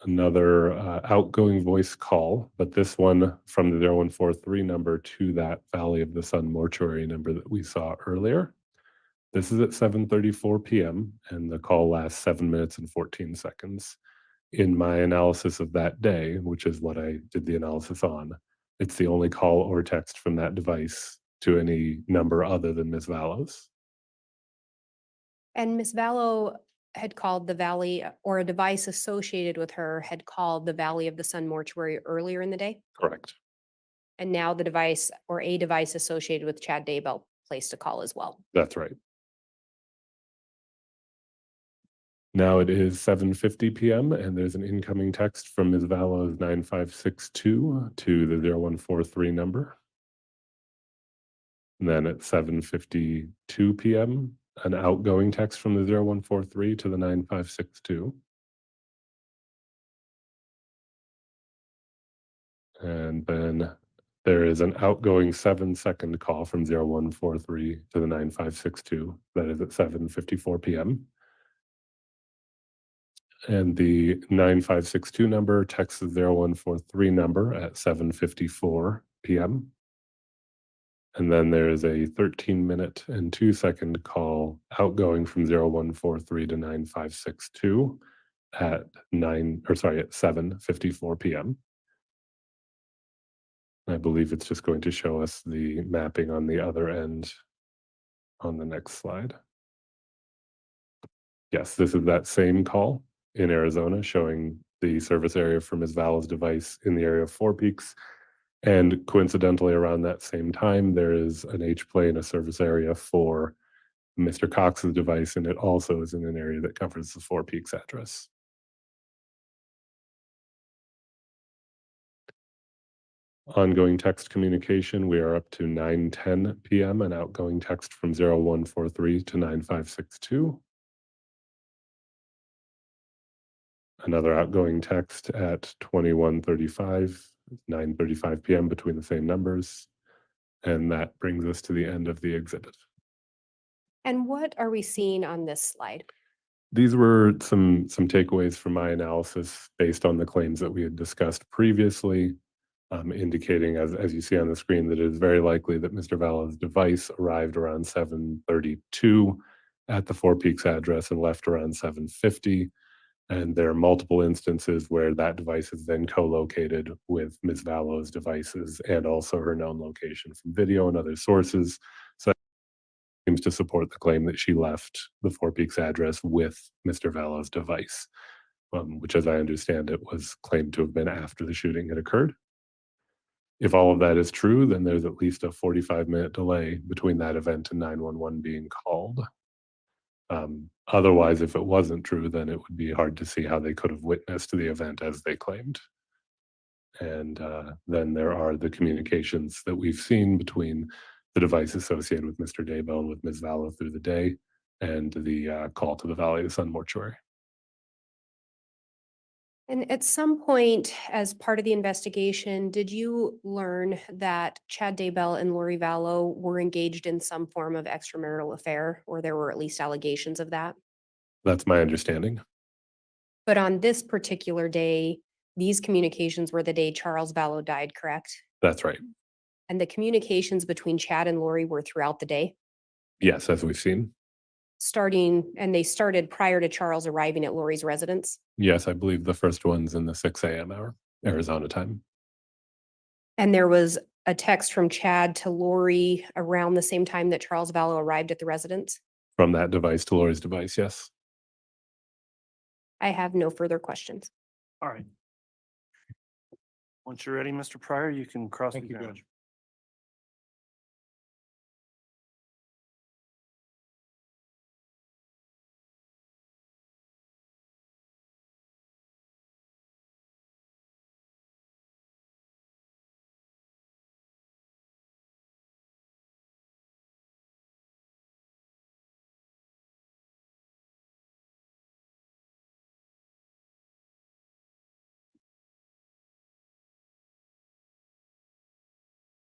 Another outgoing voice call, but this one from the 0143 number to that Valley of the Sun mortuary number that we saw earlier. This is at 7:34 p.m. and the call lasts 7 minutes and 14 seconds. In my analysis of that day, which is what I did the analysis on, it's the only call or text from that device to any number other than Ms. Vallow's. and Ms. Vallow had called the Valley, or a device associated with her had called the Valley of the Sun mortuary earlier in the day. Correct. And now the device or a device associated with Chad Daybell placed a call as well. That's right. Now it is 7:50 p.m. and there's an incoming text from Ms. Vallow's 9562 to the 0143 number. And then at 7:52 p.m., an outgoing text from the 0143 to the 9562. And then there is an outgoing 7-second call from 0143 to the 9562. That is at 7:54 p.m. And the 9562 number texts the 0143 number at 7:54 p.m. And then there is a 13-minute and 2-second call outgoing from 0143 to 9562 at 7:54 p.m. I believe it's just going to show us the mapping on the other end on the next slide. Yes, this is that same call in Arizona showing the service area for Ms. Vallow's device in the area of Four Peaks. And coincidentally, around that same time, there is an H-plane, a service area for Mr. Cox's device, and it also is in an area that covers the Four Peaks address. Ongoing text communication, we are up to 9:10 p.m. and outgoing text from 0143 to 9562. Another outgoing text at 21:35, 9:35 p.m. between the same numbers. And that brings us to the end of the exhibit. And what are we seeing on this slide? These were some takeaways from my analysis based on the claims that we had discussed previously, indicating, as you see on the screen, that it is very likely that Mr. Vallow's device arrived around 7:32 at the Four Peaks address and left around 7:50. And there are multiple instances where that device is then co-located with Ms. Vallow's devices and also her known location from video and other sources. So it seems to support the claim that she left the Four Peaks address with Mr. Vallow's device, which, as I understand it, was claimed to have been after the shooting had occurred. If all of that is true, then there's at least a 45-minute delay between that event and 911 being called. Otherwise, if it wasn't true, then it would be hard to see how they could have witnessed the event as they claimed. And then there are the communications that we've seen between the device associated with Mr. Daybell and with Ms. Vallow through the day, and the call to the Valley of the Sun mortuary. And at some point, as part of the investigation, did you learn that Chad Daybell and Lori Vallow were engaged in some form of extramarital affair, or there were at least allegations of that? That's my understanding. But on this particular day, these communications were the day Charles Vallow died, correct? That's right. And the communications between Chad and Lori were throughout the day? Yes, as we've seen. And they started prior to Charles arriving at Lori's residence? Yes, I believe the first one's in the 6 a.m. hour, Arizona time. And there was a text from Chad to Lori around the same time that Charles Vallow arrived at the residence? From that device to Lori's device, yes. I have no further questions. All right. Once you're ready, Mr. Pryor, you can cross Thank you, examine. Judge.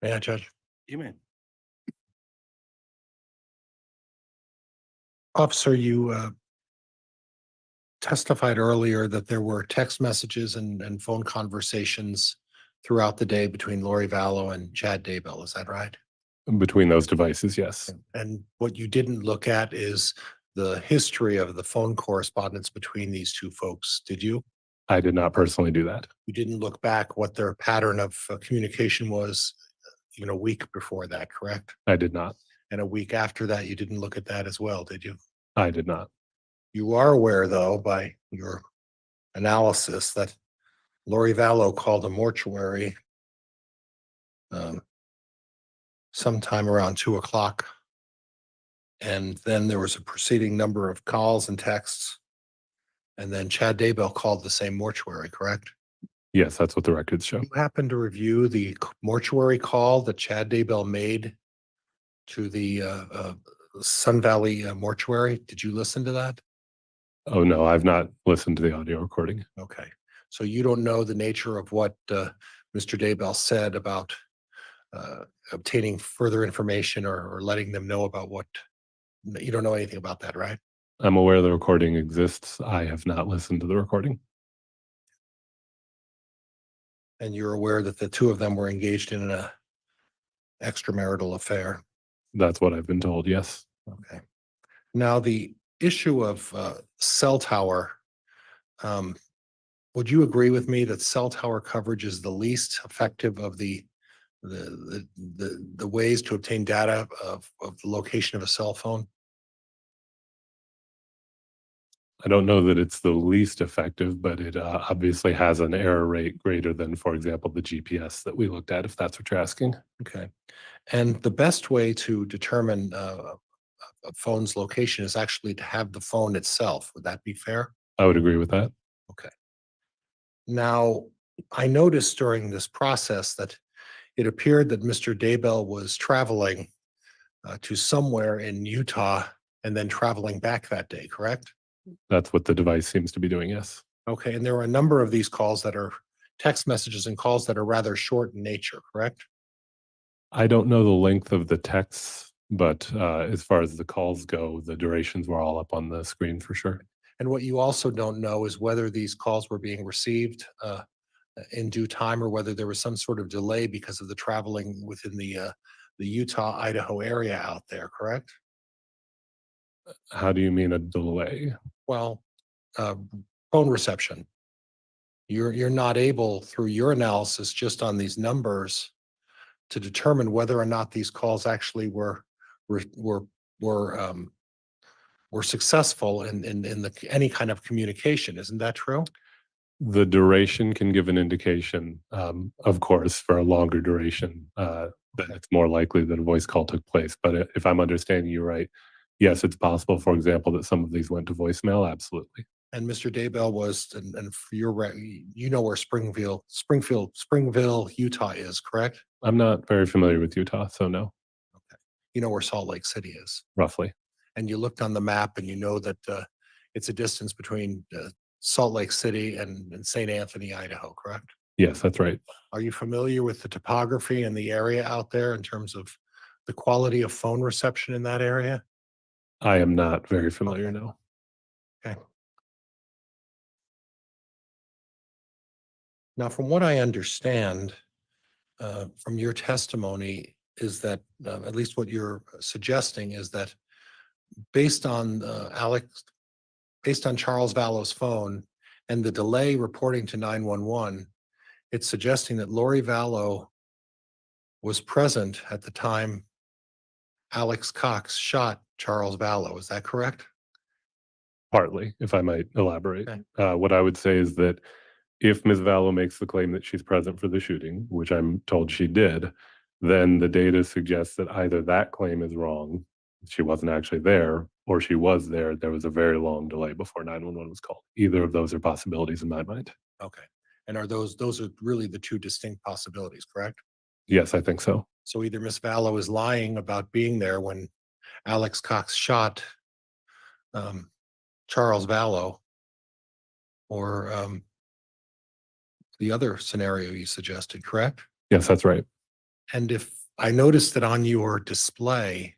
May I, Judge? You may. Officer, you testified earlier that there were text messages and phone conversations throughout the day between Lori Vallow and Chad Daybell. Is that right? Between those devices, yes. And what you didn't look at is the history of the phone correspondence between these two folks, did you? I did not personally do that. You didn't look back what their pattern of communication was even a week before that, correct? I did not. And a week after that, you didn't look at that as well, did you? I did not. You are aware, though, by your analysis that Lori Vallow called a mortuary sometime around 2:00. And then there was a preceding number of calls and texts. And then Chad Daybell called the same mortuary, correct? Yes, that's what the records show. You happen to review the mortuary call that Chad Daybell made to the Sun Valley mortuary? Did you listen to that? Oh, no, I've not listened to the audio recording. Okay, so you don't know the nature of what Mr. Daybell said about obtaining further information or letting them know about what, you don't know anything about that, right? I'm aware the recording exists. I have not listened to the recording. And you're aware that the two of them were engaged in an extramarital affair? That's what I've been told, yes. Okay. Now, the issue of cell tower, would you agree with me that cell tower coverage is the least effective of the the ways to obtain data of the location of a cell phone? I don't know that it's the least effective, but it obviously has an error rate greater than, for example, the GPS that we looked at, if that's what you're asking. Okay. And the best way to determine a phone's location is actually to have the phone itself. Would that be fair? I would agree with that. Okay. Now, I noticed during this process that it appeared that Mr. Daybell was traveling to somewhere in Utah and then traveling back that day, correct? That's what the device seems to be doing, yes. Okay, and there are a number of these calls that are text messages and calls that are rather short in nature, correct? I don't know the length of the texts, but as far as the calls go, the durations were all up on the screen for sure. And what you also don't know is whether these calls were being received in due time or whether there was some sort of delay because of the traveling within the Utah, Idaho area out there, correct? How do you mean a delay? Well, phone reception. You're not able through your analysis just on these numbers to determine whether or not these calls actually were successful in any kind of communication. Isn't that true? The duration can give an indication, of course, for a longer duration, then it's more likely that a voice call took place. But if I'm understanding you right, yes, it's possible, for example, that some of these went to voicemail. Absolutely. And Mr. Daybell was, and for your, you know where Springville, Utah is, correct? I'm not very familiar with Utah, so no, Okay. You know where Salt Lake City is. roughly. And you looked on the map and you know that it's a distance between Salt Lake City and St. Anthony, Idaho, correct? Yes, that's right. Are you familiar with the topography and the area out there in terms of the quality of phone reception in that area? I am not very familiar, Okay. no. Okay. Now, from what I understand from your testimony is that, at least what you're suggesting is that based on based on Charles Vallow's phone and the delay reporting to 911, it's suggesting that Lori Vallow was present at the time Alex Cox shot Charles Vallow. Is that correct? Partly, if I might elaborate. Okay. What I would say is that if Ms. Vallow makes the claim that she's present for the shooting, which I'm told she did, then the data suggests that either that claim is wrong, she wasn't actually there, or she was there, there was a very long delay before 911 was called. Either of those are possibilities in my mind. Okay. And are those are really the two distinct possibilities, correct? Yes, I think so. So either Miss Vallow is lying about being there when Alex Cox shot Charles Vallow, or the other scenario you suggested, correct? Yes, that's right. And if I noticed that on your display,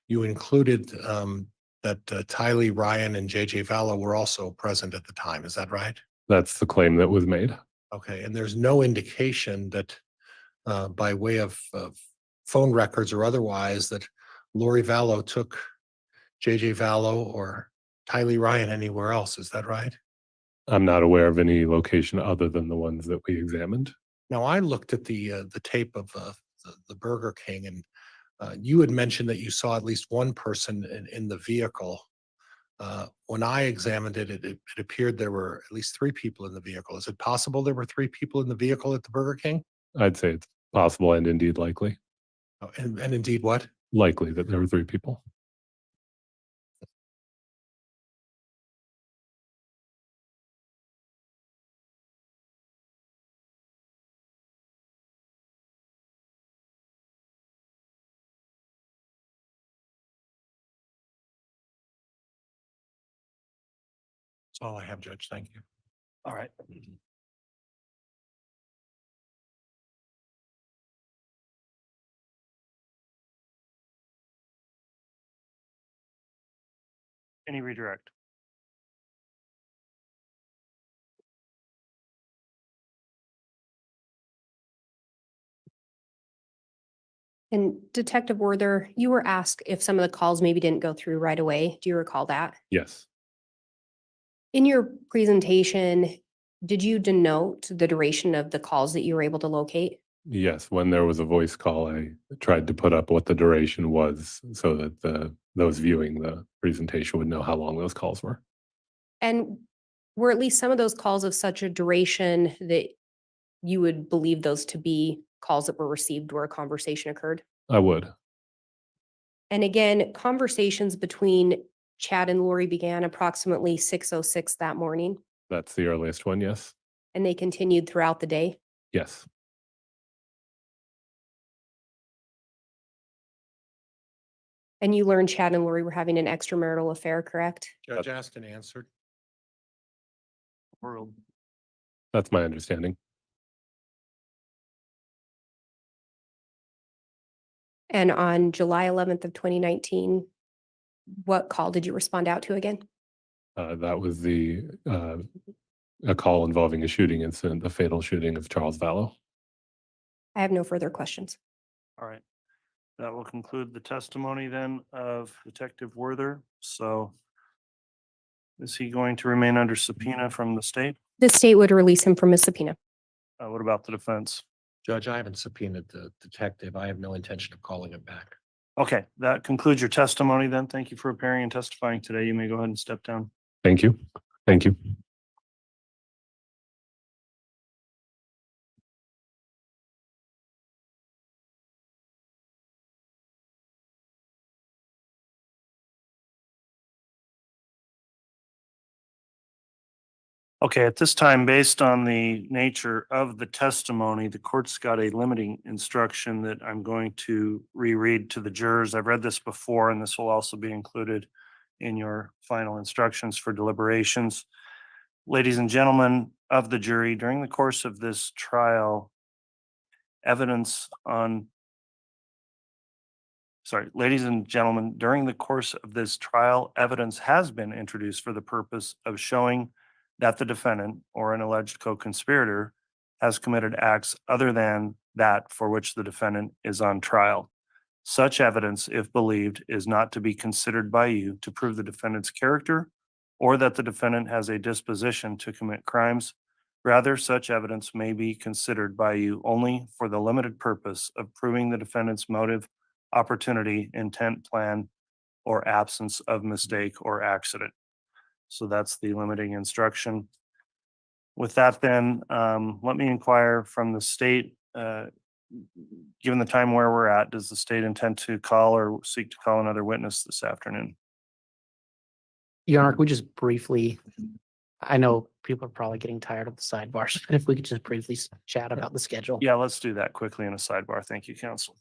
you included that Tylee Ryan and JJ Vallow were also present at the time. Is that right? That's the claim that was made. Okay. And there's no indication that by way of phone records or otherwise that Lori Vallow took JJ Vallow or Tylee Ryan anywhere else. Is that right? I'm not aware of any location other than the ones that we examined. Now, I looked at the tape of the Burger King, and you had mentioned that you saw at least one person in the vehicle. When I examined it, it appeared there were at least three people in the vehicle. Is it possible there were three people in the vehicle at the Burger King? I'd say it's possible and indeed likely. Oh, and indeed what? Likely that there were three people. That's all I have, Judge. Thank you. All right. Any redirect? And Detective Werther, you were asked if some of the calls maybe didn't go through right away. Do you recall that? Yes. In your presentation, did you denote the duration of the calls that you were able to locate? Yes, when there was a voice call, I tried to put up what the duration was so that those viewing the presentation would know how long those calls were. And were at least some of those calls of such a duration that you would believe those to be calls that were received where a conversation occurred? I would. And again, conversations between Chad and Lori began approximately 6:06 that morning, That's the earliest one, yes. and they continued throughout the day. Yes. And you learned Chad and Lori were having an extramarital affair, correct? Judge asked and answered. World. That's my understanding. And on July 11th of 2019, what call did you respond out to again? That was a call involving a shooting incident, the fatal shooting of Charles Vallow. I have no further questions. All right. That will conclude the testimony then of Detective Werther. So is he going to remain under subpoena from the state? The state would release him from a subpoena. What about the defense? Judge, I haven't subpoenaed the detective. I have no intention of calling him back. Okay, that concludes your testimony then. Thank you for appearing and testifying today. You may go ahead and step down. Thank you. Thank you. Okay, at this time, based on the nature of the testimony, the court's got a limiting instruction that I'm going to reread to the jurors. I've read this before, and this will also be included in your final instructions for deliberations. Ladies and gentlemen of the jury, during the course of this trial, ladies and gentlemen, during the course of this trial, evidence has been introduced for the purpose of showing that the defendant or an alleged co-conspirator has committed acts other than that for which the defendant is on trial. Such evidence, if believed, is not to be considered by you to prove the defendant's character or that the defendant has a disposition to commit crimes. Rather, such evidence may be considered by you only for the limited purpose of proving the defendant's motive, opportunity, intent, plan, or absence of mistake or accident. So that's the limiting instruction. With that then, let me inquire from the state, given the time where we're at, does the state intend to call or seek to call another witness this afternoon? Your Honor, could we just briefly, I know people are probably getting tired of the sidebars, but if we could just briefly chat about the schedule. Yeah, let's do that quickly in a sidebar. Thank you, counsel.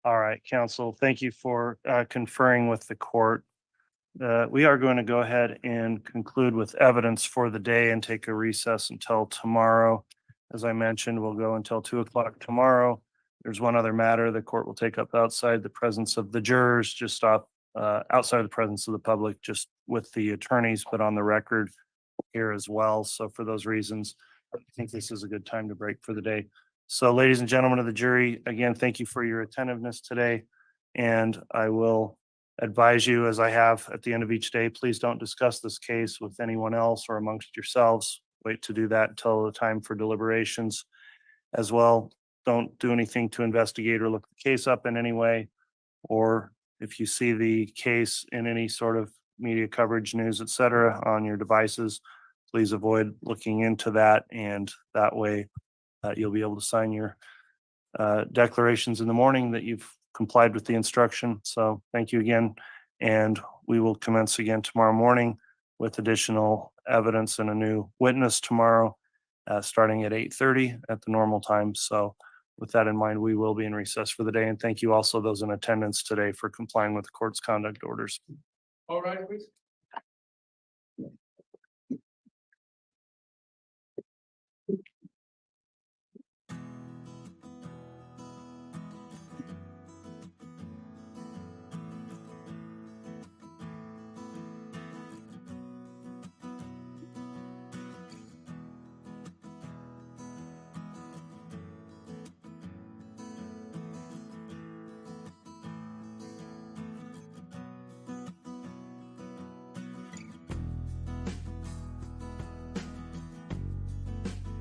All right, counsel, thank you for conferring with the court. We are going to go ahead and conclude with evidence for the day and take a recess until tomorrow. As I mentioned, we'll go until 2:00 tomorrow. There's one other matter the court will take up outside the presence of the jurors, just outside the presence of the public, just with the attorneys, but on the record here as well. So for those reasons, I think this is a good time to break for the day. So ladies and gentlemen of the jury, again, thank you for your attentiveness today. And I will advise you, as I have at the end of each day, please don't discuss this case with anyone else or amongst yourselves. Wait to do that until the time for deliberations as well. Don't do anything to investigate or look the case up in any way. or if you see the case in any sort of media coverage, news, et cetera, on your devices, please avoid looking into that. And that way you'll be able to sign your declarations in the morning that you've complied with the instruction. So thank you again. And we will commence again tomorrow morning with additional evidence and a new witness tomorrow, starting at 8:30 at the normal time. So with that in mind, we will be in recess for the day. And thank you also those in attendance today for complying with the court's conduct orders. All right, please.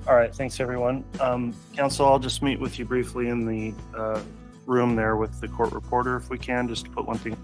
All right, thanks, everyone. Council, I'll just meet with you briefly in the room there with the court reporter if we can, just to put one thing.